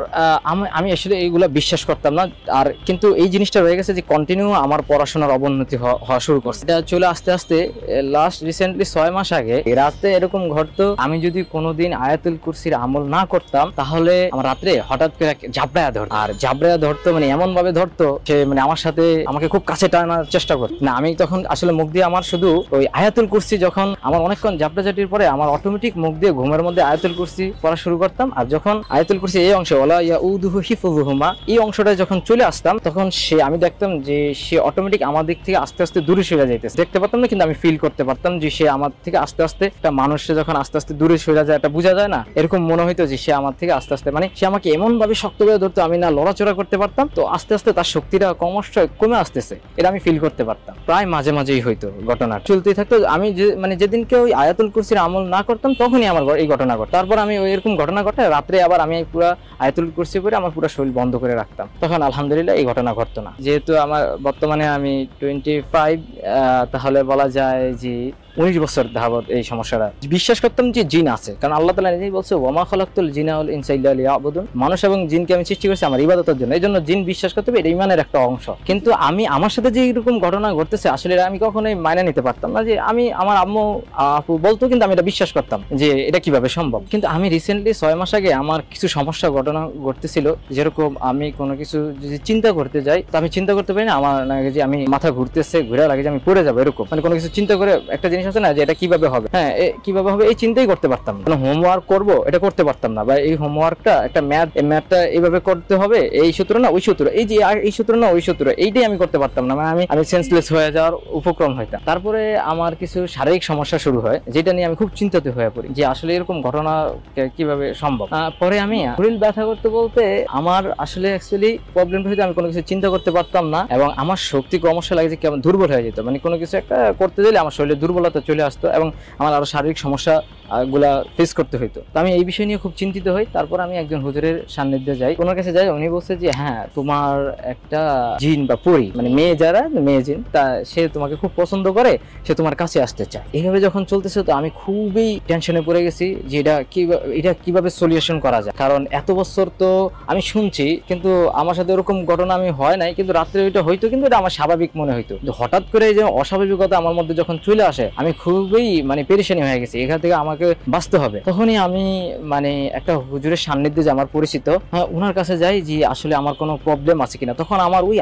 S12: আমি আসলে এইগুলা বিশ্বাস করতাম না। আর কিন্তু এই জিনিসটা রয়ে গেছে যে কন্টিনিউ আমার পড়াশোনার অবনতি হওয়া শুরু করছে। এটা চলে আস্তে আস্তে লাস্ট রিসেন্টলি 6 মাস আগে রাতে এরকম ঘটতো, আমি যদি কোনোদিন আয়াতুল কুরসির আমল না করতাম তাহলে আমার রাত্রে হঠাৎ করে জাবরায়া ধরতো। আর জাবরায়া ধরতো মানে এমন ভাবে ধরতো সে মানে আমার সাথে আমাকে খুব কাছে টানার চেষ্টা করতো না। আমি তখন আসলে মুখ দিয়ে আমার শুধু ওই আয়াতুল কুরসি, যখন আমার অনেকক্ষণ জাবরাজাটির পরে আমার অটোমেটিক মুখ দিয়ে ঘুমের মধ্যে আয়াতুল কুরসি পড়া শুরু করতাম। আর যখন আয়াতুল কুরসি এই অংশে ওয়ালা ইয়াউদুহু হিফযুহুমা এই অংশটা যখন চলে আসতাম তখন আমি দেখতাম যে সে অটোমেটিক আমার দিক থেকে আস্তে আস্তে দূরে সরে যাইতেছে। দেখতে পারতাম না কিন্তু আমি ফিল করতে পারতাম যে সে আমার থেকে আস্তে আস্তে, একটা মানুষে যখন আস্তে আস্তে দূরে সরে যায় এটা বোঝা যায় না, এরকম মনে হইতো যে সে আমার থেকে আস্তে আস্তে, মানে সে আমাকে এমন ভাবে শক্ত করে ধরতো আমি না লড়াচড়া করতে পারতাম, তো আস্তে আস্তে তার শক্তিটা ক্রমশ কমে আসতেছে এটা আমি ফিল করতে পারতাম। প্রায় মাঝে মাঝেই হইতো, ঘটনা চলতেই থাকতো। আমি মানে যেদিনকে ওই আয়াতুল কুরসির আমল না করতাম তখনই আমার এই ঘটনা ঘটে। তারপর আমি ওই এরকম ঘটনা ঘটে রাত্রে আবার আমি পুরো আয়াতুল কুরসি করে আমার পুরো শরীর বন্ধ করে রাখতাম, তখন আলহামদুলিল্লাহ এই ঘটনা ঘটতো না। যেহেতু আমার বর্তমানে আমি 25, তাহলে বলা যায় যে 19 বছর ধাবত এই সমস্যাটা বিশ্বাস করতাম যে জিন আছে, কারণ আল্লাহ তাআলা নিজেই বলছে ওয়ামা খালাকতুল জিন্না ওয়াল ইনসা ইল্লা লিয়াবুদুন, মানুষ এবং জিনকে আমি সৃষ্টি করেছি আমার ইবাদতের জন্য, এই জন্য জিন বিশ্বাস করতে হবে, এটা ইমানের একটা অংশ। কিন্তু আমি আমার সাথে যে এরকম ঘটনা ঘটতেছে আসলে আমি কখনোই মাইনে নিতে পারতাম না, যে আমার আম্মু আপু বলতো কিন্তু আমি এটা বিশ্বাস করতাম যে এটা কিভাবে সম্ভব। কিন্তু আমি রিসেন্টলি 6 মাস আগে আমার কিছু সমস্যা ঘটনা ঘটতেছিল, যেরকম আমি কোনো কিছু যদি চিন্তা করতে যাই তো আমি চিন্তা করতে পারি না, আমার লাগে যে আমি মাথা ঘুরতেছে, ঘুরে লাগে যে আমি পড়ে যাবো, এরকম মানে কোনো কিছু চিন্তা করে একটা জিনিস আছে না যে এটা কিভাবে হবে, হ্যাঁ কিভাবে হবে এই চিন্তাই করতে পারতাম না। হোমওয়ার্ক করবো এটা করতে পারতাম না, বা এই হোমওয়ার্কটা একটা ম্যাথটা এইভাবে করতে হবে, এই সূত্র না ওই সূত্র, এই যে এই সূত্র না ওই সূত্র, এইটাই আমি করতে পারতাম না, মানে আমি সেন্সলেস হয়ে যাওয়ার উপক্রম হইতাম। তারপরে আমার কিছু শারীরিক সমস্যা শুরু হয় যেটা নিয়ে আমি খুব চিন্তিত হয়ে পড়ি যে আসলে এরকম ঘটনা কিভাবে সম্ভব। পরে আমি শরীর ব্যথা করতে বলতে আমার আসলে অ্যাকচুয়ালি প্রবলেমটা হইতো আমি কোনো কিছু চিন্তা করতে পারতাম না, এবং আমার শক্তি ক্রমশ লাগে যে কেমন দুর্বল হয়ে যেত, মানে কোনো কিছু একটা করতে দিলে আমার শরীরে দুর্বলতা চলে আসতো এবং আমার আরো শারীরিক সমস্যা গুলা ফেস করতে হইতো। তো আমি এই বিষয় নিয়ে খুব চিন্তিত হই। তারপর আমি একজন হুজুরের সান্নিধ্যে যাই, ওনার কাছে যাই, উনি বলছে যে হ্যাঁ তোমার একটা জিন বা পরী, মানে মেয়ে যারা মেয়ে জিন, তা সে তোমাকে খুব পছন্দ করে, সে তোমার কাছে আসতে চায়। এইভাবে যখন চলতেছে তো আমি খুবই টেনশনে পড়ে গেছি যে এটা কিভাবে সলিউশন করা যায়, কারণ এত বছর তো আমি শুনছি কিন্তু আমার সাথে ওরকম ঘটনা আমি হয় নাই, কিন্তু রাত্রে ওইটা হইতো কিন্তু এটা আমার স্বাভাবিক মনে হইতো। হঠাৎ করে যে অস্বাভাবিকতা আমার মধ্যে যখন চলে আসে আমি খুবই মানে পেরেশানি হয়ে গেছি, এখান থেকে আমাকে বাঁচতে হবে। তখনই আমি মানে একটা হুজুরের সান্নিধ্যে যে আমার পরিচিত, ওনার কাছে যাই যে আসলে আমার কোনো প্রবলেম আছে কিনা। তখন আমার ওই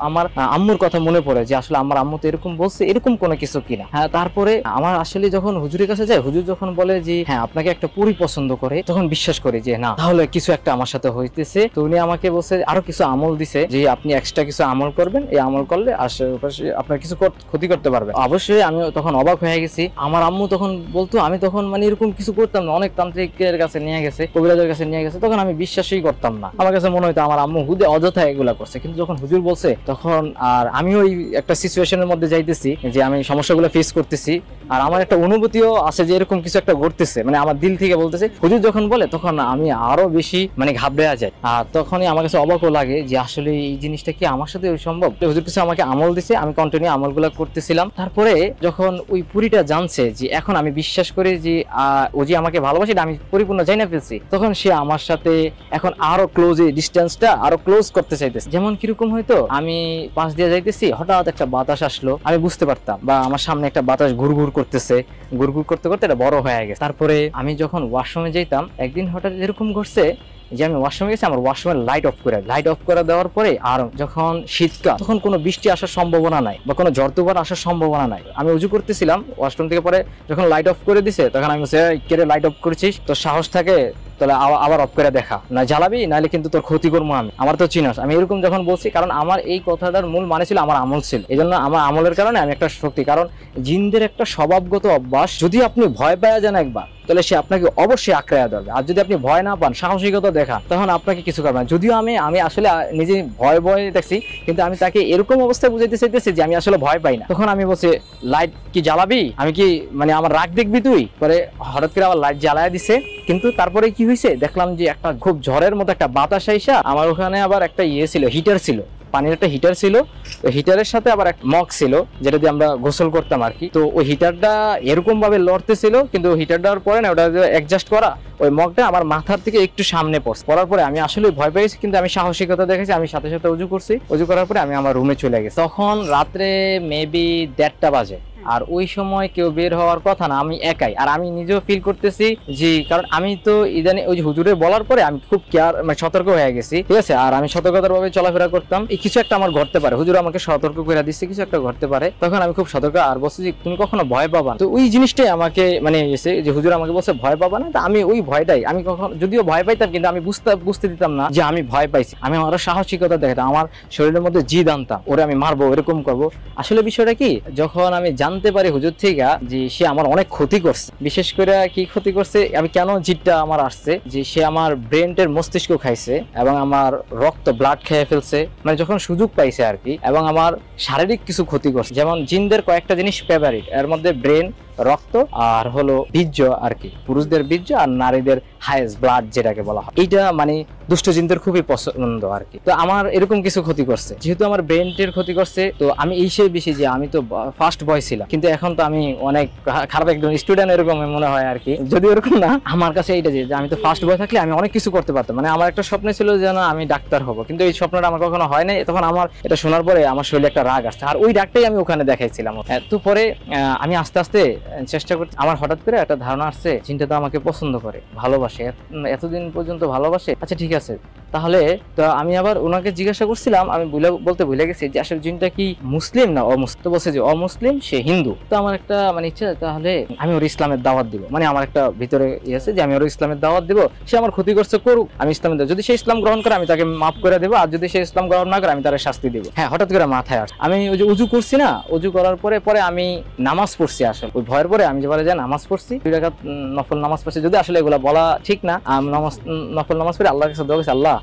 S12: আমার আম্মুর কথা মনে পড়ে যে আসলে আমার আম্মু তো এরকম বলছে, এরকম কোনো কিছু কিনা। হ্যাঁ, তারপরে আমার আসলে যখন হুজুরের কাছে যাই, হুজুর যখন বলে যে হ্যাঁ আপনাকে একটা পরী পছন্দ করে, তখন বিশ্বাস করি যে না তাহলে কিছু একটা আমার সাথে হইতেছে। তো উনি আমাকে বলছে আরো কিছু আমল দিছে যে আপনি এক্সট্রা কিছু আমল করবেন, এই আমল করলে আশেপাশে আপনার কিছু ক্ষতি করতে পারবে। অবশ্যই আমি তখন অবাক হয়ে গেছি। আমার আম্মু তখন বলতো, আমি তখন মানে এরকম কিছু করতাম না, অনেক তান্ত্রিকের কাছে নিয়ে গেছে, কবিরাজের কাছে নিয়ে গেছে, তখন আমি বিশ্বাসই করতাম না। আমার কাছে মনে হতো আমার আম্মু হুদে অযথা এগুলা করছে। কিন্তু যখন হুজুর বলছে তখন আর আমি ওই একটা সিচুয়েশনের মধ্যে যাইতেছি যে আমি সমস্যাগুলো ফেস করতেছি, আর আমার একটা অনুভূতিও আছে যে এরকম কিছু একটা ঘটতেছে, মানে আমার দিল থেকে বলতেছে। হুজুর যখন বলে তখন আমি আরো বেশি মানে ঘাবড়ে যায়, আর তখনই আমার কাছে অবাকও লাগে যে আসলে এই জিনিসটা কি আমার সাথে সম্ভব। হুজুর কিছু আমাকে আমল দিছে, আমি কন্টিনিউ আমলগুলো করতেছিলাম। তারপরে যখন ওই পুরীটা জানছে যে এখন আমি বিশ্বাস করি যে ও যে আমাকে ভালোবাসে আমি পরিপূর্ণ জানা ফেলছি, তখন সে আমার সাথে এখন আরো ক্লোজ, ডিস্টেন্সটা আরো ক্লোজ করতে চাইতেছে। যেমন কিরকম হয়তো আমি পাশ দিয়ে যাইতেছি, হঠাৎ একটা বাতাস আসলো, আমি বুঝতে পারতাম, বা আমার সামনে একটা বাতাস ঘুরঘুর করতেছে, ঘুরঘুর করতে করতে এটা বড় হয়ে গেছে। তারপরে আমি যখন ওয়াশরুমে যেতাম, একদিন হঠাৎ এরকম ঘটছে যে আমি ওয়াশরুমে গেছি, আমার ওয়াশরুমের লাইট অফ করে দেওয়ার পরে, আর যখন শীতকাল তখন কোনো বৃষ্টি আসার সম্ভাবনা নাই বা কোনো ঝড় তুফান আসার সম্ভাবনা নাই। আমি উজু করতেছিলাম ওয়াশরুম থেকে, পরে যখন লাইট অফ করে দিছে তখন আমি কেড়ে লাইট অফ করেছিস, তোর সাহস থাকে তাহলে আবার অফ করে দেখা, না জ্বালাবি নাহলে কিন্তু তোর ক্ষতি করবো আমি, আমার তো চিনস। আমি এরকম যখন বলছি, কারণ আমার এই কথাটার মূল মানে ছিল আমার আমল ছিল, এই জন্য আমার আমলের কারণে আমি একটা শক্তি। কারণ জিনদের একটা স্বভাবগত অভ্যাস, যদি আপনি ভয় পাওয়া যান একবার তাহলে সে আপনাকে অবশ্যই আঁকড়াইয়া ধরবে, আর যদি আপনি ভয় না পান, সাহসিকতা দেখা, তখন আপনাকে কিছু করবে না। যদিও আমি আসলে নিজে ভয় দেখছি, কিন্তু আমি তাকে এরকম অবস্থায় বুঝাইতে চাইতেছি যে আমি আসলে ভয় পাই না। তখন আমি বলছি লাইট কি জ্বালাবি, আমি কি মানে আমার রাগ দেখবি তুই? পরে হঠাৎ করে আবার লাইট জ্বালায় দিছে, কিন্তু তারপরে কি হয়েছে দেখলাম যে একটা খুব ঝড়ের মতো একটা বাতাস আইসা আমার ওখানে আবার একটা ছিল, হিটার ছিল, পানির একটা হিটার ছিল, ওই হিটারের সাথে আবার একটা মগ ছিল যেটা দিয়ে আমরা গোসল করতাম আর কি। তো ওই হিটারটা এরকম ভাবে লড়তেছিল, কিন্তু হিটার দেওয়ার পরে না ওটা অ্যাডজাস্ট করা, ওই মগটা আমার মাথার থেকে একটু সামনে পড়ছে। পড়ার পরে আমি আসলে ভয় পেয়েছি, কিন্তু আমি সাহসিকতা দেখেছি, আমি সাথে সাথে উজু করছি। উজু করার পরে আমি আমার রুমে চলে গেছি। তখন রাত্রে মেবি 1:30টা বাজে। আর ওই সময় কেউ বের হওয়ার কথা না, আমি একাই। আর আমি নিজেও ফিল করতেছি যে, কারণ আমি তো ইদানি ওই যে হুজুরের বলার পরে আমি খুব কেয়ার মানে সতর্ক হয়ে গেছি, ঠিক আছে। আর আমি সতর্কতার ভাবে চলাফেরা করতাম, এই কিছু একটা আমার ঘটতে পারে, হুজুর আমাকে সতর্ক করে দিচ্ছে কিছু একটা ঘটতে পারে। তখন আমি খুব সতর্ক আর বলছি যে তুমি কখনো ভয় পাবা না। তো ওই জিনিসটাই আমাকে মানে এসে যে হুজুর আমাকে বলছে ভয় পাবা না, তো আমি ওই ভয়টাই, আমি কখনো যদিও ভয় পাইতাম কিন্তু আমি বুঝতে দিতাম না যে আমি ভয় পাইছি। আমি আরো সাহসিকতা দেখাতাম, আমার শরীরের মধ্যে জিদ আনতাম, ওরে আমি মারবো, এরকম করবো। আসলে বিষয়টা কি, যখন আমি জানতে পারি হুজুর থেকে যে সে আমার অনেক ক্ষতি করছে, বিশেষ করে কি ক্ষতি করছে, আমি কেন জিদটা আমার আসছে, যে সে আমার ব্রেনের মস্তিষ্ক খাইছে এবং আমার রক্ত ব্লাড খেয়ে ফেলছে, মানে যখন সুযোগ পাইছে আর কি, এবং আমার শারীরিক কিছু ক্ষতি করছে। যেমন জিনদের কয়েকটা জিনিস ফেভারিট, এর মধ্যে ব্রেন, রক্ত আর হলো বীর্য আর কি, পুরুষদের বীর্য আর নারীদের হাইয়েস্ট ব্লাড যেটাকে বলা হয়, এইটা মানে দুষ্ট জিনদের খুবই পছন্দ আর কি। তো আমার এরকম কিছু ক্ষতি করছে, যেহেতু আমার ব্রেনের ক্ষতি করছে, তো আমি এই সেই বেশি যে আমি তো ফার্স্ট বয় ছিলাম, কিন্তু এখন তো আমি অনেক খারাপ একজন স্টুডেন্ট এরকম মনে হয় আর কি। যদি এরকম না, আমার কাছে এইটা যে আমি তো ফার্স্ট বয় থাকলে আমি অনেক কিছু করতে পারতাম। মানে আমার একটা স্বপ্ন ছিল যেন আমি ডাক্তার হব, কিন্তু এই স্বপ্নটা আমার কখনো হয় নাই। তখন আমার এটা শোনার পরে আমার শরীরে একটা রাগ আসছে, আর ওই রাগটাই আমি ওখানে দেখাইছিলাম। তো পরে আমি আস্তে আস্তে চেষ্টা করছি, আমার হঠাৎ করে একটা ধারণা আসছে জিনটা তো আমাকে পছন্দ করে, ভালোবাসে, এতদিন পর্যন্ত ভালোবাসে। আচ্ছা ঠিক আছে, তাহলে তো আমি আবার ওনাকে জিজ্ঞাসা করছিলাম, আমি বলতে ভুলে গেছি যে আসলে জিনটা কি মুসলিম না অমুসলিম। তো বলছে যে অমুসলিম, সে হিন্দু। তো আমার একটা মানে ইচ্ছা, তাহলে আমি ওর ইসলামের দাওয়াত দিব, মানে আমার একটা ভিতরে ইয়ে আছে যে আমি ওর ইসলামের দাওয়াত দিব। সে আমার ক্ষতি করছে, করুক, আমি ইসলামের দাওয়াত, যদি সে ইসলাম গ্রহণ করে আমি তাকে মাফ করে দেবো, আর যদি সে ইসলাম গ্রহণ না করে আমি তার শাস্তি দিব। হ্যাঁ, হঠাৎ করে মাথায় আসে, আমি ওই যে উজু করছি না, উজু করার পরে আমি নামাজ পড়ছি। আসলে ওই ভয়ের পরে আমি যেবারে যাই নামাজ পড়ছি, 2 রাকাত নফল নামাজ পড়ছি। যদি আসলে এগুলা বলা ঠিক না, নফল নামাজ পড়ে আল্লাহর কাছে দোয়া করছি, আল্লাহ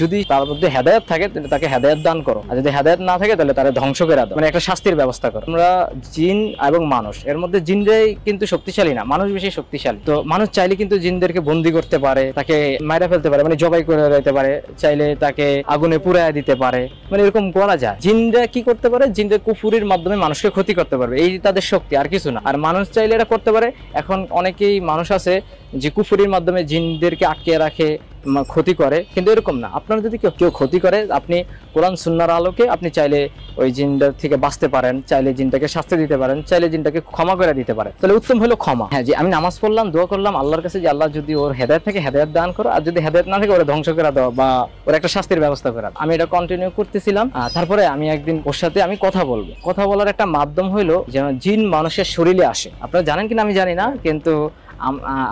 S12: যদি তার মধ্যে হেদায়েত থাকে তাহলে তাকে হেদায়েত দান করো, আর যদি হেদায়েত না থাকে তাহলে তারে ধ্বংস করে দাও, মানে একটা শাস্তির ব্যবস্থা করো। আমরা জিন এবং মানুষ, এর মধ্যে জিনরাই কিন্তু শক্তিশালী না, মানুষ বেশি শক্তিশালী। তো মানুষ চাইলে কিন্তু জিনদেরকে বন্দী করতে পারে, তাকে মাইরা ফেলতে পারে, মানে জবাই করে দিতে পারে, চাইলে তাকে আগুনে পুড়ায় দিতে পারে, মানে এরকম করা যায়। জিনরা কি করতে পারে, জিনদের কুফুরির মাধ্যমে মানুষকে ক্ষতি করতে পারবে, এই তাদের শক্তি, আর কিছু না। আর মানুষ চাইলে এটা করতে পারে। এখন অনেকেই মানুষ আছে যে কুফুরির মাধ্যমে জিনদেরকে আটকে রাখে, ক্ষতি করে, কিন্তু এরকম না। আপনার যদি কেউ ক্ষতি করে, আপনি কোরআন সুন্নাহর আলোকে আপনি চাইলে ওই জিনটার থেকে বাঁচতে পারেন, চাইলে জিনটাকে শাস্তি দিতে পারেন, চাইলে জিনটাকে ক্ষমা করে দিতে পারেন। তাহলে উত্তম হলো ক্ষমা। হ্যাঁ, যে আমি নামাজ পড়লাম, দোয়া করলাম আল্লাহর কাছে যে আল্লাহ যদি ওর হেদায়েত থাকে হেদায়েত দান করো, আর যদি হেদায়েত না থাকে ওরা ধ্বংস করে দাও বা ওর একটা শাস্তির ব্যবস্থা করে দাও। আমি এটা কন্টিনিউ করতেছিলাম। তারপরে আমি একদিন ওর সাথে আমি কথা বলবো, কথা বলার একটা মাধ্যম হইলো যেন জিন মানুষের শরীরে আসে। আপনারা জানেন কিনা আমি জানি না, কিন্তু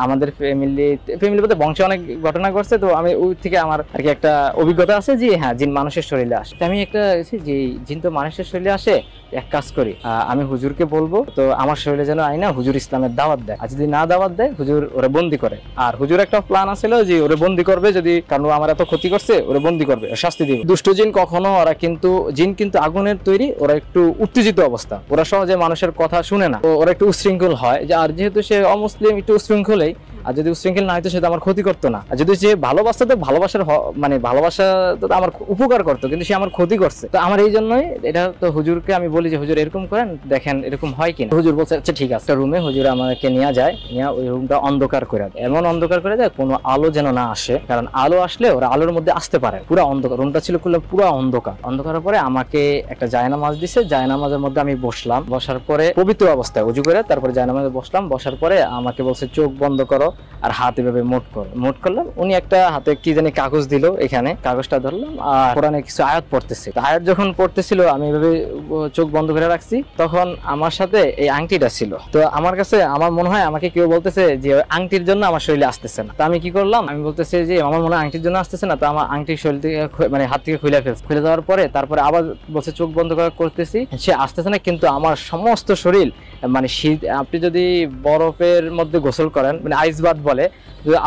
S12: আমাদের ফ্যামিলি বলতে বংশে অনেক ঘটনা ঘটছে, তো আমি ওই থেকে আমার আর কি একটা অভিজ্ঞতা আছে যে হ্যাঁ, জিন মানুষের শরীরে আসে। আমি একটা যে জিন তো মানুষের শরীরে আসে, এক কাজ করি, আমি হুজুরকে বলবো তো আমার শরীরে যেন আইনা হুজুর ইসলামের দাওয়াত দেয়, আর যদি না দাওয়াত দেয় হুজুর ওরে বন্দি করে। আর হুজুর একটা প্ল্যান আছিল যে ওরে বন্দি করবে, যদি কারণ আমার এত ক্ষতি করছে ওরে বন্দি করবে, শাস্তি দিবে। দুষ্ট জিন কখনো ওরা কিন্তু জিন কিন্তু আগুনের তৈরি, ওরা একটু উত্তেজিত অবস্থা, ওরা সহজে মানুষের কথা শুনে না, ওরা একটু উশৃঙ্খল হয়। আর যেহেতু সে অমুসলিম, একটু উশৃঙ্খলই, আর যদি উশৃঙ্খল না হয়তো সেটা আমার ক্ষতি করতো না। আর যদি সে ভালোবাসতো তো ভালোবাসার মানে ভালোবাসা তো আমার উপকার করতো, কিন্তু সে আমার ক্ষতি করছে। তো আমার এই জন্যই এটা তো হুজুরকে আমি বলি যে হুজুর এরকম করেন, দেখেন এরকম হয় কিনা। হুজুর বলছে আচ্ছা ঠিক আছে। রুমে হুজুর আমাকে নিয়ে যায়, নিয়ে ওই রুমটা অন্ধকার করে দেয়, এমন অন্ধকার করে দেয় কোনো আলো যেন না আসে, কারণ আলো আসলে ওরা আলোর মধ্যে আসতে পারে। পুরো অন্ধকার রুমটা ছিল, পুরো অন্ধকার। অন্ধকারের পরে আমাকে একটা জায়নামাজ দিছে, জায়নামাজের মধ্যে আমি বসলাম, বসার পরে পবিত্র অবস্থায় উজু করে তারপরে জায়নামাজে বসলাম। বসার পরে আমাকে বলছে চোখ বন্ধ করো আর হাত এভাবে মোট করলাম। উনি একটা হাতে কি জানি কাগজ দিল, এখানে কাগজটা ধরলাম আর কোরআনে কিছু আয়াত পড়তেছে। আয়াত যখন পড়তেছিল আমি এভাবে চোখ বন্ধ করে রাখছি, তখন আমার সাথে এই আংটিটা ছিল। তো আমার কাছে আমার মনে হয় আমাকে কেউ বলতেছে যে আংটির জন্য আমার শরীরে আসতেছে না। তো আমি কি করলাম, আমি বলতেছি যে আমার মনে হয় আংটির জন্য আসতেছে না, তো আমার আংটির শরীর থেকে মানে হাত থেকে খুলে ফেলছে। খুলে দেওয়ার পরে তারপরে আবার বলছে চোখ বন্ধ করতেছি, সে আসতেছে না, কিন্তু আমার সমস্ত শরীর মানে শীত। আপনি যদি বরফের মধ্যে গোসল করেন, মানে আইস বাথ বলে,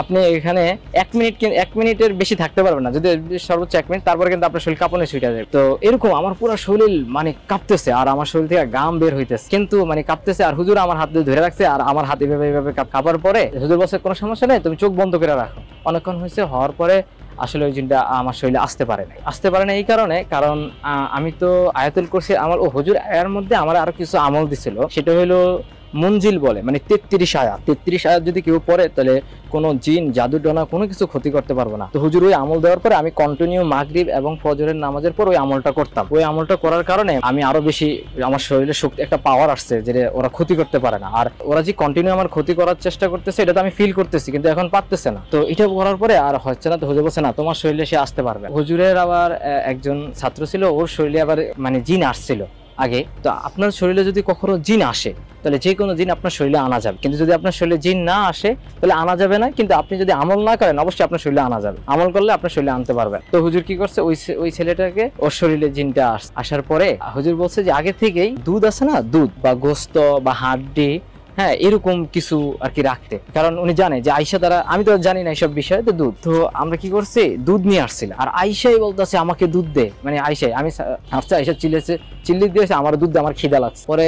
S12: আপনি এখানে 1 মিনিটের বেশি থাকতে পারবেন না, যদি সর্বোচ্চ 1 মিনিট, তারপরে কিন্তু আপনার শরীর কাঁপনে ছুটে যাবে। তো এরকম আমার পুরো শরীর মানে কাঁপতেছে, আর আমার শরীর থেকে গাম বের হইতেছে, কিন্তু মানে কাঁপতেছে। আর হুজুর আমার হাত দিয়ে ধরে রাখছে, আর আমার হাত এভাবে কাঁপার পরে হুজুর বলছে কোনো সমস্যা নেই, তুমি চোখ বন্ধ করে রাখো। অনেকক্ষণ হয়েছে, হওয়ার পরে আসলে ওই জিনটা আমার শরীরে আসতে পারে না এই কারণে, কারণ আমি তো আয়াতুল কুরসি আমল ও হুজুর এর মধ্যে আমার আরো কিছু আমল দিছিল, সেটা হলো মঞ্জিল বলে, মানে 33 আয়াত যদি কেউ পড়ে তাহলে কোনো জিন জাদু টোনা কোনো কিছু ক্ষতি করতে পারবো না। তো হুজুর ওই আমল দেওয়ার পরে আমি কন্টিনিউ মাগরিব এবং ফজরের নামাজের পর ওই আমলটা করতাম। ওই আমলটা করার কারণে আমি আরো বেশি আমার শরীরে শক্তি একটা পাওয়ার আসছে যে ওরা ক্ষতি করতে পারে না। আর ওরা যে কন্টিনিউ আমার ক্ষতি করার চেষ্টা করতেছে এটা তো আমি ফিল করতেছি, কিন্তু এখন পারতেছে না। তো এটা করার পরে আর হচ্ছে না। তো হুজুর বলছে না তোমার শরীরে সে আসতে পারবে। হুজুরের আবার একজন ছাত্র ছিল, ওর শরীরে আবার মানে জিন আসছিল আগে। তো আপনার শরীরে যদি কখনো জিন আসে তাহলে যে কোনো জিন আপনার শরীরে আনা যাবে, কিন্তু যদি আপনার শরীরে জিন না আসে তাহলে আনা যাবে না। কিন্তু আপনি যদি আমল না করেন অবশ্যই আপনার শরীরে আনা যাবে, আমল করলে আপনার শরীরে আনতে পারবেন। তো হুজুর কি করছে, ওই ছেলেটাকে ওর শরীরে জিনটা আসার পরে হুজুর বলছে যে আগে থেকেই দুধ আছে না, দুধ বা গোস্ত বা হাড্ডি, হ্যাঁ এরকম কিছু আর কি রাখতে, কারণ উনি জানে যে আয়েশা দ্বারা, আমি তো জানি না এইসব বিষয়ে, তো দুধ। তো আমরা কি করছি, দুধ নিয়ে আসছিলাম, আর আয়েশাই বলতেছে আমাকে দুধ দে, মানে আয়েশাই, আমি আয়েশা চিল্লি দিয়েছে আমার দুধ দে, আমার খিদা লাগছে। পরে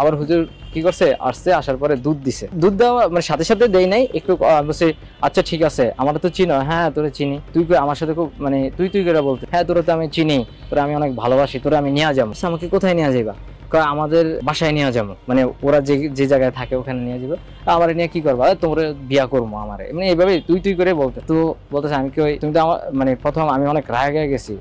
S12: আবার হুজুর কি করছে, আসছে, আসার পরে দুধ দিছে। দুধ দেওয়া মানে সাথে সাথে দেই নাই, একটু বলছে আচ্ছা ঠিক আছে আমার তো চিনো, হ্যাঁ তোরে চিনি, তুই আমার সাথে খুব মানে তুই করে বলতে, হ্যাঁ তোরা তো আমি চিনি, তোরা আমি অনেক ভালোবাসি, তোরা আমি নিয়ে যাবো। আমাকে কোথায় নিয়ে যাইবা? আমাদের বাসায় নিয়ে যাবো, মানে ওরা যে জায়গায় থাকে ওখানে নিয়ে যাবো। আমার নিয়ে কি করবা, তোমরা বিয়া করবো আমার, মানে এইভাবে তুই করে বলতে। তো বলতেছে আমি কি তুমি তো আমার মানে প্রথম আমি অনেক রাগে গেছি,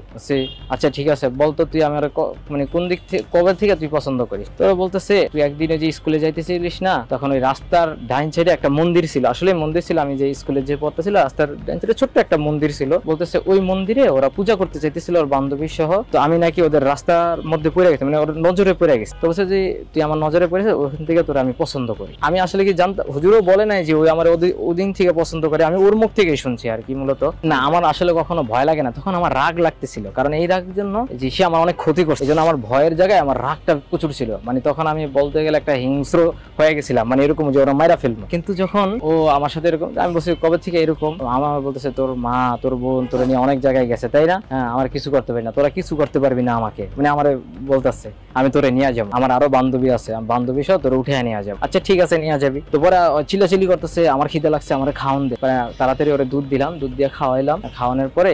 S12: আচ্ছা ঠিক আছে বলতো তুই আমার মানে কোন দিক থেকে কবে থেকে তুই পছন্দ করিস? তো বলতেছে তুই একদিন যে স্কুলে যাইতেছিলিস না, তখন ওই রাস্তার ডাইন সাইডে একটা মন্দির ছিল, আসলে মন্দির ছিল, আমি যে স্কুলে যে পড়তেছিল রাস্তার ডাইন সাইডে ছোট্ট একটা মন্দির ছিল। বলতেছে ওই মন্দিরে ওরা পূজা করতে চাইতেছিল ওর বান্ধবী সহ, তো আমি নাকি ওদের রাস্তার মধ্যে পড়ে গেছি, মানে ওর নজরে পড়ে গেছে। তো বলছে যে তুই আমার নজরে পড়েছে, ওখান থেকে তোরা আমি পছন্দ করি। আমি আসলে কি জানতাম, হুজুরও বলে নাই যে ওই আমার ওদিন থেকে পছন্দ করে, আমি ওর মুখ থেকেই শুনছি আর কি। মূলত না আমার আসলে কখনো ভয় লাগে না, তখন আমার রাগ লাগতেছিল, কারণ এই রাগের জন্য যে সে আমার অনেক ক্ষতি করছে, এই জন্য আমার ভয়ের জায়গায় আমার রাগটা প্রচুর ছিল। মানে তখন আমি বলতে গেলে একটা হিংস্র হয়ে গেছিলাম, মানে এরকম যে ওরা মাইরা ফেলবো। কিন্তু যখন ও আমার সাথে এরকম, আমি বলছি কবে থেকে এরকম, আমার বলতেছে তোর মা তোর বোন তোরা নিয়ে অনেক জায়গায় গেছে তাই না, হ্যাঁ আমার কিছু করতে পারি না, তোরা কিছু করতে পারবি না আমাকে, মানে আমার বলতেছে আমি তোরে নিয়ে যাবো, আমার আরো বান্ধবী আছে, বান্ধবী সহ তোর উঠে নিয়ে যাবো। আচ্ছা ঠিক আছে নিয়ে যাবি। তো পরে চিল্লাচিল্লি করতেছে আমার খিদে লাগছে, আমার খাওয়ান দে। তাড়াতাড়ি ওরে দুধ দিলাম, দুধ দিয়ে খাওয়াইলাম। খাওয়ানোর পরে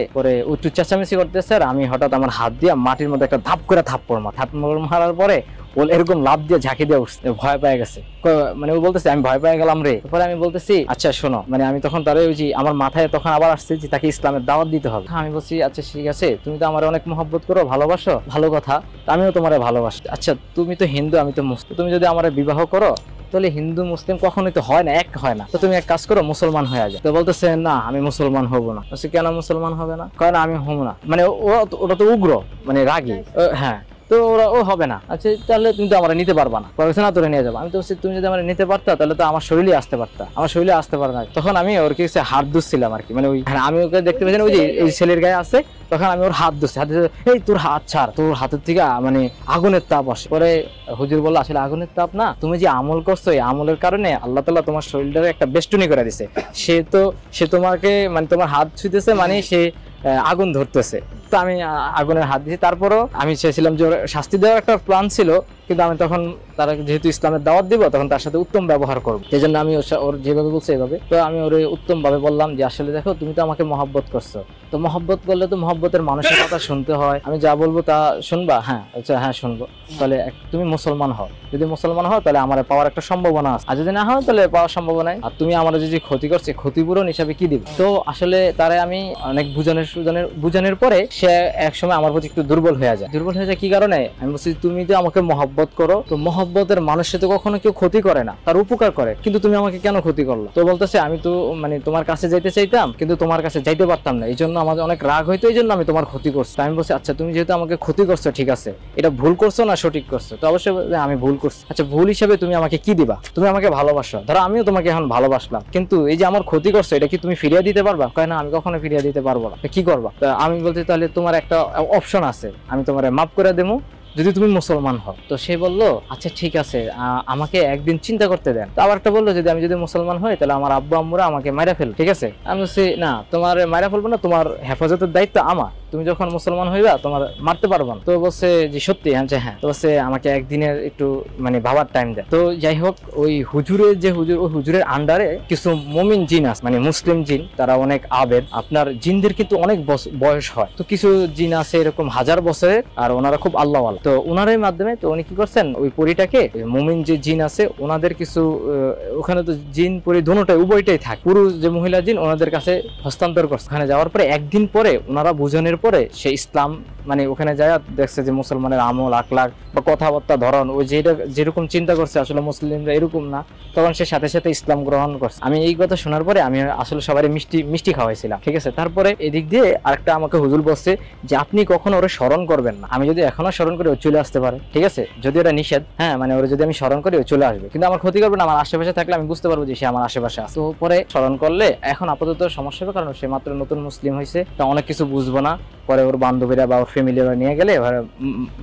S12: একটু চেঁচামেচি করতেছে, আর আমি হঠাৎ আমার হাত দিয়ে মাটির মধ্যে একটা ধাপ করে থাপ্পড় মারার পরে ও এরকম লাভ দিয়ে ঝাঁকি দিয়ে উঠছে, ভয় পেয়ে গেছে। মানে ও বলতেছে আমি ভয় পেয়ে গেলাম রে। পরে আমি বলতেছি আচ্ছা শোনো, মানে আমি তখন তার ওই যে আমার মাথায় তখন আবার আসছে যে তাকে ইসলামের দাওয়াত দিতে হবে। আমি বলছি আচ্ছা ঠিক আছে, তুমি তো আমার অনেক মহব্বত করো, ভালোবাসো, ভালো কথা, আমিও তোমার ভালোবাসি। আচ্ছা তুমি তো হিন্দু, আমি তো মুসলিম, তুমি যদি আমার বিবাহ করো তাহলে হিন্দু মুসলিম কখনোই তো হয় না, এক হয় না, তো তুমি এক কাজ করো মুসলমান হয়ে যাও। তো বলতেছে না আমি মুসলমান হবো না। বলছি কেন মুসলমান হবে না? কারণ আমি হব না, মানে ওরা তো উগ্র, মানে রাগী, হ্যাঁ তো ওরা হবে না। আচ্ছা তাহলে তুমি তো আমার নিতে পারবা না, বলছে না তোরে নিয়ে যাবো। আমি তো বলছি তুমি যদি আমার নিতে পারতা তাহলে তো আমার শরীরে আসতে পারতা, আমার শরীরে আসতে পারে না। তখন আমি ওর কিছু হাত ধুচ্ছিলাম আর কি, মানে ওই আমি ওকে দেখতে পেয়েছি ওই যে ওই ছেলের গায়ে আছে, তখন আমি ওর হাত ধুচ্ছি, এই তোর হাত ছাড়, তোর হাতের থেকে মানে আগুনের তাপ আসে। পরে হুজুর বললো আসলে আগুনের তাপ না, তুমি যে আমল করছো এই আমলের কারণে আল্লাহ তাআলা তোমার শরীরটারে একটা বেষ্টনী করে দিছে, সে তোমাকে মানে তোমার হাত ছুঁতেছে, মানে সে আগুন ধরতেছে। তো আমি আগুনের হাত দিয়েছি। তারপরও আমি চেয়েছিলাম যে শাস্তি দেওয়ার একটা প্ল্যান ছিল, কিন্তু আমি তখন তারা যেহেতু ইসলামের দাওয়াত দিব তখন তার সাথে উত্তম ব্যবহার করবো, সেই জন্য আমি ওর যেভাবে বলছে এভাবে। তো আমি ওর উত্তম ভাবে বললাম যে আসলে দেখো তুমি তো আমাকে মহব্বত করছো, তো মহব্বত করলে তো মহব্বতের মানুষের কথা শুনতে হয়, আমি যা বলবো তা শুনবা? হ্যাঁ আচ্ছা হ্যাঁ শুনবো। তাহলে তুমি মুসলমান হও, যদি মুসলমান হও তাহলে আমার পাওয়ার একটা সম্ভাবনা আছে, আর যদি না হয় তাহলে পাওয়ার সম্ভাবনা নাই। আর তুমি আমার যে ক্ষতি করছে ক্ষতিপূরণ হিসাবে কি দিবে? তো আসলে তারে আমি অনেক বুঝানোর পরে সে একসময় আমার প্রতি একটু দুর্বল হয়ে যায়। কি কারণে? আমি বলছি তুমি তো আমাকে মহব্বত করো, তো মহব্বতের মানুষের তো কখনো কেউ ক্ষতি করে না, তার উপকার করে, কিন্তু তুমি আমাকে কেন ক্ষতি করলো? তো বলতেছে আমি তো মানে তোমার কাছে যাইতে চাইতাম কিন্তু তোমার কাছে যাইতে পারতাম না, এই জন্য আমাদের অনেক রাগ হইতো, এই জন্য আমি তোমার ক্ষতি করছি। আমি বলছি আচ্ছা তুমি যেহেতু আমাকে ক্ষতি করছো ঠিক আছে, এটা ভুল করছো না সঠিক করছো? তো অবশ্যই আমি ভুল করছি। আচ্ছা ভুল হিসেবে তুমি আমাকে কি দিবা? তুমি আমাকে ভালোবাসো, ধরো আমিও তোমাকে এখন ভালোবাসলাম, কিন্তু এই যে আমার ক্ষতি করছো এটা কি তুমি ফিরিয়ে দিতে পারবা? কয় না আমি কখনো ফিরিয়ে দিতে পারবো না। কি করবা? আমি বলছি তাহলে তোমার একটা অপশন আছে, আমি তোমার মাফ করে দেবো, যদি তুমি মুসলমান হও। তো সে বললো আচ্ছা ঠিক আছে, আমাকে একদিন চিন্তা করতে দেন। তো আবার একটা বললো আমি যদি মুসলমান হই তাহলে আমার আব্বু আম্মুরা আমাকে মাইরা ফেলবে, ঠিক আছে? আমি বলছি না, তোমার মাইরা ফেলবো না, তোমার হেফাজতের দায়িত্ব আমার, তুমি যখন মুসলমান হইবা তোমার মারতে পারবো না। তো বলছে যে সত্যি? হ্যাঁ। তো বলছে আমাকে একদিনের একটু মানে ভাবার টাইম দেয়। তো যাই হোক, ওই হুজুরের যে ওই হুজুরের আন্ডারে কিছু মুমিন জিন আছে, মানে মুসলিম জিন, তারা অনেক আবেদ। আপনার জিনদের কিন্তু অনেক বয়স হয়। তো কিছু জিন আছে এরকম 1000 বছরের, আর ওনারা খুব আল্লাহওয়ালা। তো ওনারই মাধ্যমে তো উনি কি করছেন, ওই পরীটাকে মুমিন যে জিন আছে ওনাদের কিছু ওখানে তো জিন পরি দুটোটাই উভয়টাই থাকে, পুরুষ যে মহিলা জিন ওনাদের কাছে হস্তান্তর করছে। ওখানে যাওয়ার পরে একদিন পরে ওনারা বুঝানোর পরে সে ইসলাম মানে ওখানে যায় দেখছে যে মুসলমানের আমল আখলাক বা কথাবার্তা ধরন ওই যেরকম চিন্তা করছে আসলে মুসলিমরা এরকম না, তখন সে সাথে সাথে ইসলাম গ্রহণ করছে। আমি এই কথা শোনার পরে আমি আসলে সবাই মিষ্টি খাওয়াইছিলাম, ঠিক আছে? তারপরে এদিক দিয়ে আরেকটা আমাকে হুজুর বলছে যে আপনি কখনো ওরা স্মরণ করবেন না, আমি যদি এখনো স্মরণ করি ও চলে আসতে পারে, ঠিক আছে? যদি ওরা নিষেধ, হ্যাঁ মানে ওরা যদি আমি স্মরণ করি ও চলে আসবে, কিন্তু আমার ক্ষতি করবে না, আমার আশেপাশে থাকলে আমি বুঝতে পারবো যে সে আমার আশেপাশে আছে। তো পরে স্মরণ করলে এখন আপাতত সমস্যা হবে, কারণ সে মাত্র নতুন মুসলিম হয়েছে, তা অনেক কিছু বুঝবো না, পরে ওর বান্ধবীরা বা ওর ফ্যামিলিরা নিয়ে গেলে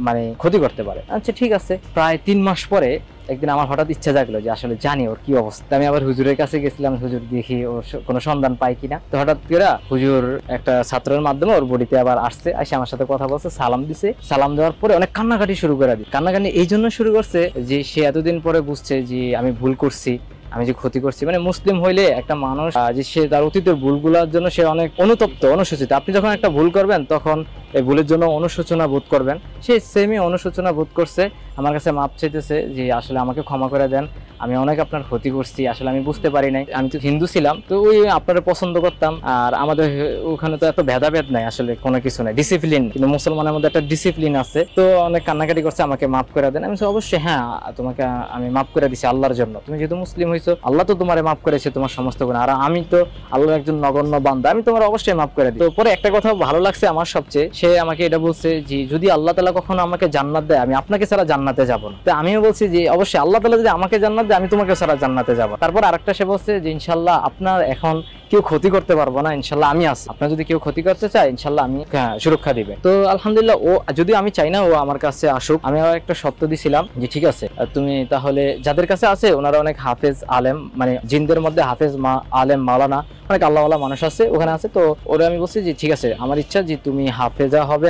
S12: মানে ক্ষতি করতে পারে। আচ্ছা ঠিক আছে। প্রায় 3 মাস পরে একদিন আমার হঠাৎ ইচ্ছা জাগলো যে আসলে জানি ওর কি অবস্থা। আমি আবার হুজুরের কাছে গেছিলাম, হুজুর দেখি ওর কোনো সন্ধান পাই কিনা। তো হঠাৎ করে হুজুর একটা ছাত্রের মাধ্যমে ওর বডিতে আবার আসছে, এসে আমার সাথে কথা বলছে, সালাম দিছে। সালাম দেওয়ার পরে অনেক কান্নাকাটি শুরু করে দিই। কান্নাকাটি এই জন্য শুরু করছে যে সে এতদিন পরে বুঝছে যে আমি ভুল করছি, আমি যে ক্ষতি করছি। মানে মুসলিম হইলে একটা মানুষ যে সে তার অতীতের ভুলগুলোর জন্য সে অনেক অনুতপ্ত, অনুশোচিত। আপনি যখন একটা ভুল করবেন তখন এই ভুলের জন্য অনুশোচনা বোধ করবেন, সে সেমই অনুশোচনা বোধ করছে। আমার কাছে মাপ চাইতেছে যে আসলে আমাকে ক্ষমা করে দেন, আমি অনেক আপনার ক্ষতি করছি, আসলে আমি বুঝতে পারি নাই, আমি তো হিন্দু ছিলাম, তো ওই আপনারা পছন্দ করতাম, আর আমাদের ওখানে তো এত ভেদাভেদ নাই, আসলে কোনো কিছু নাই, ডিসিপ্লিন। কিন্তু মুসলমানের মধ্যে একটা ডিসিপ্লিন আছে। তো অনেক কান্নাকাটি করছে, আমাকে মাফ করে দেন। আমি অবশ্যই হ্যাঁ, তোমাকে আমি মাফ করে দিছি আল্লাহর জন্য, তুমি যেহেতু মুসলিম হয়েছো আল্লাহ তো তোমারে মাফ করেছে তোমার সমস্ত গুণ, আর আমি তো আল্লাহর একজন নগণ্য বান্দা, আমি তোমার অবশ্যই মাফ করে দিই। তো পরে একটা কথা ভালো লাগছে আমার সবচেয়ে, সে আমাকে এটা বলছে যে যদি আল্লাহ তাআলা কখনো আমাকে জান্নাত দেয় আমি আপনাকে ছাড়া জান্নাতে যাব না। তো আমিও বলছি যে অবশ্যই আল্লাহ তাআলা যদি আমাকে জান্নাত দেয় আমি তোমাকে ছাড়া জান্নাতে যাব। তারপর আরেকটা সে বলছে যে ইনশাআল্লাহ আপনার এখন কেউ ক্ষতি করতে পারবো না, ইনশাআল্লাহ আমি আছি, আপনার যদি কেউ ক্ষতি করতে চায় ইনশাআল্লাহ আমি সুরক্ষা দিবে। তো আলহামদুলিল্লাহ ও যদি আমি চাই না ও আমার কাছে আসুক, আমি আর একটা শর্ত দিছিলাম যে ঠিক আছে তুমি তাহলে যাদের কাছে আছে ওনারা অনেক হাফেজ আলেম, মানে জিনদের মধ্যে হাফেজ আলেম মাওলানা অনেক আল্লাহওয়ালা মানুষ আছে ওখানে আছে, তো ওরা আমি বলছি যে ঠিক আছে আমার ইচ্ছা যে তুমি হাফেজা হবে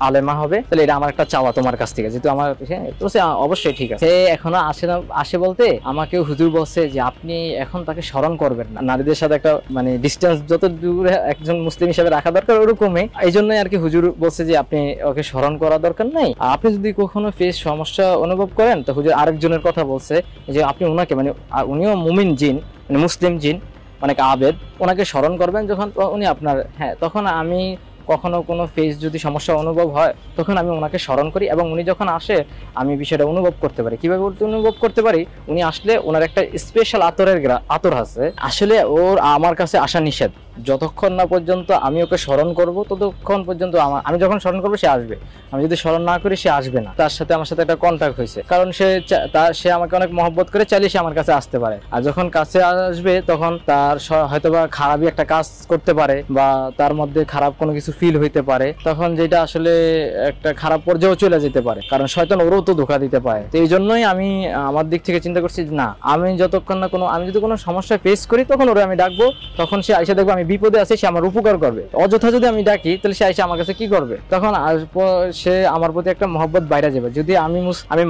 S12: আলেমা হবে, তাহলে এটা আমার একটা চাওয়া তোমার কাছ থেকে, যেহেতু আমার অবশ্যই ঠিক আছে। এখনো আসে বলতে আমাকে হুজুর বলছে যে আপনি এখন তাকে স্মরণ করবেন না, নারীদের সাথে একটা মানে ডিস্টেন্স যত দূরে একজন মুসলিম হিসেবে রাখা দরকার ওরকমই, এই জন্যই আর কি হুজুর বলছে যে আপনি ওকে স্মরণ করা দরকার নাই, আপনি যদি কখনো ফেস সমস্যা অনুভব করেন তো হুজুর আরেকজনের কথা বলছে যে আপনি ওনাকে মানে উনিও মুমিন জিন মানে মুসলিম জিন অনেক আবেদ, ওনাকে স্মরণ করবেন যখন উনি আপনার হ্যাঁ তখন আমি কখনো কোনো ফেস যদি সমস্যা অনুভব হয় তখন আমি ওনাকে স্মরণ করি, এবং উনি যখন আসে আমি বিষয়টা অনুভব করতে পারি। কিভাবে অনুভব করতে পারি, উনি আসলে ওনার একটা স্পেশাল আতর আছে, আসলে ওর আমার কাছে আসা নিষেধ, যতক্ষণ না পর্যন্ত আমি ওকে স্মরণ করব ততক্ষণ পর্যন্ত আমি যখন স্মরণ করবো সে আসবে, আমি যদি স্মরণ না করি সে আসবে না। তার সাথে আমার সাথে একটা কন্ট্যাক্ট হয়েছে, কারণ সে আমাকে অনেক মহব্বত করে চাইলে সে আমার কাছে আসতে পারে, আর যখন কাছে আসবে তখন তার হয়তোবা খারাপই একটা কাজ করতে পারে বা তার মধ্যে খারাপ কোনো কিছু ফিল হইতে পারে, তখন যেটা আসলে একটা খারাপ পর্যায়ে চলে যেতে পারে, কারণ শয়তান ওরও তো ধোঁকা দিতে পারে। তো এই জন্যই আমি আমার দিক থেকে চিন্তা করছি না, আমি যতক্ষণ না আমি যদি কোনো সমস্যা ফেস করি তখন ওরা আমি ডাকবো, তখন সে আইসা দেখবো আমি বিপদে আছে, সে আমার উপকার করবে। অযথা যদি আমি ডাকি তাহলে সে আইসা আমার কাছে কি করবে, তখন সে আমার প্রতি একটা মহব্বত বাইরে যাবে। যদি আমি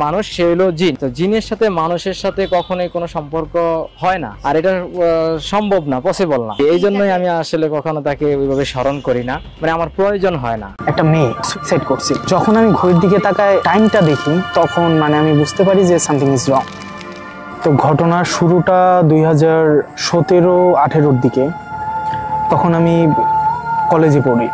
S12: মানুষ, সে হলো জিন, তো জিনের সাথে মানুষের সাথে কখনোই কোনো সম্পর্ক হয় না, আর এটা সম্ভব না, পসিবল না। এই জন্যই আমি আসলে কখনো তাকে ওইভাবে স্মরণ করি না, মানে আমার প্রয়োজন হয় না।
S13: একটা মেয়ে সুইসাইড করছে, যখন আমি ঘড়ির দিকে তাকায় টাইমটা দেখি তখন মানে আমি বুঝতে পারি যে সামথিং ইজ রং। তো ঘটনার শুরুটা 2017-18 দিকে, তখন আমি কলেজে পড়ি।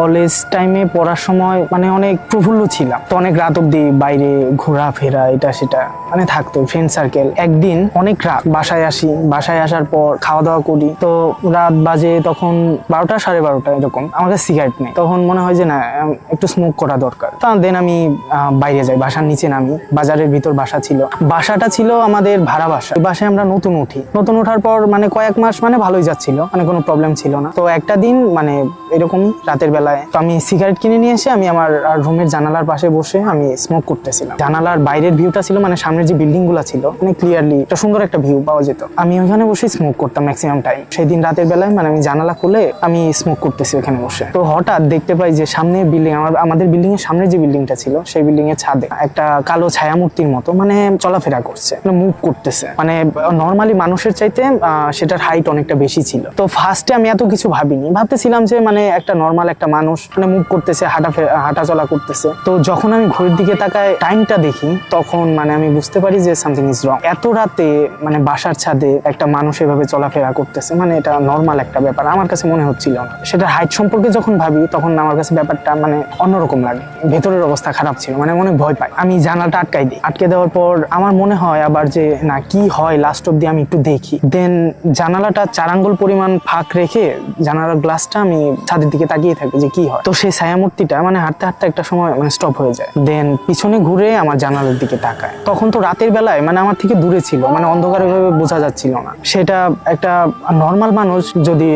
S13: কলেজ টাইমে পড়ার সময় মানে অনেক প্রফুল্ল ছিলাম, তো অনেক রাত অব্দি বাইরে ঘোরাফেরা এটা সেটা মানে থাকতো, ফ্রেন্ড সার্কেল। একদিন অনেক রাত বাসায় আসি, বাসায় আসার পর খাওয়া দাওয়া করি, তো রাত বাজে তখন 12টা 12:30 এরকম। আমার কাছে সিগারেট নেই, তখন মনে হয় যে না একটু স্মোক করা দরকার। তা দেন আমি বাইরে যাই, বাসার নিচে নামি, বাজারের ভিতর বাসা ছিল, বাসাটা ছিল আমাদের ভাড়া বাসা। বাসায় আমরা নতুন ওঠার পর মানে কয়েক মাস মানে ভালোই যাচ্ছিল, মানে কোনো প্রবলেম ছিল না। তো একটা দিন মানে এরকম রাতের বেলা বেলায়। তো আমি সিগারেট কিনে নিয়ে এসে আমি আমার রুমের জানালার পাশে বসে আমি স্মোক করতেছিলাম। জানালার বাইরের ভিউটা ছিল মানে সামনের যে বিল্ডিং গুলা ছিল মানে ক্লিয়ারলি একটা সুন্দর একটা ভিউ পাওয়া যেত। আমি ওখানে বসে স্মোক করতাম ম্যাক্সিমাম টাইম। সেই দিন রাতের বেলায় মানে আমি জানালা খুলে আমি স্মোক করতেছি ওখানে বসে। তো হঠাৎ দেখতে পাই যে সামনে বিল্ডিং, আমাদের বিল্ডিং এর সামনে যে বিল্ডিংটা ছিল সেই বিল্ডিং এর ছাদে একটা কালো ছায়ামূর্তির মতো মানে চলাফেরা করছে, মানে মুভ করতেছে। মানে নর্মালি মানুষের চাইতে সেটার হাইট অনেকটা বেশি ছিল। তো ফার্স্টে আমি এত কিছু ভাবিনি, ভাবতেছিলাম যে মানে একটা নর্মাল একটা মানুষ মানে মুভ করতেছে, হাঁটা চলা করতেছে। তো যখন আমি ঘড়ির দিকে তাকায় টাইমটা দেখি তখন মানে আমি বুঝতে পারি যে সামথিং ইজ রং। এত রাতে মানে বাসার ছাদে একটা মানুষ এভাবে চলাফেরা করতেছে মানে এটা নর্মাল একটা ব্যাপার আমার কাছে মনে হচ্ছিল না। সেটার হাইট সম্পর্কে যখন ভাবি তখন আমার কাছে ব্যাপারটা মানে অন্যরকম লাগে। ভেতরের অবস্থা খারাপ ছিল, মানে অনেক ভয় পাই। আমি জানালাটা আটকাই দিই। আটকে দেওয়ার পর আমার মনে হয় আবার যে না কি হয় লাস্ট অব্দি আমি একটু দেখি। দেন জানালাটা 4 আঙ্গুল পরিমাণ ফাঁক রেখে জানালার গ্লাসটা আমি ছাদের দিকে তাকিয়ে থাকি যে কি হয়। তো সেই ছায়ামূর্তিটা মানে হাঁটতে হাঁটতে একটা সময় মানে স্টপ হয়ে যায়। দেন পিছনে ঘুরে আমার জানালার দিকে তাকায়। তখন তো রাতের বেলায় মানে আমার থেকে দূরে ছিল, মানে অন্ধকারে ভাবে বোঝা যাচ্ছিল না। সেটা একটা নর্মাল মানুষ যদি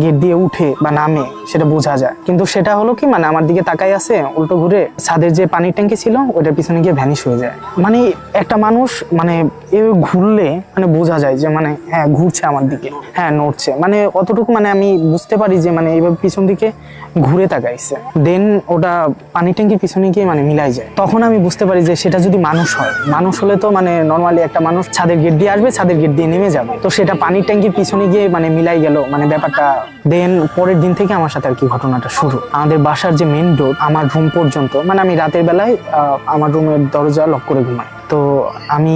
S13: গেট দিয়ে উঠে বা নামে সেটা বোঝা যায়, কিন্তু সেটা হলো কি মানে আমার দিকে তাকাই আছে, উল্টো ঘুরে ছাদের যে পানির ট্যাঙ্কি ছিল ওটার পিছনে গিয়ে ভ্যানিশ হয়ে যায়। মানে একটা মানুষ মানে ঘুরলে মানে বোঝা যায় যে মানে হ্যাঁ ঘুরছে আমার দিকে, হ্যাঁ নড়ছে, মানে অতটুকু মানে আমি বুঝতে পারি যে মানে এইভাবে পিছন দিকে ঘুরে তাকাইছে। দেন ওটা পানির ট্যাঙ্কির পিছনে গিয়ে মানে মিলাই যায়। তখন আমি বুঝতে পারি যে সেটা যদি মানুষ হয়, মানুষ হলে তো মানে নর্মালি একটা মানুষ ছাদের গেট দিয়ে আসবে, ছাদের গেট দিয়ে নেমে যাবে। তো সেটা পানির ট্যাঙ্কির পিছনে গিয়ে মানে মিলাই গেল মানে ব্যাপারটা। দেন পরের দিন থেকে আমার সাথে আর কি ঘটনাটা শুরু। আমাদের বাসার যে মেন ডোর আমার রুম পর্যন্ত, মানে আমি রাতের বেলায় আমার রুমের দরজা লক করে ঘুমাই। তো আমি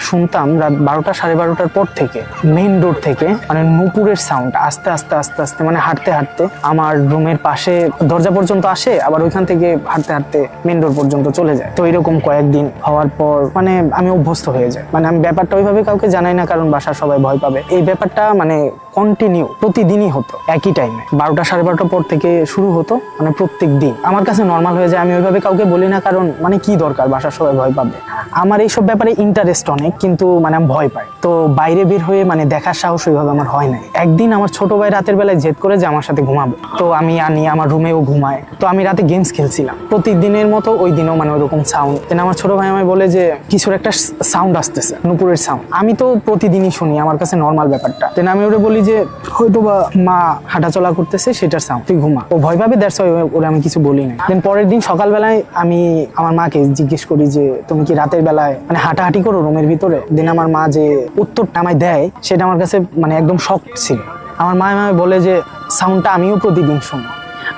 S13: শুনতাম রাত 12টা 12:30টার পর থেকে মেইন রোড থেকে মানে নূপুরের সাউন্ড আস্তে আস্তে আস্তে আস্তে মানে হাঁটতে হাঁটতে আমার রুমের পাশে দরজা পর্যন্ত আসে, আবার ওইখান থেকে হাঁটতে হাঁটতে মেইন রোড পর্যন্ত চলে যায়। তো এরকম কয়েকদিন হওয়ার পর মানে আমি অভ্যস্ত হয়ে যাই। মানে আমি ব্যাপারটা ওইভাবে কাউকে জানাই না, কারণ বাসার সবাই ভয় পাবে। এই ব্যাপারটা মানে কন্টিনিউ প্রতিদিনই হতো, একই টাইমে 12টা 12:30টার পর থেকে শুরু হতো, মানে প্রত্যেক দিন। আমার কাছে নর্মাল হয়ে যায়, আমি ওইভাবে কাউকে বলি না, কারণ মানে কি দরকার, বাসার সবাই ভয় পাবে। আমার এইসব ব্যাপারে ইন্টারেস্ট অনেক, কিন্তু মানে আমি ভয় পাই। তো বাইরে বের হয়ে মানে দেখার সাহস ওইভাবে আমার হয় নাই। একদিন আমার ছোট ভাই রাতের বেলায় জেদ করে যে আমার সাথে ঘুমাবে, তো আমি আনি, আমার রুমেও ঘুমায়। তো আমি রাতে গেমস খেলছিলাম প্রতিদিনের মতো, ওই দিনও মানে ওইরকম সাউন্ড। দেন আমার ছোট ভাই আমায় বলে যে কিছুর একটা সাউন্ড আসতেছে, নূপুরের সাউন্ড। আমি তো প্রতিদিনই শুনি, আমার কাছে নর্মাল ব্যাপারটা। দেন আমি ওরে বলি যে হয়তো বা মা হাঁটাচলা করতেছে সেটার সাউন্ড, তুই ঘুমা। ও ভয় পাবে, দ্যাটস ওয়াই ওরে আমি কিছু বলি না। দেন পরের দিন সকালবেলায় আমি আমার মাকে জিজ্ঞেস করি যে তুমি কি রাতের বেলায় মানে হাঁটাহাঁটি করো রুমের ভিতরে? দেন আমার মা যে উত্তরটা আমায় দেয় সেটা আমার কাছে মানে একদম শক ছিল। আমার মা আমায় বলে যে সাউন্ডটা আমিও প্রতিদিন শুনি,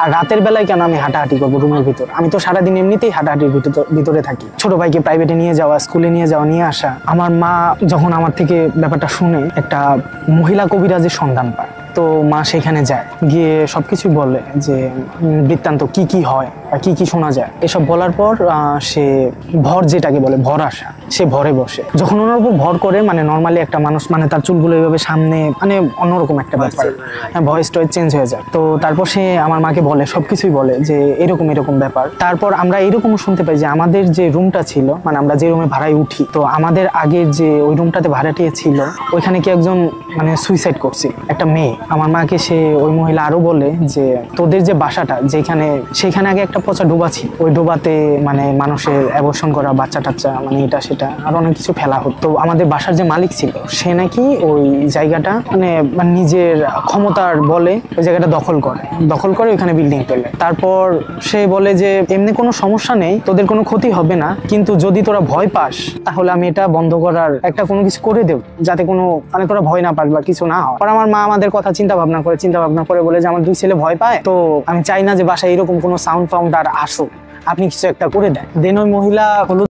S13: আর রাতের বেলায় কেন আমি হাঁটাহাঁটি করবো রুমের ভিতর? আমি তো সারাদিন এমনিতেই হাঁটাহাঁটির ভিতরে থাকি। ছোট ভাইকে প্রাইভেটে নিয়ে যাওয়া, স্কুলে নিয়ে যাওয়া, নিয়ে আসা। আমার মা যখন আমার থেকে ব্যাপারটা শুনে একটা মহিলা কবিরাজের সন্ধান পায়। তো মা সেখানে যায়, গিয়ে সবকিছু বলে যে বৃত্তান্ত কি কি হয় বা কি কি শোনা যায়। এসব বলার পর সে ভর, যেটাকে বলে ভর আসা, সে ভরে বসে। যখন ওনার উপর ভর করে মানে নর্মালি একটা মানুষ মানে তার চুলগুলো এইভাবে সামনে, মানে অন্যরকম একটা ব্যাপার, ভয়েস টয়েস চেঞ্জ হয়ে যায়। তো তারপর সে আমার মাকে বলে, সবকিছুই বলে যে এরকম এরকম ব্যাপার। তারপর আমরা এরকমও শুনতে পাই যে আমাদের যে রুমটা ছিল, মানে আমরা যে রুমে ভাড়ায় উঠি, তো আমাদের আগের যে ওই রুমটাতে ভাড়াটিয়ে ছিল ওইখানে কি একজন মানে সুইসাইড করছিল, একটা মেয়ে। আমার মাকে সে ওই মহিলা আরো বলে যে তোদের যে বাসাটা যেখানে, সেখানে আগে একটা পচা ডোবা ছিল, ওই ডোবাতে মানে মানুষের অ্যাবর্শন করা, বাচ্চা টাচ্চা মানে এটা সেটা আর অনেক কিছু ফেলা হতো। তো আমাদের বাসার যে মালিক ছিল সে নাকি ওই জায়গাটা মানে নিজের ক্ষমতার বলে ওই জায়গাটা দখল করে ওইখানে বিল্ডিং তোলে। তারপর সে বলে যে এমনি কোনো সমস্যা নেই, তোদের কোনো ক্ষতি হবে না, কিন্তু যদি তোরা ভয় পাস তাহলে আমি এটা বন্ধ করার একটা কোনো কিছু করে দেব, যাতে কোনো মানে তোরা ভয় না পাস বা কিছু না হয়। আর আমার মা আমাদের কথা চিন্তা ভাবনা করে বলে যে আমার 2 ছেলে ভয় পায়, তো আমি চাই না যে বাসায় এরকম কোনো সাউন্ড ফাউন্ড আর আসুক, আপনি কিছু একটা করে দেন। দেন ওই মহিলা